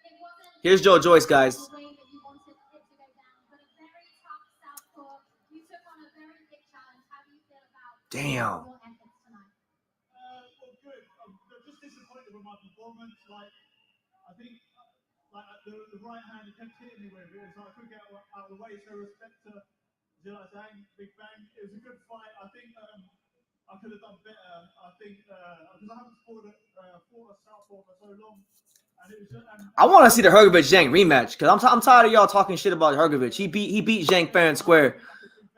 it wasn't Here's Joe Joyce, guys. the way that you wanted it to go down, but a very tough southpaw. You took on a very big challenge. How do you feel about Damn. your efforts tonight? Well, good. I'm just disappointed with my performance. Like, I think, the right hand it kept hitting me with it, so I couldn't get out of the way. So respect to Zhilei Zhang, Big Bang. It was a good fight. I think I could have done better. I think because I haven't fought a southpaw for so long, and it was. I want to see the Hrgovic Zhang rematch because I'm tired of y'all talking shit about Hrgovic. He beat Zhang fair and square.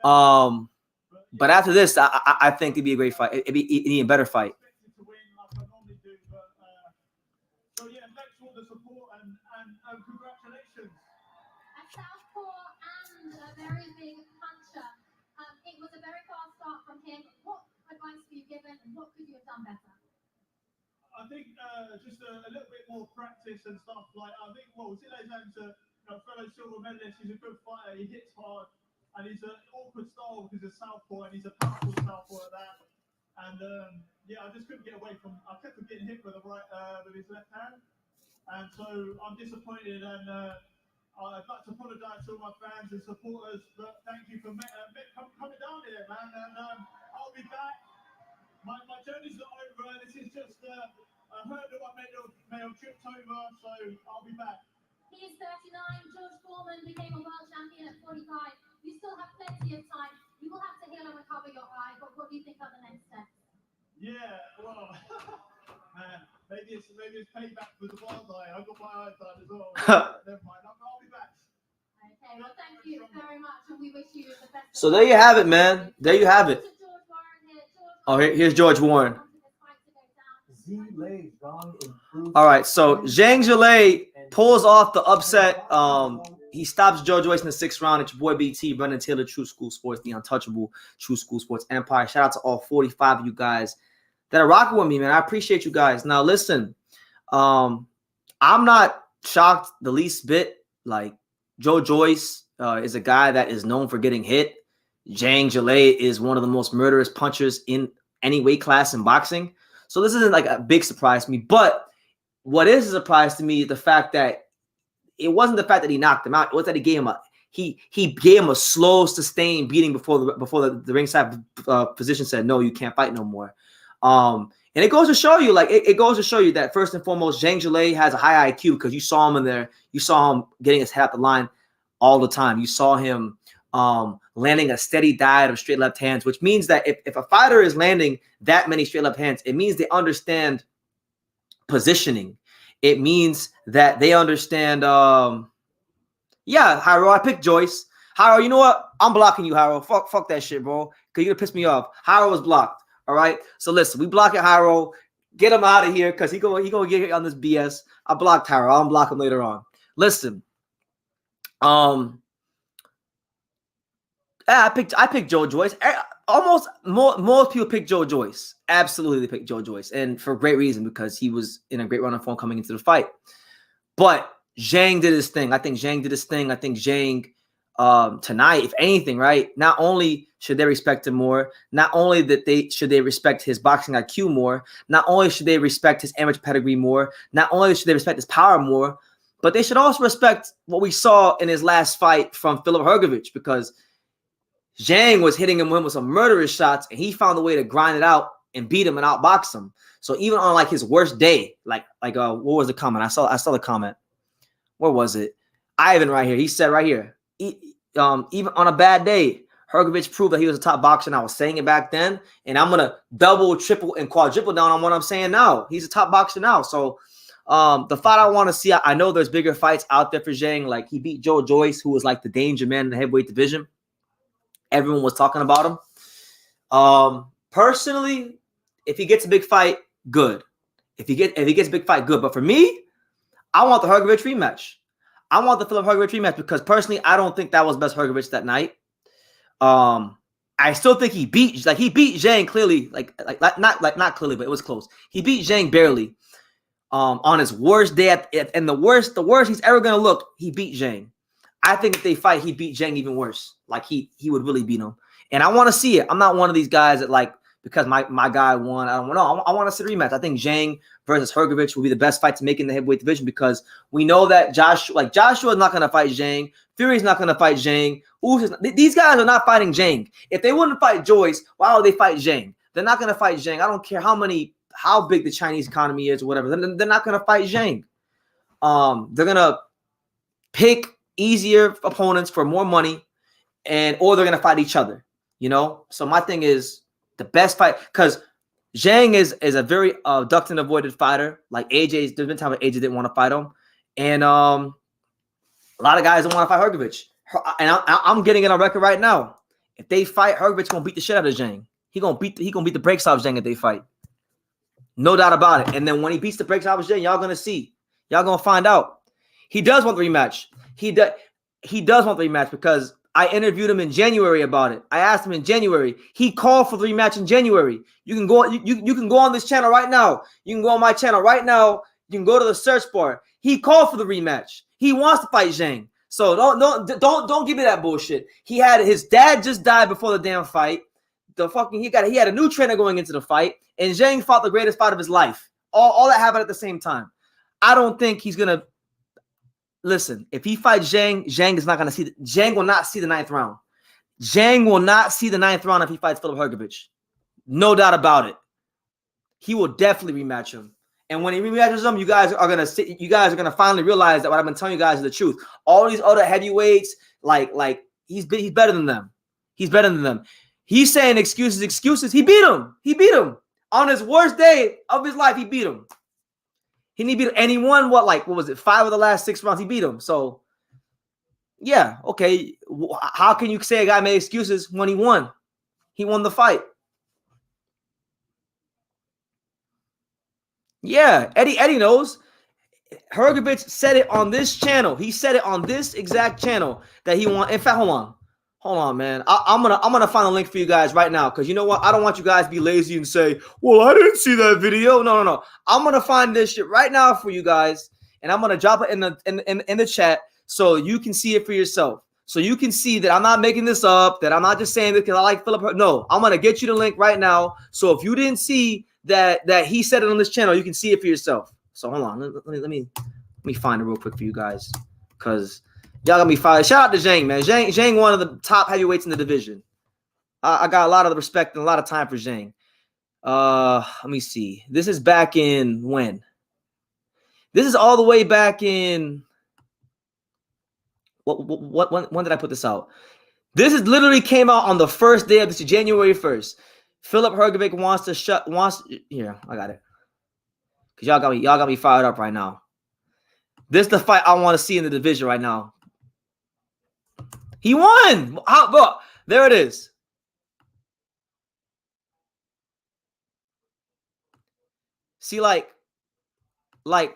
But after this, I think it'd be a great fight. It'd be an even better fight. To win like I normally do, but so yeah, thanks for the support and congratulations. A southpaw and a very big puncher. It was a very fast start from him. What advice were you given and what could you have done better? I think just a little bit more practice and stuff. Like I think, Zhilei Zhang's a fellow silver medalist. He's a good fighter. He hits hard, and he's an awkward style because he's southpaw, and he's a powerful southpaw at that. And yeah, I just couldn't get away from. I kept getting hit with with his left hand, and so I'm disappointed. And I'd like to apologise to all my fans and supporters, but thank you for coming down here, man. And I'll be back. My journey's not over. This is just a hurdle I may have tripped over, so I'll be back. He is 39. George Foreman became a world champion at 45. You still have plenty of time. You will have to heal and recover your eye, but what do you think are the next steps? Yeah, well, man, maybe it's payback for the wild eye. I got my eye done as well. Never mind, I'll be back. Okay, well, thank you very much, and we wish you the best. So there you have it, man. There you have it. Oh, here's George Warren. Zhilei Zhang improved. All right, so Zhang Zhilei pulls off the upset. He stops Joe Joyce in the 6th round. It's your boy BT, Brendan Taylor, True School Sports, the untouchable True School Sports Empire. Shout out to all 45 of you guys that are rocking with me, man. I appreciate you guys. Now, listen, I'm not shocked the least bit. Like, Joe Joyce is a guy that is known for getting hit. Zhang Zhilei is one of the most murderous punchers in any weight class in boxing. So this isn't like a big surprise to me. But what is a surprise to me is the fact that it wasn't the fact that he knocked him out. It was that he gave him a slow, sustained beating before the ringside physician said, no, you can't fight no more. And it goes to show you, it goes to show you that first and foremost, Zhang Zhilei has a high IQ because you saw him in there. You saw him getting his head out the line all the time. You saw him landing a steady diet of straight left hands, which means that if a fighter is landing that many straight left hands, it means they understand positioning. It means that they understand. Yeah, Hyro, I picked Joyce. Hyro, you know what? I'm blocking you, Hyro. Fuck that shit, bro. Because you're going to piss me off. Hyro was blocked. All right? So listen, we block it, Hyro. Get him out of here because he gonna get on this BS. I blocked Hyro. I'll block him later on. Listen. I picked Joe Joyce. Almost most people pick Joe Joyce. Absolutely, they picked Joe Joyce, and for great reason because he was in a great run of form coming into the fight. But Zhang did his thing. I think Zhang did his thing. I think Zhang tonight, if anything, right? Not only should they respect him more, not only should they respect his boxing IQ more, not only should they respect his amateur pedigree more, not only should they respect his power more, but they should also respect what we saw in his last fight from Filip Hrgović, because Zhang was hitting him with some murderous shots, and he found a way to grind it out and beat him and outbox him. So even on like his worst day, like what was the comment? I saw the comment. Where was it? Ivan right here. He said right here, even on a bad day, Hrgović proved that he was a top boxer. And I was saying it back then, and I'm gonna double, triple, and quadruple down on what I'm saying now. He's a top boxer now. So the fight I want to see, I know there's bigger fights out there for Zhang. Like he beat Joe Joyce, who was like the danger man in the heavyweight division. Everyone was talking about him. Personally, if he gets a big fight, good. If he gets a big fight, good. But for me, I want the Hrgović rematch. I want the Filip Hrgović rematch because personally, I don't think that was best Hrgović that night. I still think he beat Zhang clearly, not clearly, but it was close. He beat Zhang barely. On his worst day and the worst he's ever gonna look, he beat Zhang. I think if they fight, he beat Zhang even worse. Like he would really beat him. And I want to see it. I'm not one of these guys that like, because my guy won, I don't know. I want to see the rematch. I think Zhang versus Hrgović will be the best fight to make in the heavyweight division, because we know that Joshua is not going to fight Zhang. Fury's not going to fight Zhang. These guys are not fighting Zhang. If they wouldn't fight Joyce, why would they fight Zhang? They're not going to fight Zhang. I don't care how big the Chinese economy is or whatever. They're not going to fight Zhang. They're going to pick easier opponents for more money, or they're going to fight each other, you know? So my thing is the best fight, because Zhang is a very ducked and avoided fighter. Like there's been times when AJ didn't want to fight him. And a lot of guys don't want to fight Hrgović. And I'm getting it on record right now. If they fight, Hrgović gonna beat the shit out of Zhang. He gonna beat the brakes off Zhang if they fight. No doubt about it. And then when he beats the brakes off Zhang, y'all gonna see. Y'all gonna find out. He does want the rematch. He does want the rematch because I interviewed him in January about it. I asked him in January. He called for the rematch in January. You can go. You can go on this channel right now. You can go on my channel right now. You can go to the search bar. He called for the rematch. He wants to fight Zhang. So don't give me that bullshit. His dad just died before the damn fight. He had a new trainer going into the fight, and Zhang fought the greatest fight of his life. All that happened at the same time. I don't think he's gonna. Listen, if he fights Zhang, Zhang will not see the ninth round. Zhang will not see the ninth round if he fights Filip Hrgović. No doubt about it. He will definitely rematch him. And when he rematches him, you guys are gonna finally realize that what I've been telling you guys is the truth. All these other heavyweights, like he's better than them. He's better than them. He's saying excuses. He beat him. On his worst day of his life, he beat him. And he won what was it? 5 of the last 6 rounds. He beat him. So, yeah, okay. How can you say a guy made excuses when he won? He won the fight. Yeah, Eddie knows. Hrgović said it on this channel. He said it on this exact channel that he won. In fact, hold on, man. I'm gonna find a link for you guys right now, because you know what? I don't want you guys to be lazy and say, "Well, I didn't see that video." No. I'm gonna find this shit right now for you guys, and I'm gonna drop it in the chat so you can see it for yourself. So you can see that I'm not making this up. That I'm not just saying this because I like Filip. No, I'm gonna get you the link right now. So if you didn't see that he said it on this channel, you can see it for yourself. So hold on, let me find it real quick for you guys, because y'all got me fired. Shout out to Zhang, man. Zhang, one of the top heavyweights in the division. I got a lot of the respect and a lot of time for Zhang. Let me see. This is back in when? This is all the way back in when did I put this out? This is literally came out on the first day of this, January 1st. Filip Hrgović here. I got it. Cause y'all got me fired up right now. This is the fight I want to see in the division right now. He won. Look, there it is. See, like a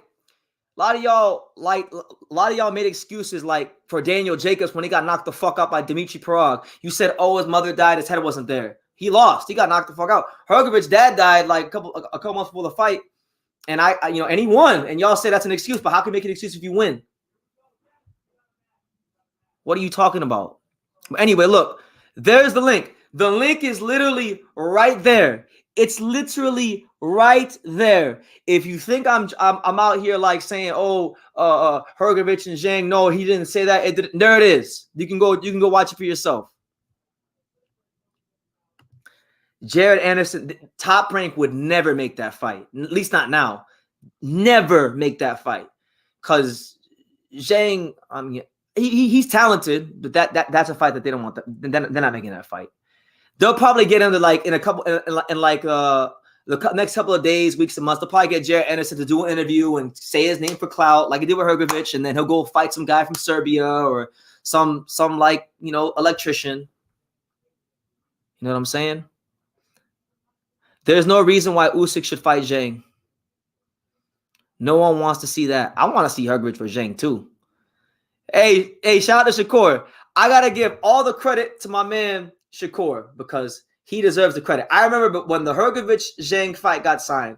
lot of y'all made excuses like for Daniel Jacobs when he got knocked the fuck out by Dimitri Pirog. You said, "Oh, his mother died, his head wasn't there." He lost. He got knocked the fuck out. Hrgovic's dad died like a couple months before the fight, and and he won. And y'all say that's an excuse, but how can you make an excuse if you win? What are you talking about? Anyway, look, there's the link. The link is literally right there. It's literally right there. If you think I'm out here like saying, oh, Hrgovic and Zhang, no, he didn't say that. It didn't. There it is. You can go watch it for yourself. Jared Anderson, Top Rank would never make that fight. At least not now. Never make that fight. Because Zhang, he's talented, but that's a fight that they don't want. They're not making that fight. They'll probably get into like in a couple in like the next couple of days, weeks, and months. They'll probably get Jared Anderson to do an interview and say his name for clout, like he did with Hrgovic, and then he'll go fight some guy from Serbia or some like electrician. You know what I'm saying? There's no reason why Usyk should fight Zhang. No one wants to see that. I want to see Hrgovic for Zhang too. Hey, shout out to Shakur. I gotta give all the credit to my man Shakur because he deserves the credit. I remember when the Hrgovic-Zhang fight got signed,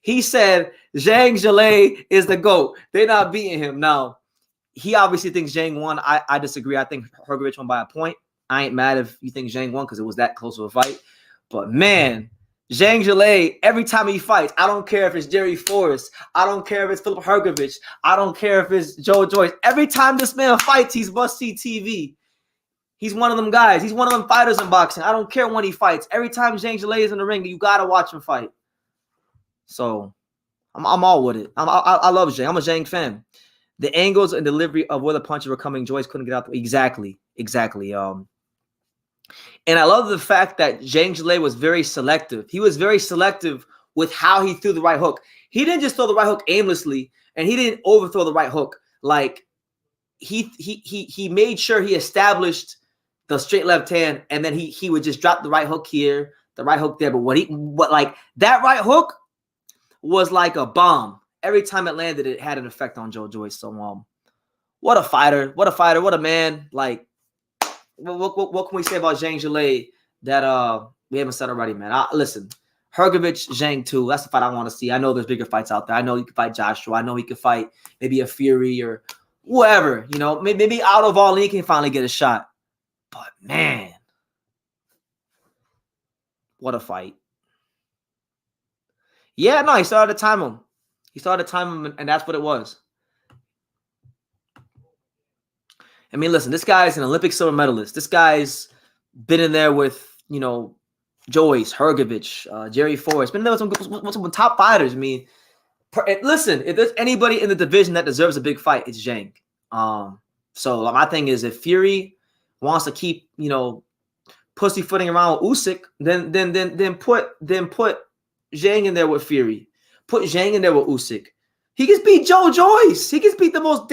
he said Zhang Zhilei is the GOAT. They're not beating him. Now, he obviously thinks Zhang won. I disagree. I think Hrgovic won by a point. I ain't mad if you think Zhang won because it was that close of a fight. But man, Zhang Zhilei, every time he fights, I don't care if it's Jerry Forrest. I don't care if it's Philip Hrgovic. I don't care if it's Joe Joyce. Every time this man fights, he's must-see TV. He's one of them guys. He's one of them fighters in boxing. I don't care when he fights. Every time Zhang Zhilei is in the ring, you got to watch him fight. So I'm all with it. I love Zhang. I'm a Zhang fan. The angles and delivery of where the punches were coming, Joyce couldn't get out. Exactly. And I love the fact that Zhang Zhilei was very selective. He was very selective with how he threw the right hook. He didn't just throw the right hook aimlessly, and he didn't overthrow the right hook. Like he made sure he established the straight left hand, and then he would just drop the right hook here, the right hook there. But like that right hook was like a bomb. Every time it landed, it had an effect on Joe Joyce. So what a fighter, what a man. Like what can we say about Zhang Zhilei that we haven't said already, man? Listen, Hrgovic, Zhang too. That's the fight I want to see. I know there's bigger fights out there. I know he could fight Joshua. I know he could fight maybe a Fury or whoever. Maybe out of all, he can finally get a shot. But man, what a fight. Yeah, no, he started to time him. And that's what it was. I mean, listen, this guy's an Olympic silver medalist. This guy's been in there with, Joyce, Hrgovic, Jerry Forrest. Been there with some top fighters. I mean, listen, if there's anybody in the division that deserves a big fight, it's Zhang. So my thing is, if Fury wants to keep, pussyfooting around with Usyk, then put Zhang in there with Fury. Put Zhang in there with Usyk. He can beat Joe Joyce. He can beat the most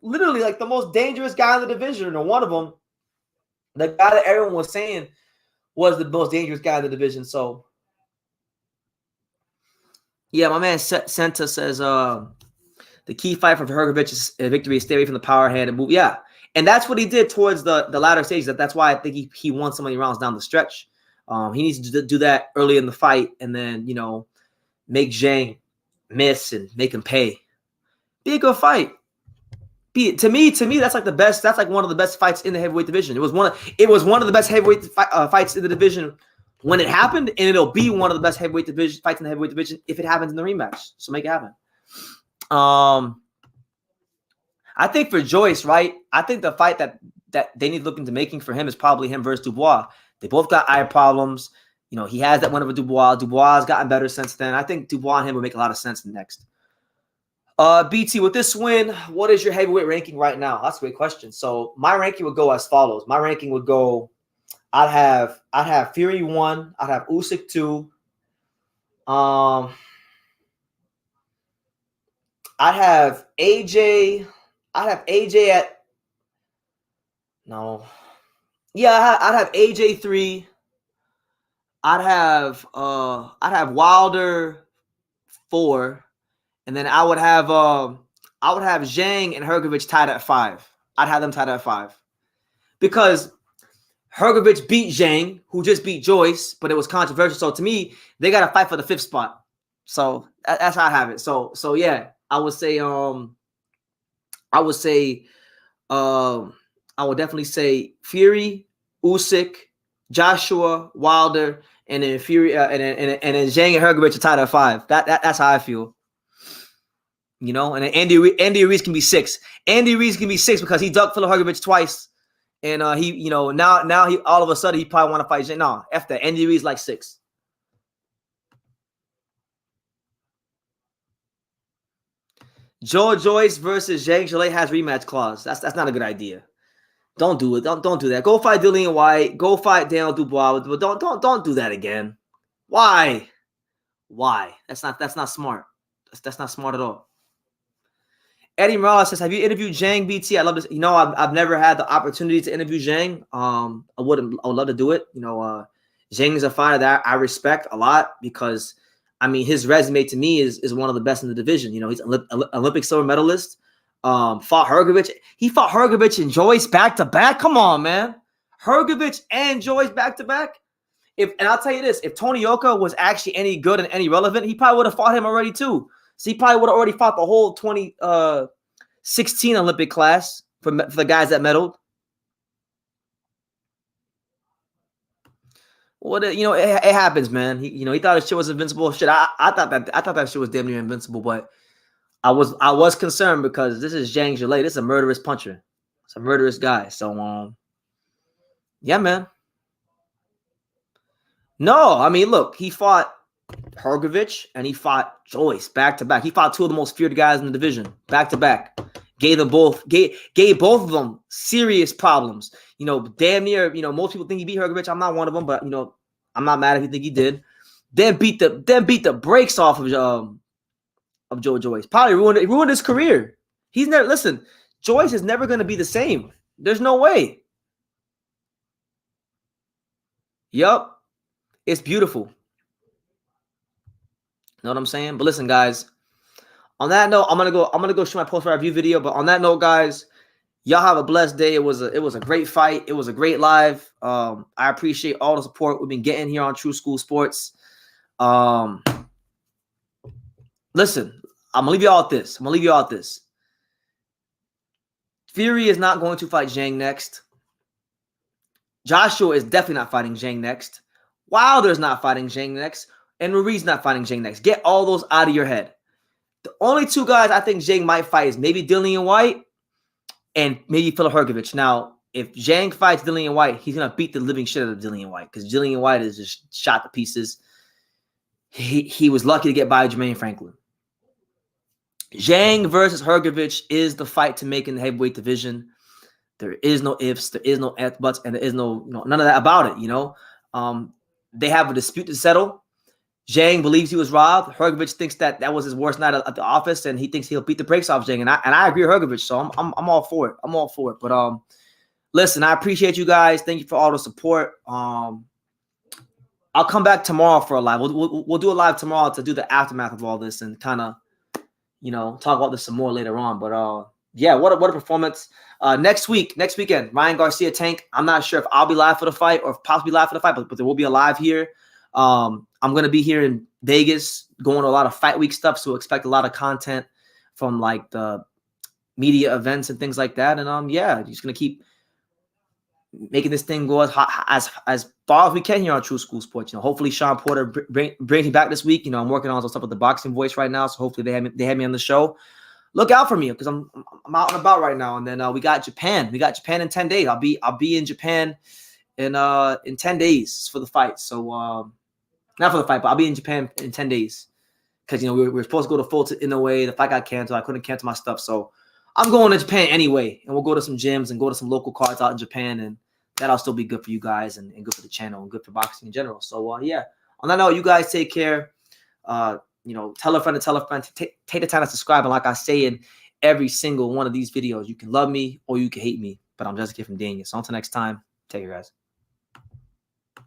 literally the most dangerous guy in the division, or one of them. The guy that everyone was saying was the most dangerous guy in the division. So, yeah, my man Senta says the key fight for Hrgovic's victory is stay away from the power hand and move. Yeah, and that's what he did towards the latter stages. That's why I think he won so many rounds down the stretch. He needs to do that early in the fight, and then make Zhang miss and make him pay. Be a good fight. To me, that's like the best. That's like one of the best fights in the heavyweight division. It was one of the best heavyweight fights in the division when it happened, and it'll be one of the best heavyweight division fights in the heavyweight division if it happens in the rematch. So make it happen. I think for Joyce, right? I think the fight that they need looking to making for him is probably him versus Dubois. They both got eye problems. He has that one over Dubois. Dubois has gotten better since then. I think Dubois and him would make a lot of sense next. BT, with this win, what is your heavyweight ranking right now? That's a great question. So my ranking would go as follows. My ranking would go, I'd have Fury 1, I'd have Usyk 2. I'd have AJ at no. Yeah, I'd have AJ 3. I'd have Wilder 4, and then I would have Zhang and Hrgovic tied at 5. I'd have them tied at 5 because Hrgovic beat Zhang, who just beat Joyce, but it was controversial. So to me, they got to fight for the 5th spot. So that's how I have it. So yeah, I would say I would definitely say Fury, Usyk, Joshua, Wilder, and then Fury, and then Zhang and Hrgovic are tied at 5. That's how I feel. You know, and then Andy Ruiz can be 6. Andy Ruiz can be 6 because he ducked Filip Hrgovic twice, and he, you know, now he all of a sudden he probably want to fight Zhang. No, F that. Andy Ruiz like 6. Joe Joyce versus Zhang Zhilei has rematch clause. That's not a good idea. Don't do it. Don't do that. Go fight Dillian White. Go fight Daniel Dubois. But don't do that again. Why? That's not smart. That's not smart at all. Eddie Morales says, "Have you interviewed Zhang BT? I love this. You know, I've never had the opportunity to interview Zhang. I would love to do it. You know, Zhang is a fighter that I respect a lot because, I mean, his resume to me is one of the best in the division. You know, he's an Olympic silver medalist. Fought Hrgovic. He fought Hrgovic and Joyce back to back. Come on, man. Hrgovic and Joyce back to back. And I'll tell you this: if Tony Yoka was actually any good and any relevant, he probably would have fought him already too. So he probably would have already fought the whole 2016 Olympic class for the guys that medaled. What, you know, it happens, man. He thought his shit was invincible. Shit, I thought that shit was damn near invincible, but I was concerned because this is Zhang Zhilei. This is a murderous puncher. It's a murderous guy. So yeah, man. No, I mean, look, he fought Hrgovic and he fought Joyce back to back. He fought 2 of the most feared guys in the division back to back. Gave both of them serious problems. You know, damn near. You know, most people think he beat Hrgovic. I'm not one of them, but you know, I'm not mad if you think he did. Then beat the brakes off of Joe Joyce. Probably ruined his career. He's never listen. Joyce is never going to be the same. There's no way. Yup. It's beautiful. Know what I'm saying? But listen, guys. On that note, I'm gonna go shoot my post-fight review video. But on that note, guys, y'all have a blessed day. It was a great fight. It was a great live. I appreciate all the support we've been getting here on True School Sports. Listen, I'm gonna leave you all at this. Fury is not going to fight Zhang next. Joshua is definitely not fighting Zhang next. Wilder's not fighting Zhang next. And Ruiz not fighting Zhang next. Get all those out of your head. The only 2 guys I think Zhang might fight is maybe Dillian White and maybe Filip Hrgovic. Now, if Zhang fights Dillian White, he's going to beat the living shit out of Dillian White because Dillian White is just shot to pieces. He was lucky to get by Jermaine Franklin. Zhang versus Hrgovic is the fight to make in the heavyweight division. There is no ifs, there is no buts, and there is none of that about it, you know. They have a dispute to settle. Zhang believes he was robbed. Hrgovic thinks that was his worst night at the office, and he thinks he'll beat the brakes off Zhang. And I agree with Hrgovic, so I'm all for it. I'm all for it. But listen, I appreciate you guys. Thank you for all the support. I'll come back tomorrow for a live. We'll do a live tomorrow to do the aftermath of all this and kind of, you know, talk about this some more later on. But yeah, what a performance. Next weekend, Ryan Garcia Tank. I'm not sure if I'll be live for the fight or possibly live for the fight, but there will be a live here. I'm going to be here in Vegas going to a lot of fight week stuff. So expect a lot of content from like the media events and things like that. And yeah, just going to keep making this thing go as far as we can here on True School Sports. You know, hopefully Sean Porter brings me back this week. You know, I'm working on some stuff with the Boxing Voice right now. So hopefully they have me on the show. Look out for me because I'm out and about right now. And then we got Japan. We got Japan in 10 days. I'll be in Japan in 10 days for the fight. So not for the fight, but I'll be in Japan in 10 days. Because, you know, we were supposed to go to Fulton in a way. The fight got canceled. I couldn't cancel my stuff. So I'm going to Japan anyway. And we'll go to some gyms and go to some local cards out in Japan. And that'll still be good for you guys and good for the channel and good for boxing in general. So, yeah. On that note, you guys take care. You know, tell a friend to tell a friend. Take the time to subscribe. And like I say in every single one of these videos, you can love me or you can hate me. But I'm just a kid from Daniel. So until next time, take care, guys.